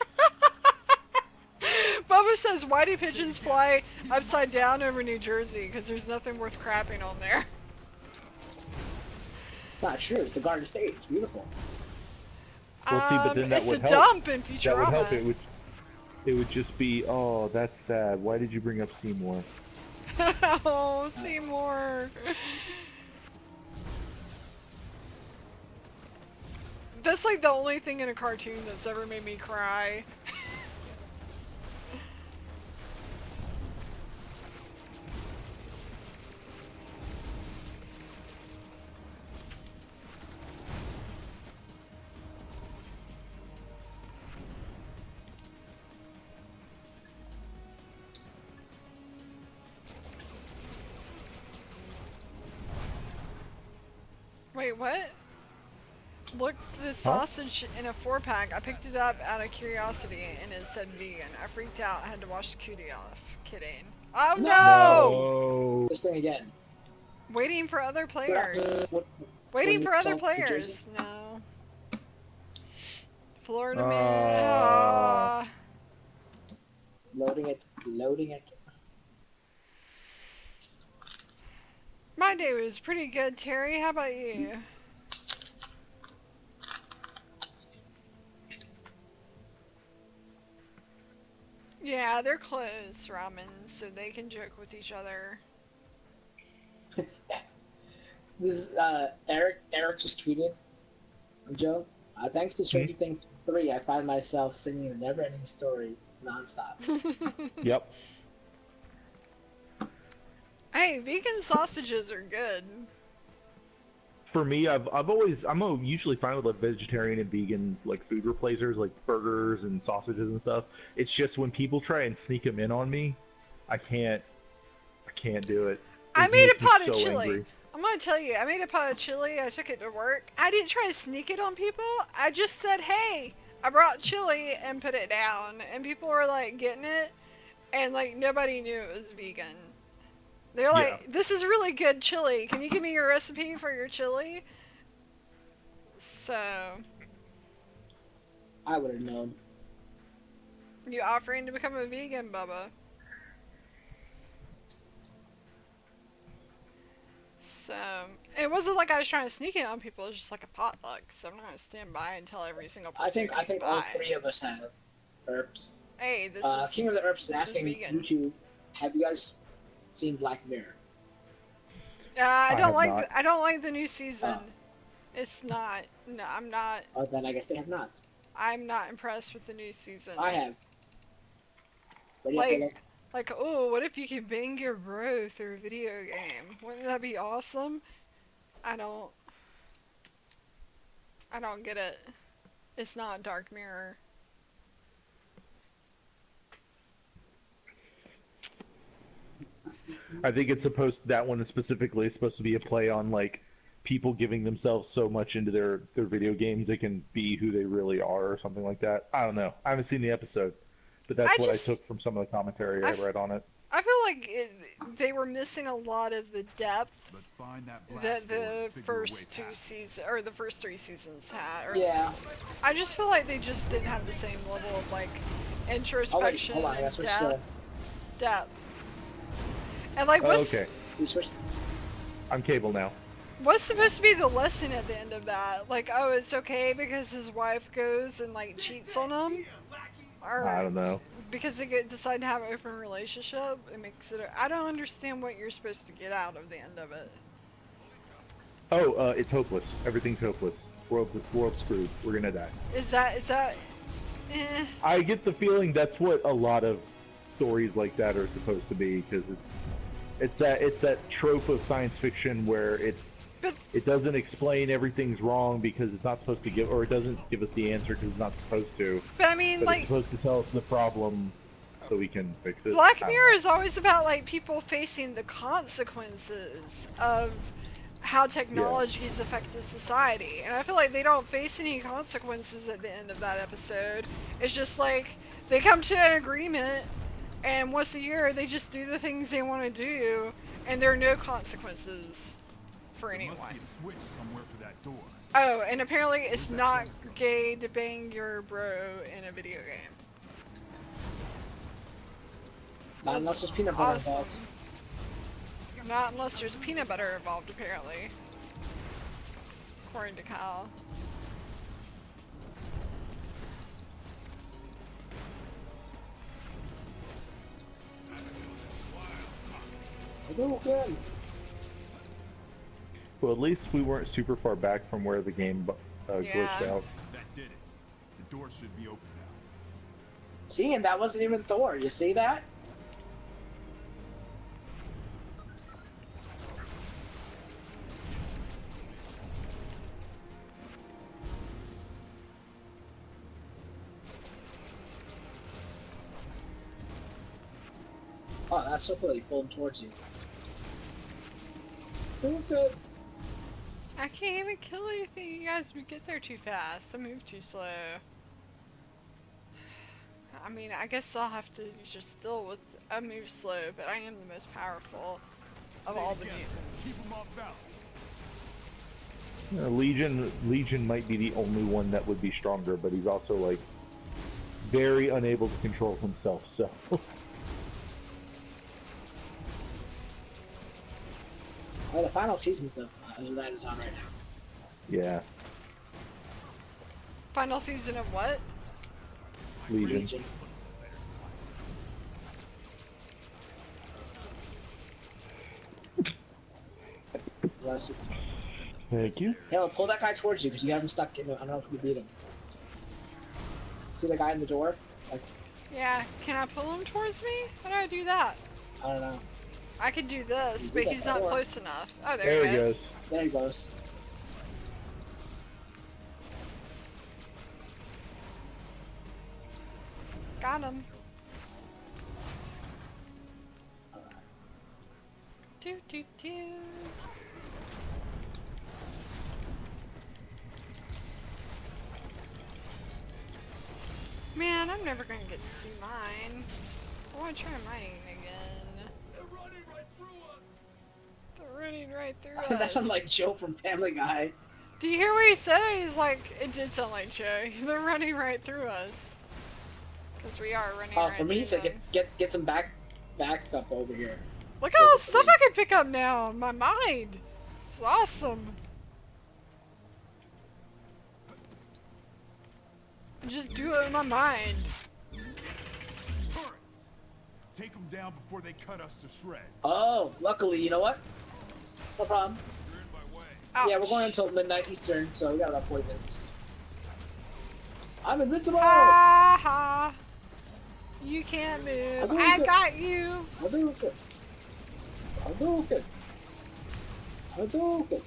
Bubba says, why do pigeons fly upside down over New Jersey? Because there's nothing worth crapping on there. It's not true. It's the Garden State. It's beautiful. Well, see, but then that it's would a help. dump in That would Futurama. help. It would just be, oh, that's sad. Why did you bring up Seymour? Oh, Seymour. That's like the only thing in a cartoon that's ever made me cry. Wait, what? Look, the sausage in a 4-pack. I picked it up out of curiosity and it said vegan. I freaked out. I had to wash the cutie off. Kidding. Oh no! No. This thing again. Waiting for other players. Waiting for other players. No. Florida man. Ah. Loading it. Loading it. My day was pretty good, Terry. How about you? Yeah, they're closed, ramen, so they can joke with each other. This is Eric. Eric just tweeted, Joe. Thanks to Stranger Things 3, I find myself singing a never-ending story nonstop. Yep. Hey, vegan sausages are good. For me, I'm usually fine with like vegetarian and vegan like food replacers, like burgers and sausages and stuff. It's just when people try and sneak them in on me, I can't do it. I made a makes me pot of so chili. angry. I'm gonna tell you, I made a pot of chili. I took it to work. I didn't try to sneak it on people. I just said, "Hey, I brought chili," and put it down, and people were like getting it, and like nobody knew it was vegan. They're like, "This is really good chili. Can you give me your recipe for your chili?" So, I would have known. you offering to become a vegan, Bubba? So, it wasn't like I was trying to sneak it on people. It was just like a potluck. So I'm not gonna stand by and tell every single person. I think all three of us have herbs. Hey, this is King of the Herbs is asking vegan. YouTube, have you guys seen Black Mirror? I don't like. not. I don't like the new season. It's not. No, I'm not. Oh, then I guess they have not. I'm not impressed with the new season. I have. Ready up, Philip? Like, oh, what if you could bang your bro through a video game? Wouldn't that be awesome? I don't get it. It's not Dark Mirror. I think that one specifically is supposed to be a play on like people giving themselves so much into their video games they can be who they really are or something like that. I don't know. I haven't seen the episode, but that's what I took from some of the commentary I read on it. I feel like they were missing a lot of the depth Let's find that that the first the first 3 seasons had. Yeah. I just feel like they just didn't have the same level of like introspection Hold on, I and switched depth. And like, what's okay. I'm cable now. What's supposed to be the lesson at the end of that? Like, oh, it's okay because his wife goes and like cheats on him, or I don't know. Because they decide to have an open relationship. It makes it. I don't understand what you're supposed to get out of the end of it. Oh, it's hopeless. Everything's hopeless. World's screwed. We're gonna die. Is that? Eh. I get the feeling that's what a lot of stories like that are supposed to be, because it's that trope of science fiction where it doesn't explain everything's wrong because it's not supposed to give, or it doesn't give us the answer because it's not supposed to. But I mean, but like, it's supposed to tell us the problem so we can fix it. Black Mirror is always about like people facing the consequences of how technology has affected society, and I feel like they don't face any consequences at the end of that episode. It's just like they come to an agreement, and once a year they just do the things they want to do, and there are no consequences for anyone. There must be a switch somewhere for that door. Oh, and apparently it's not gay to bang your bro in a video game. Not unless there's peanut butter involved. Not unless there's peanut butter involved, apparently. According to Kyle. Well, at least we weren't super far back from where the game glitched out. That did it. The door should be open now. See, and that wasn't even Thor. You see that? Oh, that's so cool. You pull him towards you. Doing good. I can't even kill anything, you guys. We get there too fast. I move too slow. I mean, I guess I'll have to just deal with I move slow, but I am the most powerful of all the mutants. Keep them off balance. Legion might be the only one that would be stronger, but he's also like very unable to control himself. So. Well, the final seasons of that is on right now. Yeah. Final season of what? Legion. Bless you. Thank you. Halo, pull that guy towards you because you have him stuck in. I don't know if you can beat him. See the guy in the door? Like, Yeah, can I pull him towards me? How do I do that? I don't know. I could do this, but he's not close enough. Oh, There he he goes. goes. There he goes. Got him. Do do do. Man, I'm never gonna get to see mine. I want to try mine again. They're running right through us. That sounds like Joe from Family Guy. Do you hear what he said? He's like, it did sound like Joe. They're running right through us. Because we are running right For me, through so them. get some back up over here. Look at all the stuff I can pick up now in my mind. It's awesome. Just do it in my mind. Turrets. Take them down before they cut us to shreds. Oh, luckily, you know what? No problem. Ouch. Yeah, we're going until midnight Eastern, so we got about 40 minutes. I'm invincible! Ha ha. You can't move. I got you. I'll do it. I'll do it. I'll do it.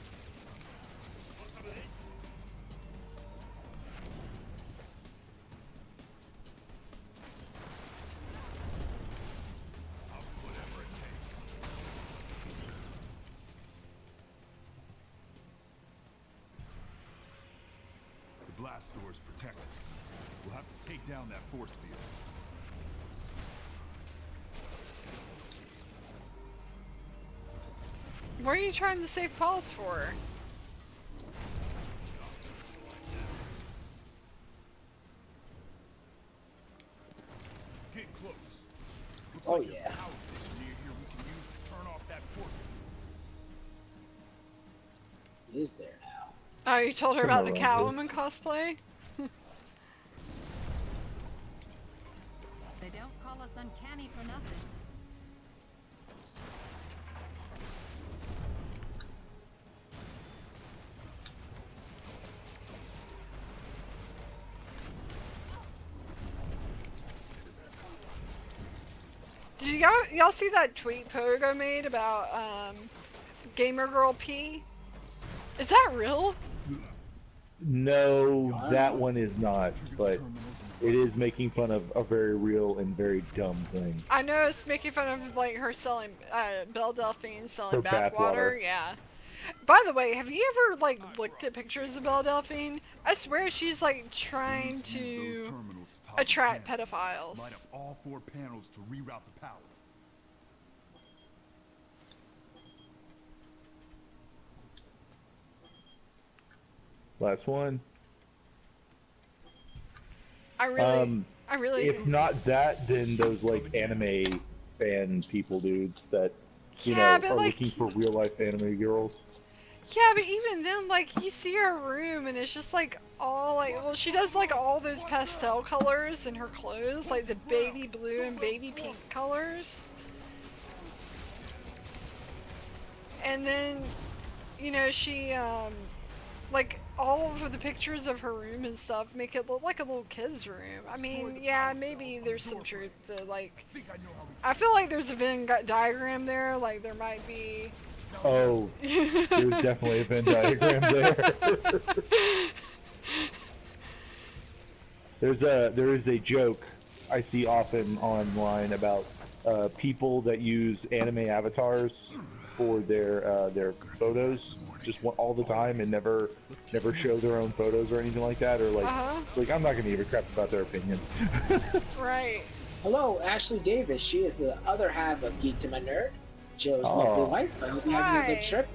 The blast door is protected. We'll have to take down that force field. What are you trying to save Paul's for? Get close. Looks Oh, like there's yeah. a power station near here we can use to turn off that force field. He is there now. Oh, you told her Come about the around, Catwoman cosplay? They don't call us uncanny for nothing. Did y'all see that tweet Pogo made about Gamer Girl P? Is that real? No, that one is not, but it is making fun of a very real and very dumb thing. I know it's making fun of like her selling Belle Delphine selling Her bathwater. bathwater. Yeah. By the way, have you ever like looked at pictures of Belle Delphine? I swear she's like trying to attract pedophiles. Light up all 4 panels to reroute the power. Last one. I really. If not that, then those like anime fan people dudes that Yeah, but, are like- looking for real life anime girls. Yeah, but even then, like, you see her room and it's just like all like, well, she does like all those pastel colors in her clothes, like the baby blue and baby pink colors. And then, you know, she, like, all of the pictures of her room and stuff make it look like a little kid's room. I mean, yeah, maybe there's some truth to, like, I feel like there's a Venn diagram there, like, there might be... Oh, there's definitely a Venn diagram there. There is a joke I see often online about people that use anime avatars for their photos just all the time and never show their own photos or anything like that, or like I'm not gonna give a crap about their opinion. Right. Hello, Ashley Davis. She is the other half of Geek To My Nerd. Joe's lovely wife. I hope you're having a good trip.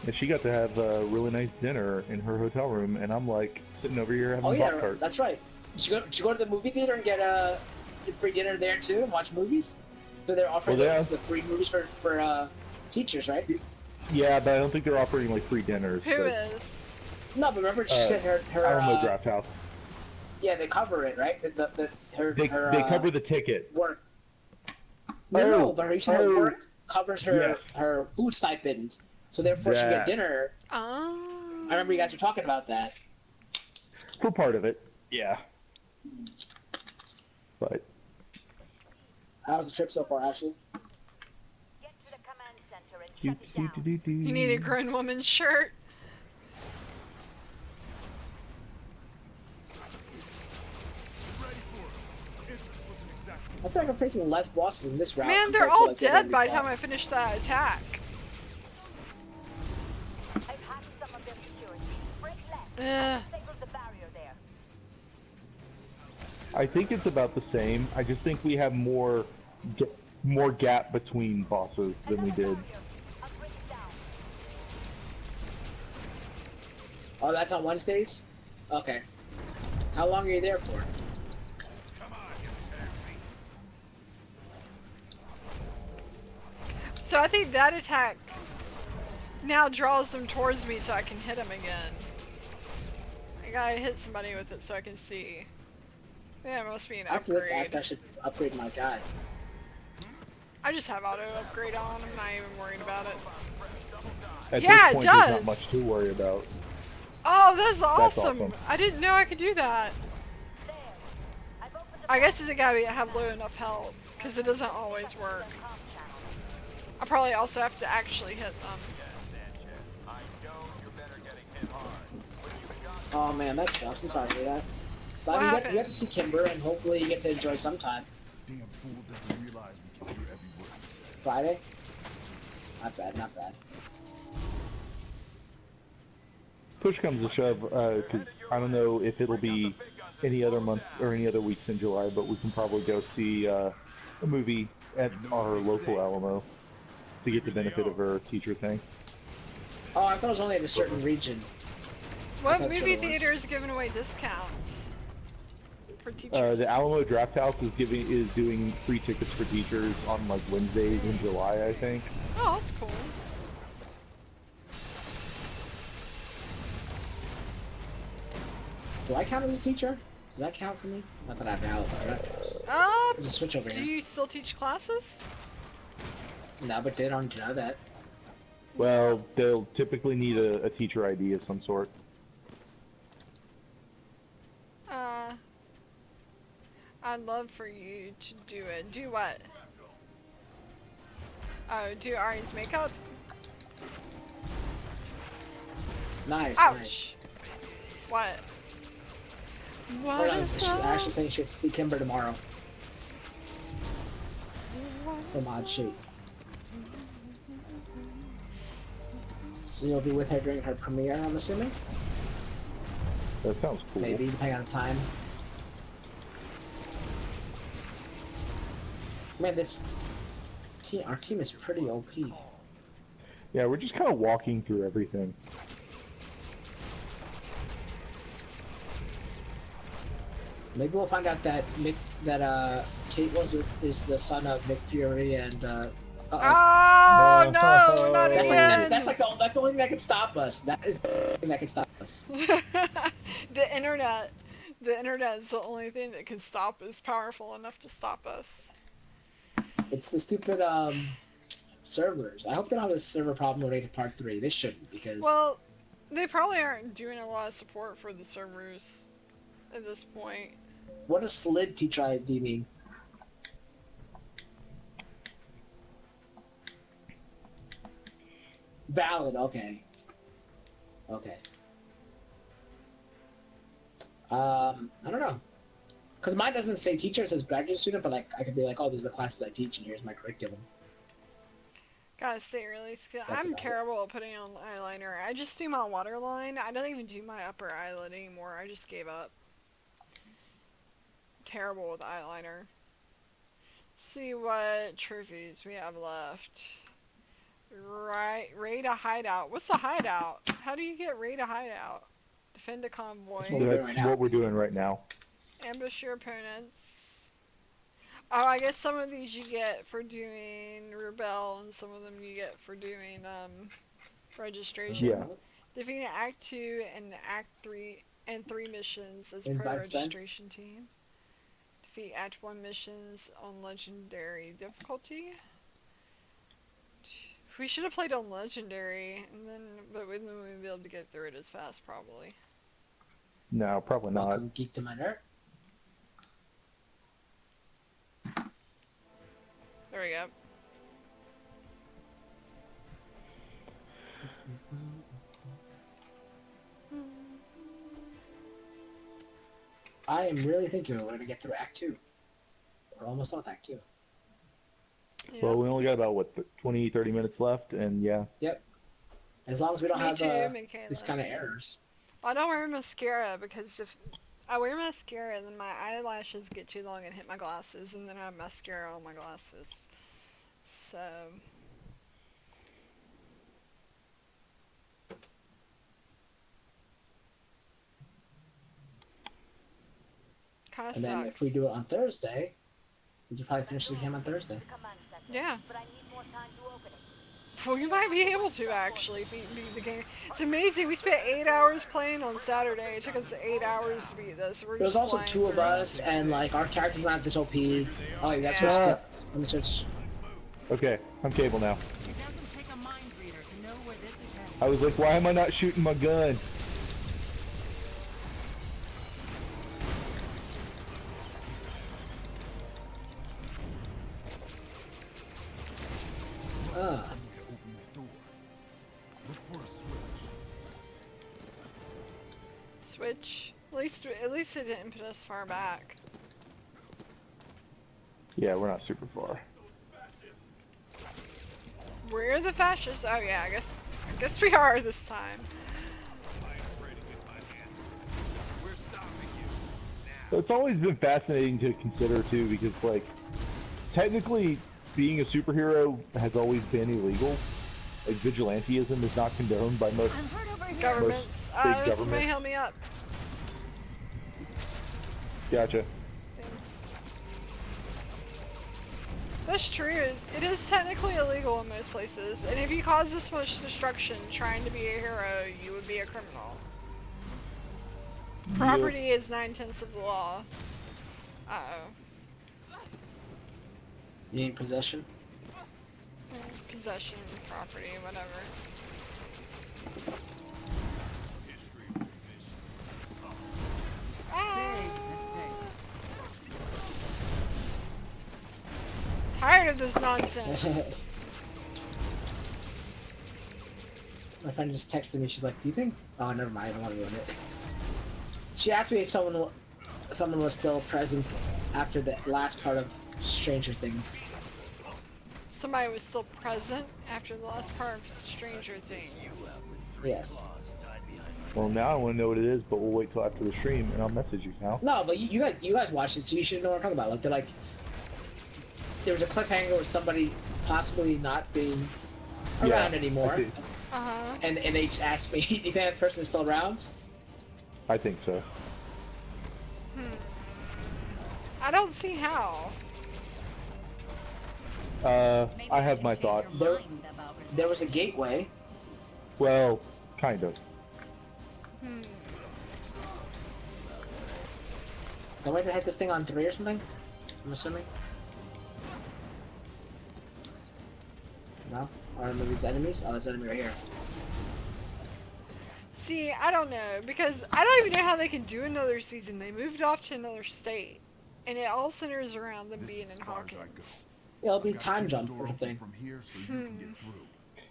And she got to have a really nice dinner in her hotel room, and I'm like sitting over here having Pop-Tarts. That's right. Did you go to the movie theater and get a free dinner there too and watch movies? So they're offering the free movies for teachers, right? Yeah, but I don't think they're offering like free dinners. Who is? No, but remember she said her Alamo Draft House. Yeah, they cover it, right? They cover the ticket. Work. No, but her work covers her food stipend, so therefore she get dinner. Oh. I remember you guys were talking about that. For part of it, yeah. But how's the trip so far, Ashley? You need a grown woman's shirt. I feel like I'm facing less bosses in this round. Man, they're all dead by the time I finish that attack. I think it's about the same. I just think we have more gap between bosses than we did. Oh, that's on Wednesdays? Okay. How long are you there for? So I think that attack now draws them towards me so I can hit them again. I gotta hit somebody with it so I can see. Yeah, it must be an After upgrade. this act, I should upgrade my guy. I just have auto upgrade on. I'm not even worried about it. At Yeah, this point, it does. there's not much to worry about. Oh, that's awesome. awesome. I didn't know I could do that. I guess it's gotta have low enough health, because it doesn't always work. I probably also have to actually hit them. Oh man, that sucks. I'm sorry to hear that. But you get to see Kimber, and hopefully you get to enjoy some time. Damn fool doesn't realize we can hear every word he says. Friday? Not bad, not bad. Push comes to shove, because I don't know if it'll be any other months or any other weeks in July, but we can probably go see a movie at our local Alamo to get the benefit of our teacher thing. Oh, I thought it was only in a certain region. What movie theater is giving away discounts for teachers? The Alamo Draft House is doing free tickets for teachers on like Wednesdays in July, I think. Oh, that's cool. Do I count as a teacher? Does that count for me? Not that I valid, but there's a switch over do here. you still teach classes? No, but they don't know that. Well, they'll typically need a teacher ID of some sort. I'd love for you to do it. Do what? Oh, do Ari's makeup? Nice, Ouch! nice. What? Hold on, she's actually saying she has to see Kimber tomorrow. From Odd Shape. So you'll be with her during her premiere, I'm assuming? That sounds cool. Maybe, depending on time. Man, our team is pretty OP. Yeah, we're just kind of walking through everything. Maybe we'll find out that Kate is the son of Nick Fury and Oh no, not again! That's the only thing that can stop us. That is the only thing that can stop us. The internet is the only thing that can stop us, powerful enough to stop us. It's the stupid servers. I hope they don't have a server problem related to Part 3. They shouldn't, because... Well, they probably aren't doing a lot of support for the servers at this point. What does SLID teacher ID mean? Valid, okay. Okay. I don't know. Because mine doesn't say teacher, it says graduate student, but like I could be like, oh, these are the classes I teach, and here's my curriculum. Gotta stay really skilled. That's I'm about terrible at putting on eyeliner. I just do my waterline. I don't even do my upper eyelid anymore. I just gave up. terrible with eyeliner. See what trophies we have left. Right, raid a hideout. What's a hideout? How do you get raid a hideout? Defend a convoy. That's what we're doing right now. Ambush your opponents. Oh, I guess some of these you get for doing rebel, and some of them you get for doing registration. Yeah. Defeat Act 2 and Act 3 and 3 missions as Invite part of friends. registration team. Defeat Act 1 missions on legendary difficulty. We should have played on legendary, and then but we wouldn't be able to get through it as fast, probably. No, probably not. Welcome, Geek to My Nerd. There we go. I am really thinking we're going to get through Act 2. We're almost done with Act 2. Well, we only got about, what, 20, 30 minutes left, and yeah. Yep. As long as we don't Me have too, these kind of errors. I don't wear mascara because if I wear mascara, then my eyelashes get too long and hit my glasses, and then I have mascara on my glasses. So... Kinda And then sucks. if we do it on Thursday, we could probably finish the game on Thursday. Yeah. We might be able to actually beat the game. It's amazing. We spent 8 hours playing on Saturday. It took us 8 hours to beat this. We're There was just also flying 2 of through it. us, and like our characters weren't this OP. Oh, yeah, that's Yeah. Let me switch. Okay, I'm Cable now. It doesn't take a mind reader to know where this is headed. I was like, why am I not shooting my gun? Look for a switch. Switch. At least it didn't put us far back. Yeah, we're not super far. We're the fascists. Oh yeah, I guess we are this time. So it's always been fascinating to consider too, because like, technically, being a superhero has always been illegal. Like vigilantism is not condoned by most Governments. most big Somebody governments. help me up. Gotcha. That's true. It is technically illegal in most places, and if you cause this much destruction trying to be a hero, you would be a criminal. Property is 9/10 of the law. Uh-oh. You need possession? Possession, property, whatever. Tired of this nonsense. My friend just texted me. She's like, "Do you think?" Oh, never mind. I don't want to ruin it. She asked me if someone was still present after the last part of Stranger Things. Somebody was still present after the last part of Stranger Things. Yes. Well, now I want to know what it is, but we'll wait till after the stream, and I'll message you, Cal. No, but you guys watched it, so you should know what I'm talking about. Like, they're like, there was a cliffhanger with somebody possibly not being around anymore. And they just asked me, "You think that person is still around?" I think so. I don't see how. I have my thoughts. There was a gateway. Well, kind of. Don't we hit this thing on 3 or something? I'm assuming. No? Or are these enemies? Oh, there's an enemy right here. See, I don't know, because I don't even know how they can do another season. They moved off to another state, and it all centers around them being in Hawkins. It'll be time jump or something. From here so you can get through.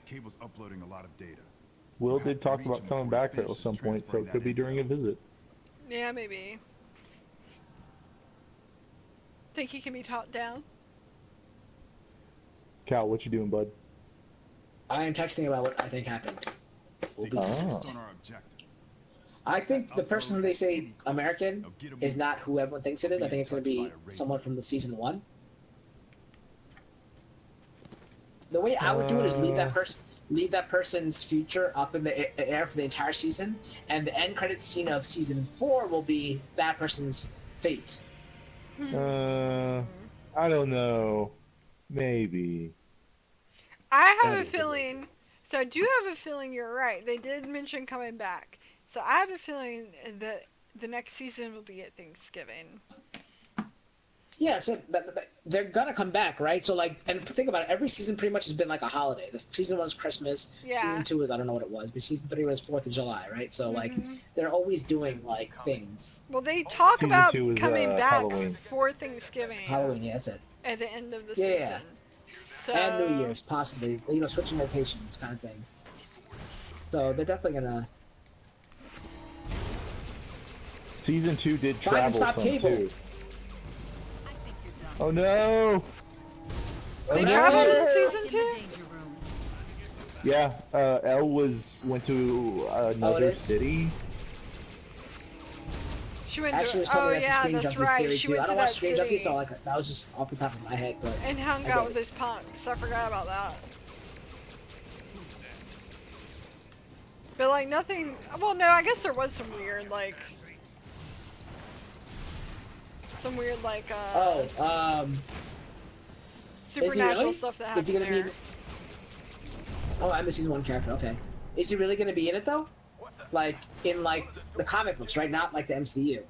Cable's uploading a lot of data. Will did talk about coming back at some point, so it could be during a visit. Yeah, maybe. Think he can be taught down? Cal, what you doing, bud? I am texting about what I think happened. Stay We'll be focused successful. on our objective. I think the person who they say American is not who everyone thinks it is. I think it's going to be someone from the season 1. The way I would do it is leave that person's future up in the air for the entire season, and the end credits scene of season 4 will be that person's fate. I don't know. Maybe. I have a feeling. So I do have a feeling you're right. They did mention coming back. So I have a feeling that the next season will be at Thanksgiving. Yeah, so they're gonna come back, right? So like, and think about it. Every season pretty much has been like a holiday. The season 1 was Christmas. Yeah. Season 2 was I don't know what it was, but season 3 was 4th of July, right? So like, they're always doing like things. Well, they talk Season about 2 was, coming back Halloween. for Thanksgiving. Halloween, yeah, that's it. At the end of the Yeah. season. So... And New Year's, possibly. You know, switching locations, kind of thing. So they're definitely gonna. Season 2 did Fine, travel stop some cable. too. Oh no! They Oh, traveled no! in season 2? Yeah, Elle went to another is? city. She went Actually, to... was Oh that's a yeah, Strange that's Junkies right. theory She too. went I to don't that watch Strange city. Junkies, so like that was just off the top of my head. But And hung I out get with it. those punks. I forgot about that. But like nothing... Well, no, I guess there was some weird like... supernatural really? stuff that Is he happened gonna there. be? Oh, I'm the season 1 character. Okay. Is he really gonna be in it though? Like in like the comic books, right? Not like the MCU.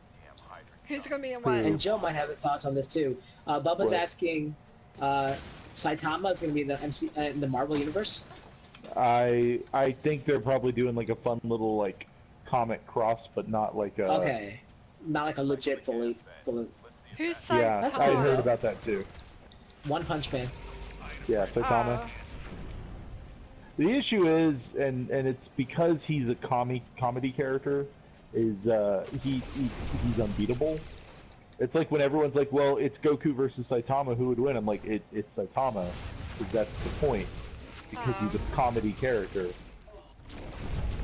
Who's gonna be in what? And Joe might have thoughts on this too. Bubba's What? asking, Saitama is gonna be in the in the Marvel universe. I think they're probably doing like a fun little like comic cross, but not like a. Okay. Not like a legit fully. Who's Saitama? Yeah, That's I cool, heard though. about that too. One Punch Man. Yeah, Saitama. The issue is, and it's because he's a comedy character, is he's unbeatable. It's like when everyone's like, well, it's Goku versus Saitama, who would win? I'm like, it's Saitama, because that's the point, because he's a comedy character.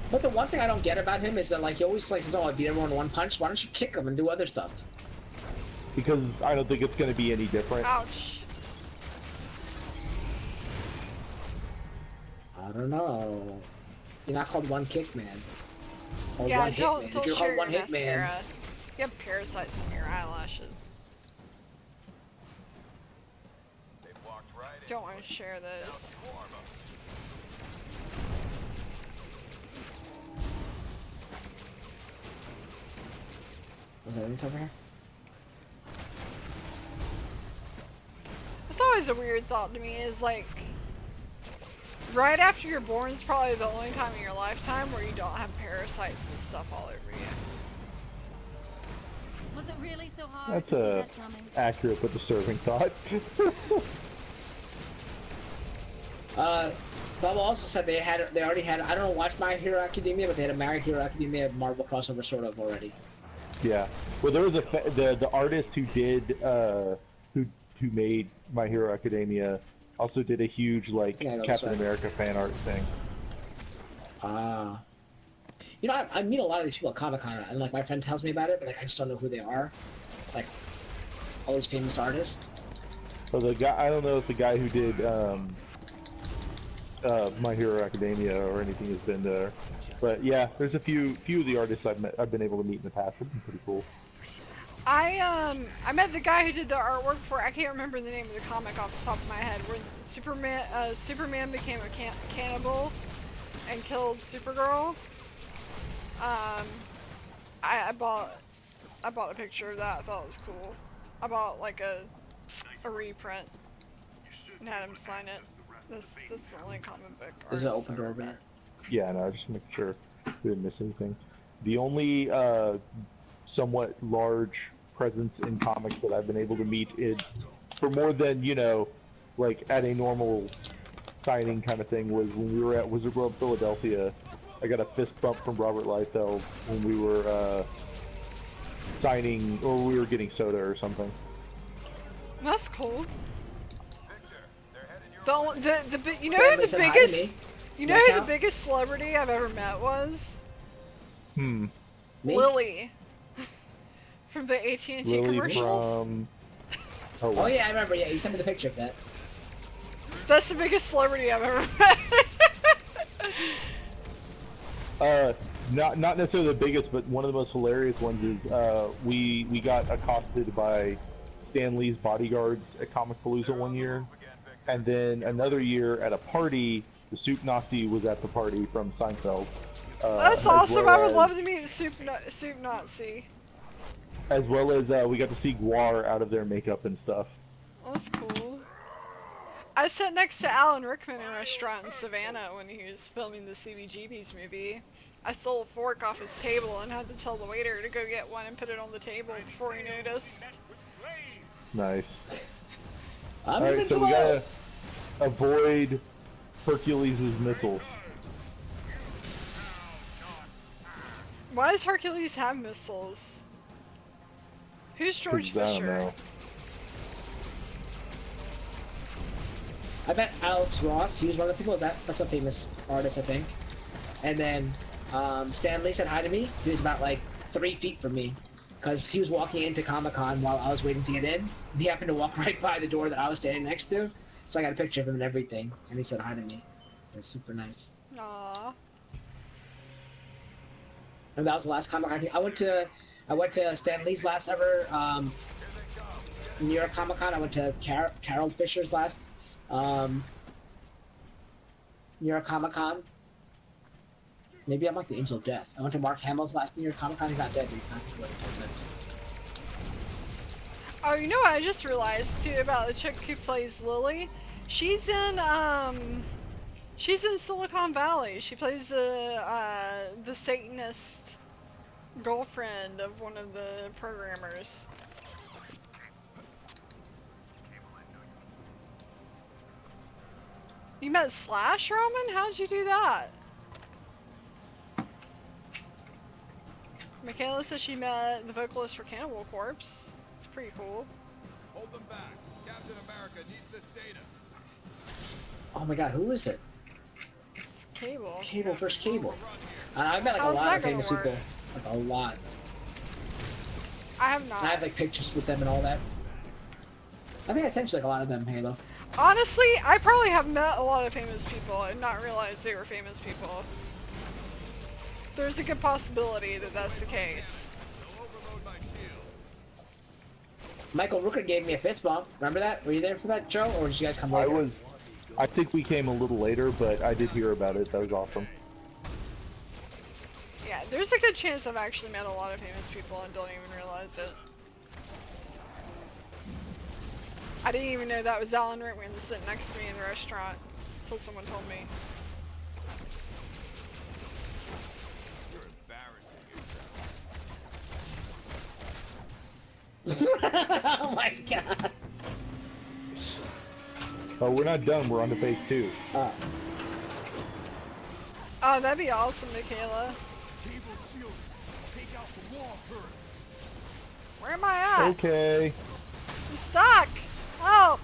But the one thing I don't get about him is that like he always like says, "Oh, I beat everyone in one punch." Why don't you kick him and do other stuff? Because I don't think it's going to be any different. Ouch. I don't know. You're not called One Kick Man. Or Yeah, One Hit Man. If don't you're share called One your Hit Man, mascara. You have parasites in your eyelashes. Don't want to share those. was there anything over here? It's always a weird thought to me, is like, right after you're born is probably the only time in your lifetime where you don't have parasites and stuff all over you. Was it really so hard That's to see a that coming? accurate but disturbing thought. Bubba also said they already had. I don't know, watch My Hero Academia, but they had a My Hero Academia Marvel crossover sort of already. Yeah. Well, there was the artist who did who made My Hero Academia also did a huge like Yeah, I know this Captain one. America fan art thing. Ah. You know, I meet a lot of these people at Comic-Con, and like my friend tells me about it, but like I just don't know who they are. Like all these famous artists. So the guy, I don't know if the guy who did My Hero Academia or anything has been there, but yeah, there's a few of the artists I've been able to meet in the past. It's been pretty cool. I met the guy who did the artwork for, I can't remember the name of the comic off the top of my head, where Superman became a cannibal and killed Supergirl. I bought a picture of that. I thought it was cool. I bought like a reprint and had him sign it. This is the only comic book. There's an artist open I've door ever over met. there. Yeah, no, just make sure we didn't miss anything. The only somewhat large presence in comics that I've been able to meet is for more than, you know, like at a normal signing kind of thing was when we were at Wizard World Philadelphia. I got a fist bump from Robert Liefeld when we were signing, or we were getting soda or something. That's cool. You know Yeah, who they the said hi to biggest me. you Does know that who the count? biggest celebrity I've ever met was? Me? Lily. From the AT&T Lily commercials. from. Oh yeah, I remember. Yeah, you sent me the picture of that. That's the biggest celebrity I've ever met. Not necessarily the biggest, but one of the most hilarious ones is we got accosted by Stan Lee's bodyguards at Comic Palooza one year, and then another year at a party, the Soup Nazi was at the party from Seinfeld. That's awesome. I would love to meet the Soup Nazi. As well as we got to see Guar out of their makeup and stuff. That's cool. I sat next to Alan Rickman in a restaurant in Savannah when he was filming the CBGB's movie. I stole a fork off his table and had to tell the waiter to go get one and put it on the table before he noticed. Nice. Alright, so we gotta avoid Hercules' missiles. Why does Hercules have missiles? Who's George I don't Fisher? know. I met Alex Ross. He was one of the people. That's a famous artist, I think. And then Stan Lee said hi to me. He was about like 3 feet from me, because he was walking into Comic-Con while I was waiting to get in. And he happened to walk right by the door that I was standing next to. So I got a picture of him and everything. And he said hi to me. It was super nice. Aww. And that was the last Comic-Con. I went to Stan Lee's last ever New York Comic-Con. I went to Carol Fisher's last New York Comic-Con. Maybe I'm like the Angel of Death. I went to Mark Hamill's last New York Comic-Con. He's not dead, but he's not what he said. Oh, you know what I just realized too about the chick who plays Lily? She's in Silicon Valley. She plays the Satanist girlfriend of one of the programmers. You met Slash, Roman? How'd you do that? Michaela says she met the vocalist for Cannibal Corpse. It's pretty cool. Hold them back. Captain America needs this data. Oh my god, who is it? It's Cable. Cable versus Cable. I've met like How's a lot that of gonna famous work? people. Like a lot. I have not. I have like pictures with them and all that. I think I sent you like a lot of them, Halo. Honestly, I probably have met a lot of famous people and not realized they were famous people. There's a good possibility that that's the case. Michael Rooker gave me a fist bump. Remember that? Were you there for that, Joe? Or did you guys come later? I think we came a little later, but I did hear about it. That was awesome. Yeah, there's a good chance I've actually met a lot of famous people and don't even realize it. I didn't even know that was Alan Rickman sitting next to me in the restaurant until someone told me. Oh my god. Oh, we're not done. We're on to phase 2. Oh, that'd be awesome, Michaela. Where am I at? Okay. I'm stuck. Oh.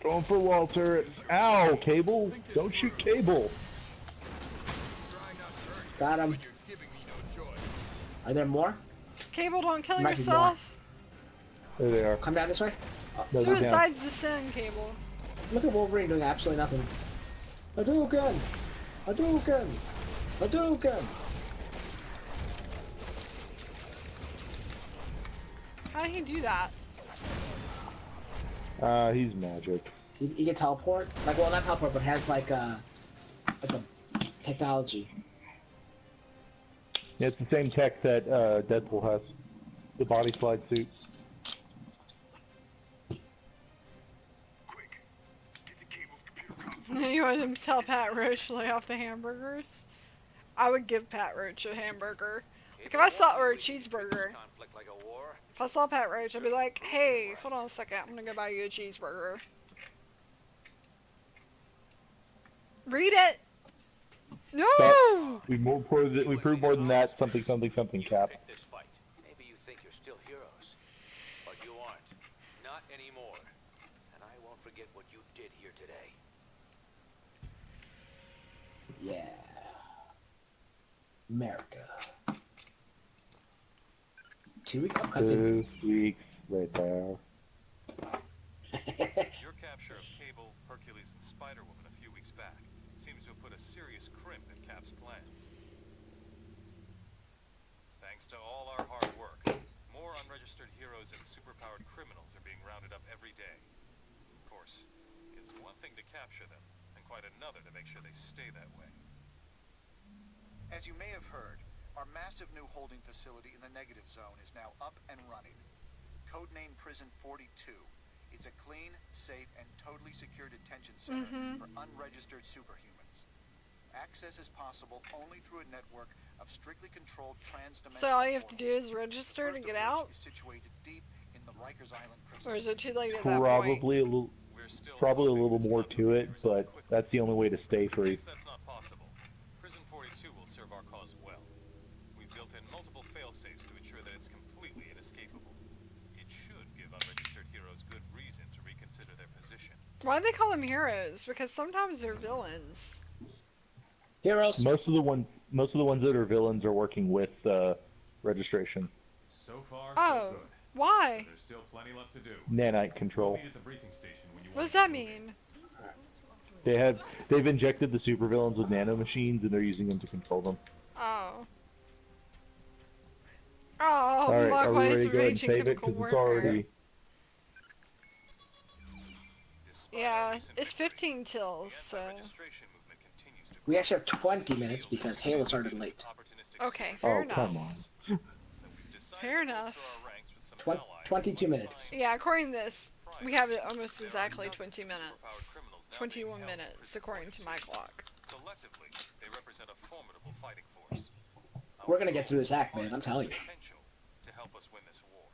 Going for wall turrets. Ow, Cable. Don't shoot Cable. Got him. Are there more? Cable, don't kill Might be yourself. There they are. Come down this way. No, they're down. Suicide's the sin, Cable. Look at Wolverine doing absolutely nothing. Hadouken! Hadouken! Hadouken! How did he do that? He's magic. He can teleport. Like, well, not teleport, but has like a technology. Yeah, it's the same tech that Deadpool has. The body slide suit. You want him to tell Pat Roach to lay off the hamburgers? I would give Pat Roach a hamburger. Like if I saw, or a cheeseburger. If I saw Pat Roach, I'd be like, hey, hold on a second, I'm gonna go buy you a cheeseburger. Read it! No! We proved more than that. Something, something, something, Cap. Maybe you think you're still heroes, but you aren't. Not anymore. And I won't forget what you did here today. Yeah. America. 2 weeks? Oh, cousin. 2 weeks right there. Your capture of Cable, Hercules, and Spider-Woman a few weeks back seems to have put a serious crimp in Cap's plans. Thanks to all our hard work, more unregistered heroes and superpowered criminals are being rounded up every day. Of course, it's one thing to capture them, and quite another to make sure they stay that way. As you may have heard, our massive new holding facility in the negative zone is now up and running. Codenamed Prison 42. It's a clean, safe, and totally secure detention center for unregistered superhumans. Access is possible only through a network of strictly controlled trans-dimensional So all you have to do is register to get out? situated deep in the Rikers Island prison. Or is it too late at that point? Probably a little more to it, but that's the only way to stay free. That's not possible. Prison 42 will serve our cause well. We've built in multiple fail-safes to ensure that it's completely inescapable. It should give unregistered heroes good reason to reconsider their position. Why do they call them heroes? Because sometimes they're villains. Heroes. Most of the ones that are villains are working with registration. So far, Oh, so good. why? There's still plenty left to do. Nanite control. Meet at the briefing station when you What does that mean? They've injected the supervillains with nanomachines and they're using them to control them. Oh. Oh, Alright, are we ready to go ahead and save it? Because it's already... Yeah, it's 15 till, so... We actually have 20 minutes because Halo started late. Okay, fair enough. Come on. Fair enough. 22 minutes. Yeah, according to this, we have it almost exactly 20 minutes. 21 minutes, according to my clock. Collectively, they represent a formidable fighting force. We're gonna get through this act, man, I'm telling you. To help us win this war.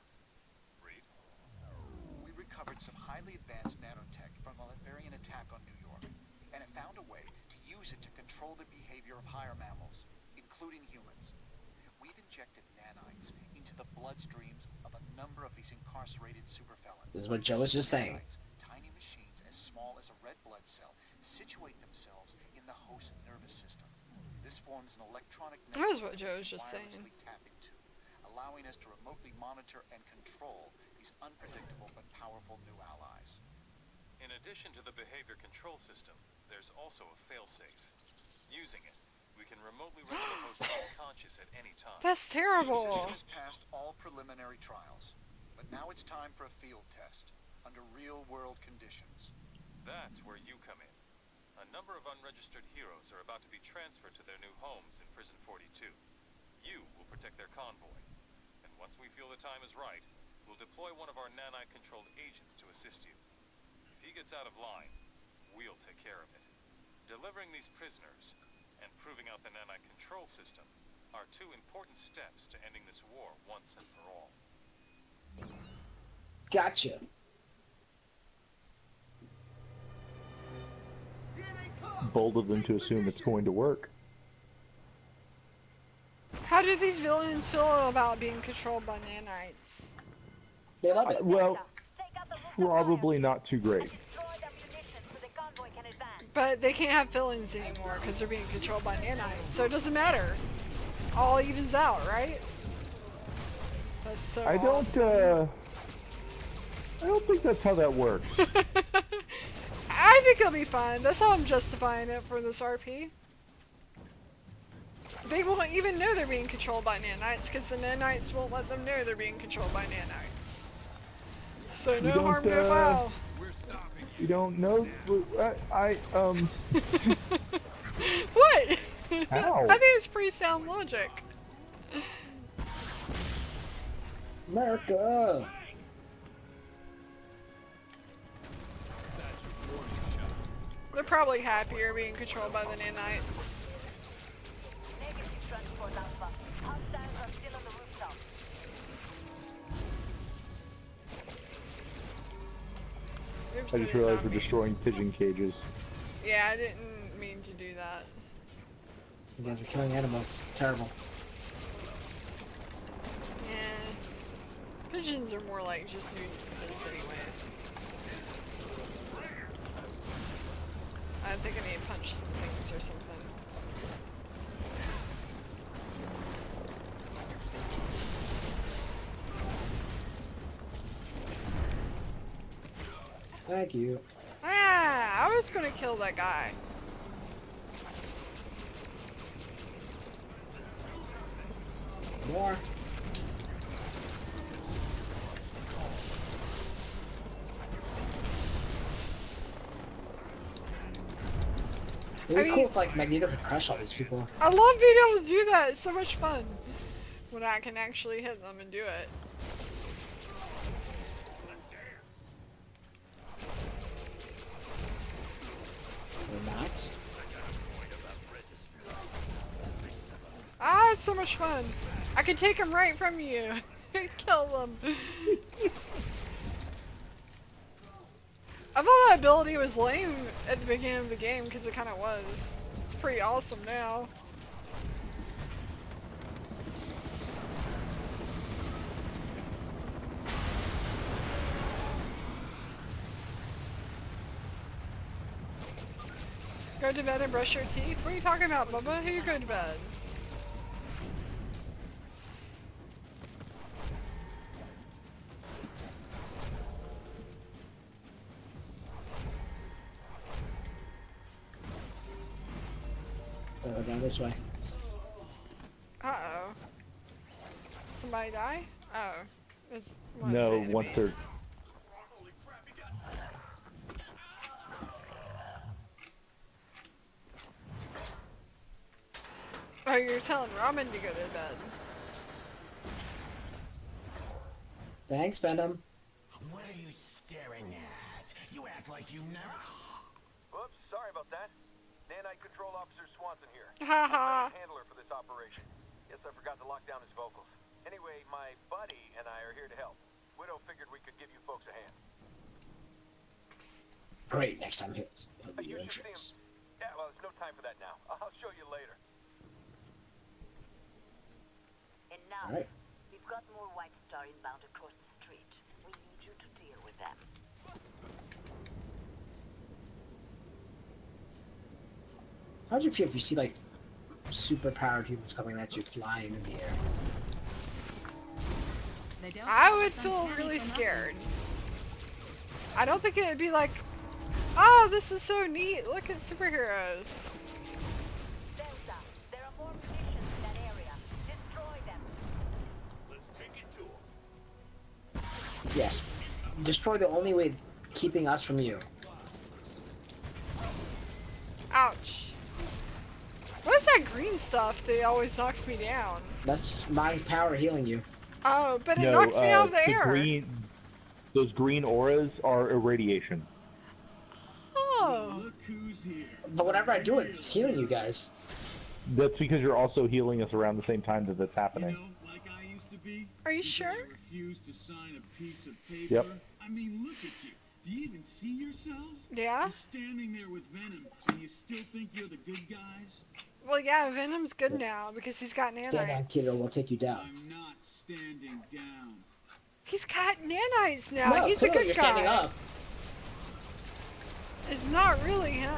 Reed? We recovered some highly advanced nanotech from a Latvian attack on New York, and it found a way to use it to control the behavior of higher mammals, including humans. We've injected nanites into the bloodstreams of a number of these incarcerated superfelons. This is what Joe was just saying. Tiny machines as small as a red blood cell situate themselves in the host nervous system. This forms an electronic That was what Joe was just saying. tap into, allowing us to remotely monitor and control these unpredictable but powerful new allies. In addition to the behavior control system, there's also a failsafe. Using it, we can remotely render the host unconscious at any time. That's terrible. The system has passed all preliminary trials, but now it's time for a field test under real-world conditions. That's where you come in. A number of unregistered heroes are about to be transferred to their new homes in Prison 42. You will protect their convoy. And once we feel the time is right, we'll deploy one of our nanite-controlled agents to assist you. If he gets out of line, we'll take care of it. Delivering these prisoners and proving out the nanite control system are two important steps to ending this war once and for all. Gotcha. Bold of them to assume it's going to work. How do these villains feel about being controlled by nanites? They love it. Well, probably not too great. But they can't have feelings anymore because they're being controlled by nanites, so it doesn't matter. All evens out, right? That's so I don't think that's how that works. I think it'll be fine. That's how I'm justifying it for this RP. They won't even know they're being controlled by nanites because the nanites won't let them know they're being controlled by nanites. So no harm, no foul. You don't know? What? How? I think it's pretty sound logic. America! They're probably happier being controlled by the nanites. Oops, I just realized we're destroying pigeon cages. Yeah, I didn't mean to do that. You guys are killing animals. Terrible. Yeah. Pigeons are more like just nuisances anyways. I think I need to punch some things or something. Thank you. Ah, I was gonna kill that guy. More. It'd be cool if like Magneto could crush all these people. I love being able to do that. It's so much fun when I can actually hit them and do it. Max. Ah, it's so much fun. I can take them right from you and kill them. I thought that ability was lame at the beginning of the game because it kind of was. It's pretty awesome now. Go to bed and brush your teeth? What are you talking about, Bubba? Who you go to bed? Down this way. Uh-oh. Somebody die? Oh. It's one of No, the once enemies. they're... Oh, you're telling Ramen to go to bed. Thanks, Venom. What are you staring at? You act like you never... Whoops, sorry about that. Nanite Control Officer Swanson here. Haha. Handler for this operation. Guess I forgot to lock down his vocals. Anyway, my buddy and I are here to help. Widow figured we could give you folks a hand. Great, next time he'll be You your should see him. entrance. Yeah, well, there's no time for that now. I'll show you later. And now, Alright. we've got more White Star inbound across the street. We need you to deal with them. How'd you feel if you see like super powered humans coming at you flying in the air? I would feel really scared. I don't think it would be like, oh, this is so neat. Look at superheroes. Delta, there are more munitions in that area. Destroy them. Yes. Destroy the only way keeping us from you. Ouch. What is that green stuff that always knocks me down? That's my power healing you. Oh, but it knocks me out of the air. Those green auras are irradiation. Oh. But whenever I do it, it's healing you guys. That's because you're also healing us around the same time that that's happening. Are you sure? Refused to sign a piece of paper. Yep. I mean, look at you. Do you even see yourselves? Yeah. You're standing there with Venom, and you still think you're the good guys? Well, yeah, Venom's good now because he's got Stand on, nanites. kid, or we'll take you down. I'm not standing down. He's got nanites now. No, He's a clearly good you're guy. standing up. It's not really him.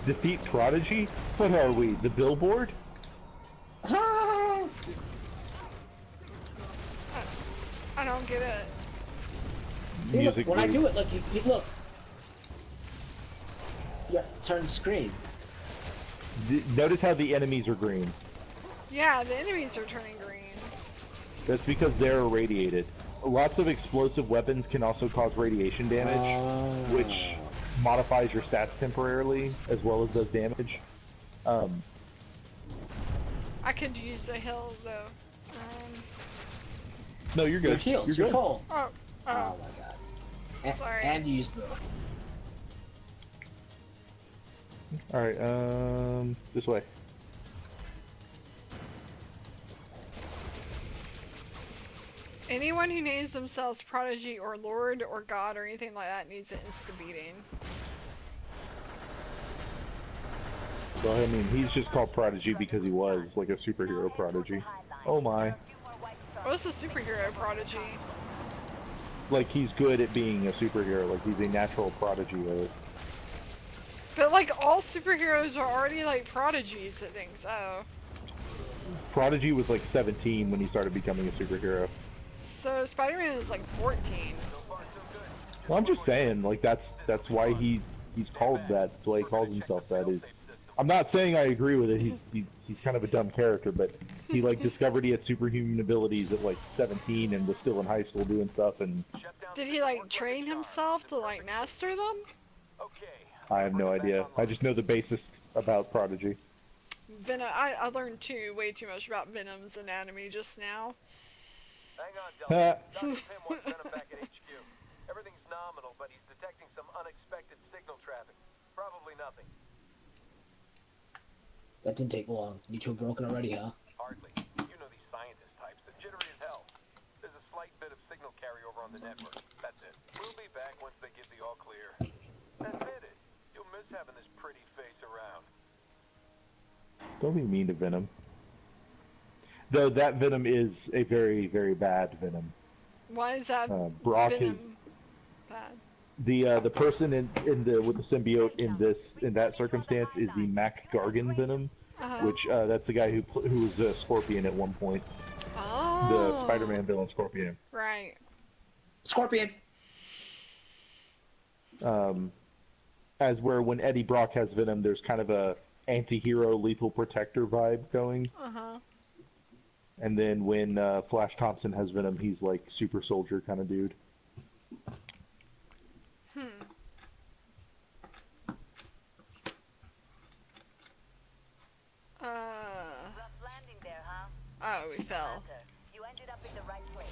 Defeat Prodigy? What are we, the billboard? I don't get it. See, look, Music when I group. do it, look, you look. Yeah, turn screen. Notice how the enemies are green. Yeah, the enemies are turning green. That's because they're irradiated. Lots of explosive weapons can also cause radiation damage, which modifies your stats temporarily, as well as does damage. I could use a hill though. No, you're good. You're healed. You're You're good. full. Oh, Oh my god. And, Sorry. and you used both. Alright, this way. Anyone who names themselves Prodigy or Lord or God or anything like that needs an insta-beating. Well, I mean, he's just called Prodigy because he was, like, a superhero prodigy. Oh my. What's a superhero prodigy? Like, he's good at being a superhero, like, he's a natural prodigy of it. But like all superheroes are already like prodigies at things. Oh. Prodigy was like 17 when he started becoming a superhero. So Spider-Man is like 14. Well, I'm just saying, like that's why he's called that. That's why he calls himself that. Is I'm not saying I agree with it. He's kind of a dumb character, but he like discovered he had superhuman abilities at like 17 and was still in high school doing stuff. And Did he like train himself to like master them? I have no idea. I just know the basis about Prodigy. Venom. I learned way too much about Venom's anatomy just now. Hang on, Delta. Dr. Pym wants Venom back at HQ. Everything's nominal, but he's detecting some unexpected signal traffic. Probably nothing. That didn't take long. You two are broken already, huh? Hardly. You know these scientist types. They're jittery as hell. There's a slight bit of signal carryover on the network. That's it. We'll be back once they give the all clear. Admit it. You'll miss having this pretty face around. Don't be mean to Venom. Though that Venom is a very, very bad Venom. Why is that Brock Venom bad? The person with the symbiote in that circumstance is the Mac Gargan Venom, which that's the guy who was a Scorpion at one point. Oh. The Spider-Man villain Scorpion. Right. Scorpion. As where when Eddie Brock has Venom, there's kind of a anti-hero lethal protector vibe going. And then when Flash Thompson has Venom, he's like super soldier kind of dude. Rough landing there, huh? Oh, we fell. You ended up in the right place.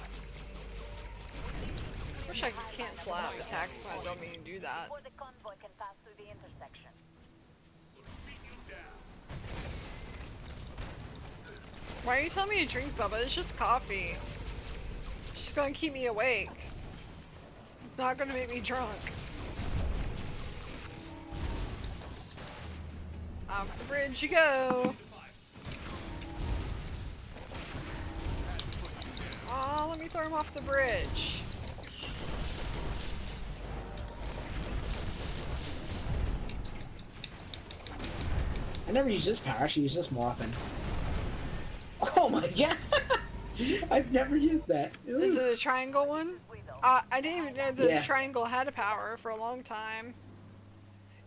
Wish I could cancel out attacks when I don't mean to do that. Before the convoy can pass through the intersection. Why are you telling me to drink, Bubba? It's just coffee. It's just gonna keep me awake. It's not gonna make me drunk. Off the bridge you go. Oh, let me throw him off the bridge. I never use this power. I should use this more often. Oh my god! I've never used that. Is it a triangle one? I didn't even know the triangle had a power for a long time.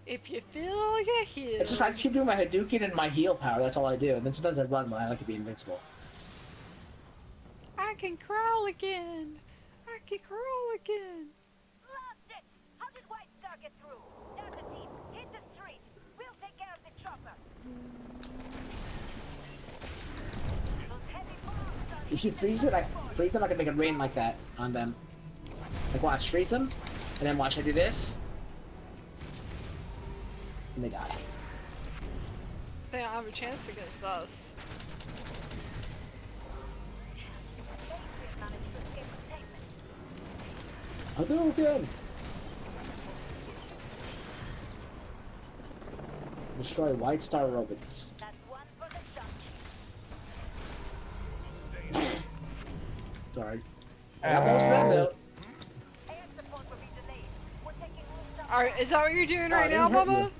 If you feel like a heel. It's just I keep doing my Hadouken and my heal power. That's all I do. And then sometimes I run when I like to be invincible. I can crawl again. I can crawl again. Lost it! How did White Star get through? Delta team, hit the street. We'll take care of the chopper. If you freeze it, I can make it rain like that on them. Like watch, freeze them, and then watch I do this, and they die. They don't have a chance against us. I'll do it again. Destroy White Star robots. Sorry. Almost done though. Alright, is that what you're doing right now, Bubba?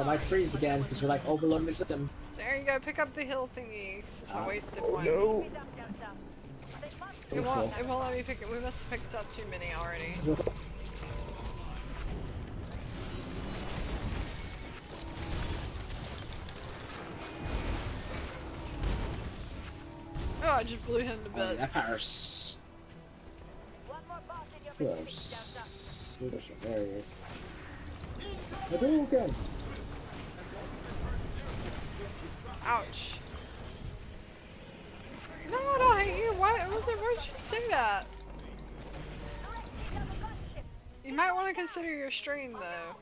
Might freeze again because we're like overloading the system. There you go, pick up the hill thingy. It's a wasted one. No. It won't let me pick it. We must have picked up too many already. Oh, I just blew him to bits. That power's gross. Those are hilarious. I do again. Ouch. No, I don't hate you. Why'd you say that? You might want to consider your strain, though.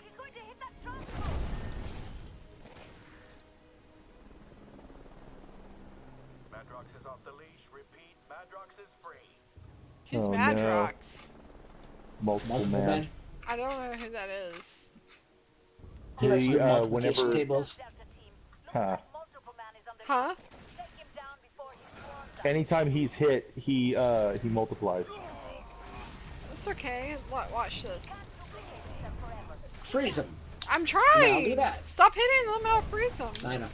Madrox is off the leash. Repeat, Madrox is free. Who's Oh, Madrox? No. Multiple man. I don't know who that is. He likes your multiplication Whenever tables. Huh? Anytime he's hit, he multiplies. It's okay. Watch this. Freeze him. I'm Yeah, trying! I'll do that. Stop hitting them, I'll freeze them. I know.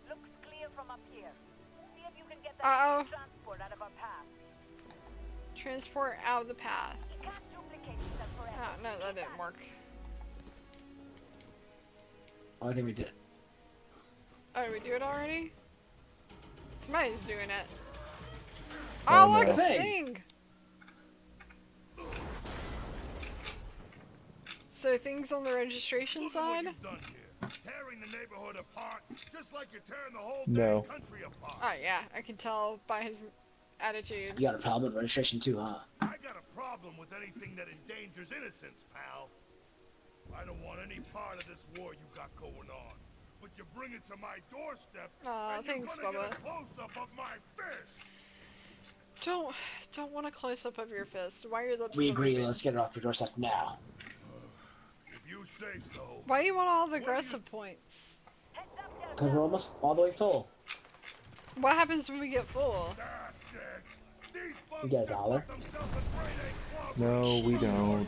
Looks clear from up here. See if you can get Uh-oh. transport out of our path. Transport out of the path. You can't duplicate stuff forever. Oh, no, that didn't work. Oh, I think we did. Oh, did we do it already? Somebody's doing it. Oh, Oh, look, no. a thing! So things on the registration side? Tearing the neighborhood apart, just like you're tearing the whole No. damn country apart. Oh yeah, I can tell by his attitude. You got a problem with registration too, huh? I got a problem with anything that endangers innocence, pal. I don't want any part of this war you got going on. But you bring it to my doorstep, Aw, and you're thanks, gonna Bubba. get a close-up of my fist. Don't want a close-up of your fist. Why are your lips We still agree. moving? Let's get it off your doorstep now. If you say so. Why do you want all the aggressive points? Because we're almost all the way full. What happens when we get full? You get $1. No, we don't.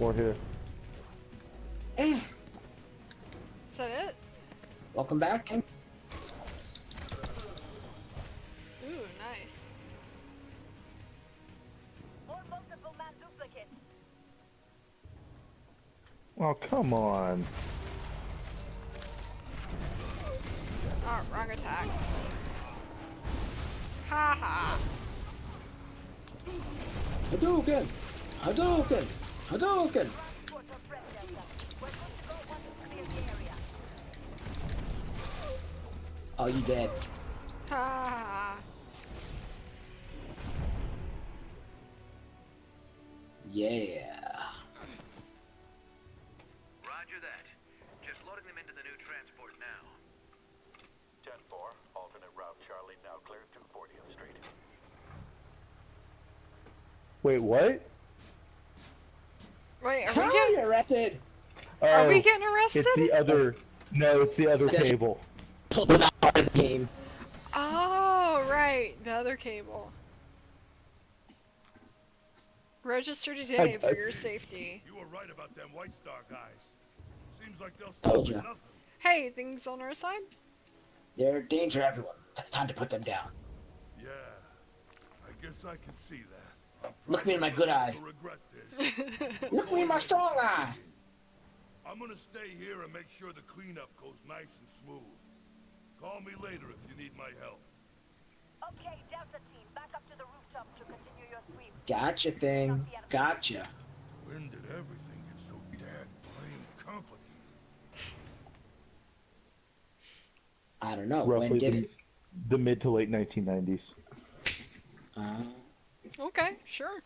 More here. Hey, Is that it? welcome back. Ooh, nice. More multiple man duplicates. Oh, come on. Oh, wrong attack. Ha ha. Hadouken! Hadouken! Hadouken! Oh, you dead. Ha ha. Yeah. Roger that. Just loading them into the new transport now. 10-4, alternate route Charlie now cleared through 40th Street. Wait, what? Wait, are we How getting you arrested? Are we Oh, getting arrested? It's the other. No, it's the other cable. Pulled it out of the game. Oh, right, the other cable. Register today for your safety. You were right about them White Star guys. Seems like they'll stop Told at ya. nothing. Hey, things on our side? They're a danger to everyone. It's time to put them down. Yeah, I guess I can see that. Look me in my good eye. To regret this. Look me in my strong eye. I'm gonna stay here and make sure the cleanup goes nice and smooth. Call me later if you need my help. Okay, Delta team, back up to the rooftop to continue your sweep. Gotcha thing. Gotcha. When did everything get so damn plain complicated? I don't know. Roughly When did it? the mid to late 1990s. Okay, sure.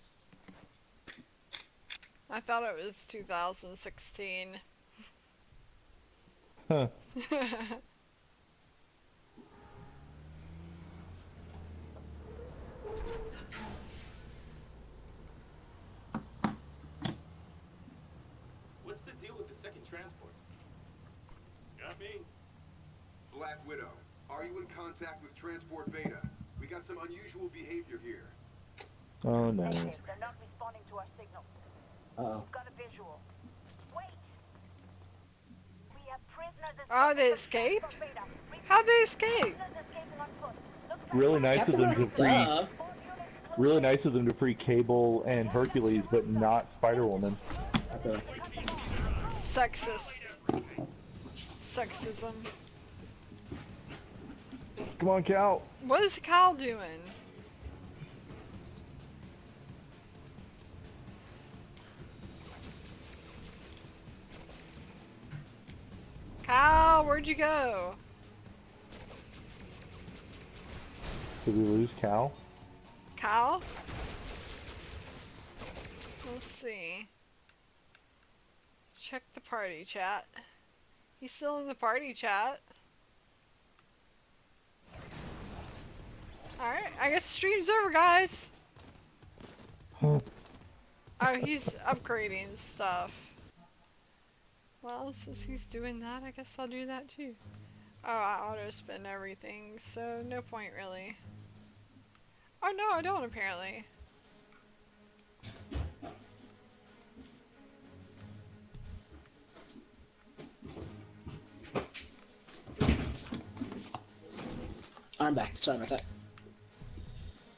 I thought it was 2016. Huh. What's the deal with the second transport? Got me. Black Widow, are you in contact with Transport Beta? We got some unusual behavior here. Oh no. They're not responding to our signal. Uh-oh. We've got a visual. Wait! We have prisoners Oh, they escape? How'd they escape? Really nice of them to free. Duh. Really nice of them to free Cable and Hercules, but not Spider-Woman. Okay. Sexist. Sexism. Come on, Cal. What is Cal doing? Cal, where'd you go? Did we lose Cal? Cal? Let's see. Check the party chat. He's still in the party chat. Alright, I guess the stream's over, guys. Huh. Oh, he's upgrading stuff. Well, since he's doing that, I guess I'll do that too. Oh, I auto spin everything, so no point really. Oh no, I don't apparently. I'm back. Sorry about that.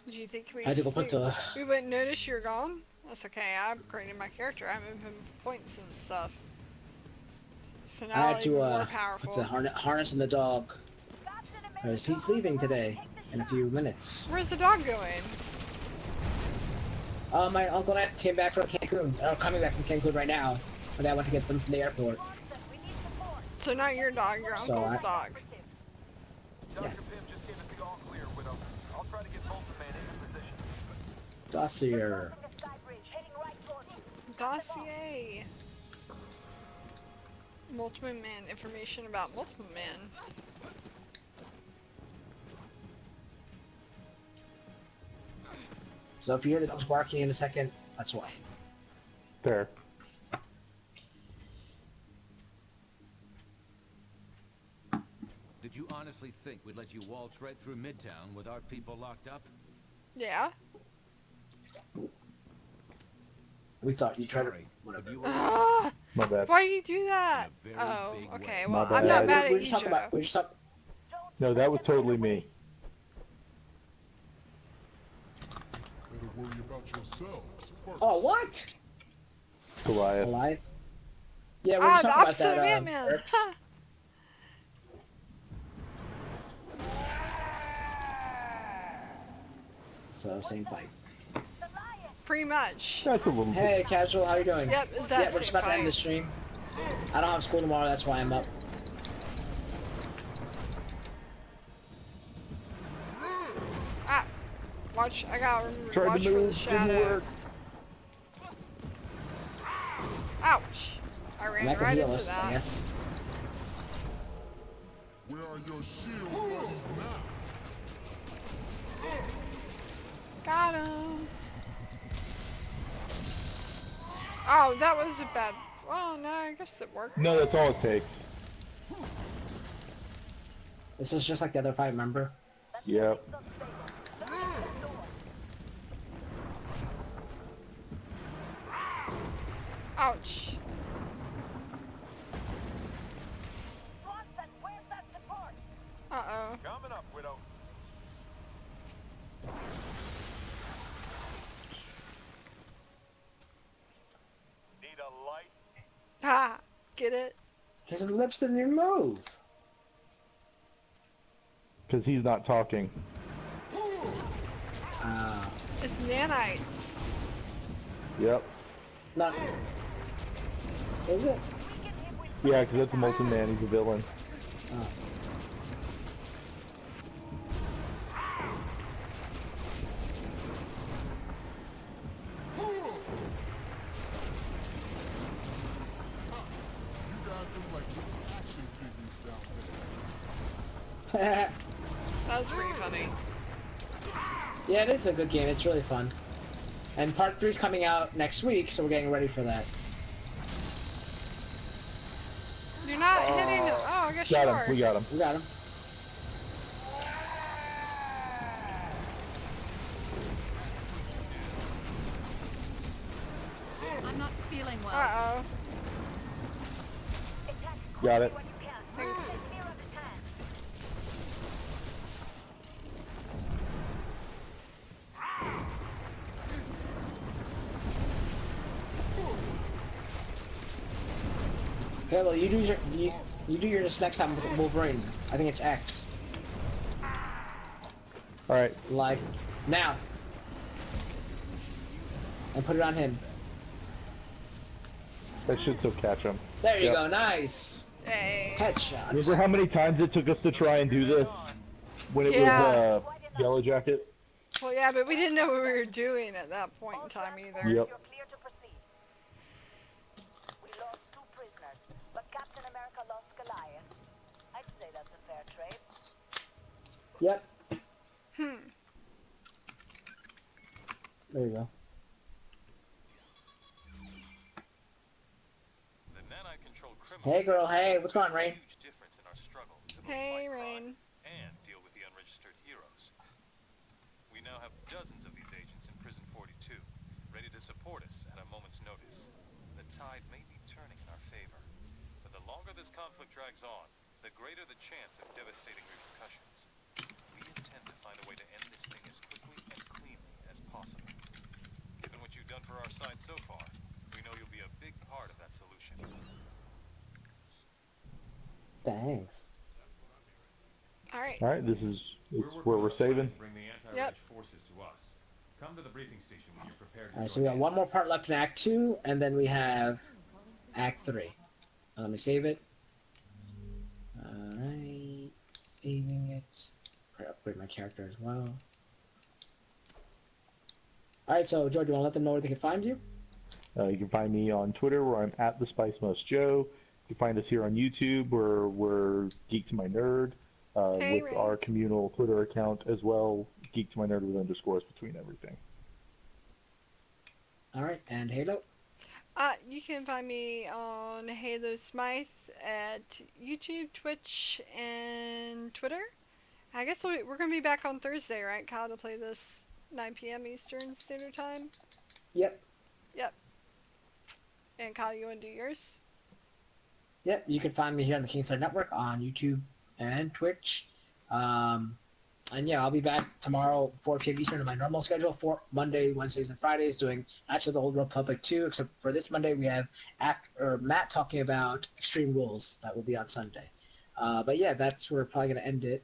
Did you think we I had to go put the. we wouldn't notice you're gone? That's okay. I upgraded my character. I'm moving points and stuff. So now I had I'm to even more put powerful. the harness in the dog. Because he's leaving today in a few minutes. Where's the dog going? My uncle and aunt came back from Cancun. Coming back from Cancun right now. And I went to get them from the airport. So not your dog, your So uncle's dog. Yeah. Pim just gave us the all clear, Widow. I'll try to get Multiman into position. Dossier. Dossier. Multiple Man. Information about Multiple Man. So if you hear the dogs barking in a second, that's why. Fair. Did you honestly think we'd let you waltz right through Midtown with our people locked up? Yeah. We thought you tried to. Whatever. My bad. Why do you do that? Oh, okay. Well, My I'm not bad. mad at We're you, just talking Joe. about. We're just talking. No, that was totally me. Better worry about yourselves first. Oh, what? Goliath. Goliath? Yeah, we're Ah, just the talking about opposite of that. Ant-Man. Erps. So, same fight. Pretty much. That's a little. Hey, Casual, how you doing? Yep, it's that Yeah, we're just same about to end fight. the stream. I don't have school tomorrow, that's why I'm up. Ah. Watch, I gotta remember, Tried watch to for the move, didn't shadow. work. Ouch. I ran That can right heal into us, that. I guess. Where are your shield buddies now? Got him. Oh, that was a bad. Well, no, I guess it worked. No, that's all it takes. This is just like the other fight, remember? Yep. Ouch. Uh-oh. Coming up, Widow. Need a light? Ha! Get it? His lips didn't even move. Because he's not talking. It's nanites. Yep. Not. Is it? Yeah, because that's a Molten Man. He's a villain. That was pretty funny. Yeah, it is a good game. It's really fun. And part 3 is coming out next week, so we're getting ready for that. You're not hitting him. Oh, I guess you Got are. him. We got him. We got him. I'm not feeling well. Uh-oh. Got it. Thanks. Yeah, well, you do yours next time with Wolverine. I think it's X. Alright. Like, now. And put it on him. That should still catch him. There you Yep. go, nice. Hey. Headshot. Remember how many times it took us to try and do this? When it Yeah. was Yellow Jacket? Well, yeah, but we didn't know what we were doing at that point in time either. Yep. We lost 2 prisoners, but Captain America lost Goliath. I'd say that's a fair trade. Yep. Hmm. There you go. The nanite-controlled criminals Hey, girl, hey, what's going on, Rain? huge difference in our struggle to both Hey, fight Rain. crime and deal with the unregistered heroes. We now have dozens notice. The tide may be turning in our favor. But the longer this conflict drags on, the greater the chance of devastating repercussions. We intend to find a way to end this thing as quickly and cleanly as possible. Given what you've done for our side so far, we know you'll be a big part of that solution. Thanks. Alright. Alright, this is where we're saving. Bring the Yep. forces to us. Come to the briefing station when you're prepared to Alright, so we got one more part left in Act 2, and then we have Act 3. Let me save it. Alright, saving it. Upgrade my character as well. Alright, so George, you want to let them know where they can find you? You can find me on Twitter, where I'm at the Spice Must Joe. You can find us here on YouTube, where we're Geek To My Nerd, Hey, with Ray. our communal Twitter account as well, Geek To My Nerd with underscores between everything. Alright, and Halo? You can find me on Halo Smythe at YouTube, Twitch, and Twitter. I guess we're going to be back on Thursday, right, Kyle, to play this 9 p.m. Eastern Standard Time? Yep. Yep. And Kyle, you want to do yours? Yep, you can find me here on the Kingslayer Network on YouTube and Twitch. And yeah, I'll be back tomorrow, 4 p.m. Eastern, on my normal schedule for Monday, Wednesdays, and Fridays, doing Match of the Old Republic 2, except for this Monday we have Matt talking about Extreme Rules. That will be on Sunday. But yeah, that's where we're probably going to end it.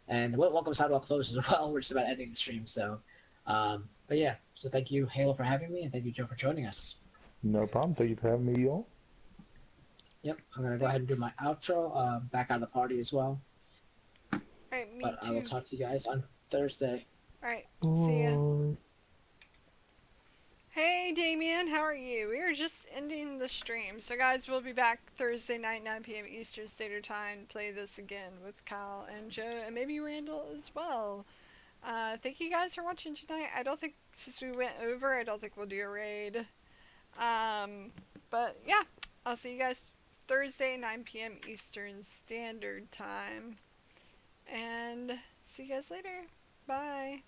And Welcome Sidewalk closes as well. We're just about ending the stream. So, but yeah, so thank you, Halo, for having me, and thank you, Joe, for joining us. No problem. Thank you for having me, y'all. Yep, I'm going to go ahead and do my outro, back out of the party as well. Alright, me But too. I will talk to you guys on Thursday. Alright, see ya. Hey Damien, how are you? We are just ending the stream. So guys, we'll be back Thursday night, 9 p.m. Eastern Standard Time to play this again with Kyle and Joe and maybe Randall as well. Thank you guys for watching tonight. I don't think, since we went over, I don't think we'll do a raid. But yeah, I'll see you guys Thursday, 9 p.m. Eastern Standard Time. And see you guys later. Bye.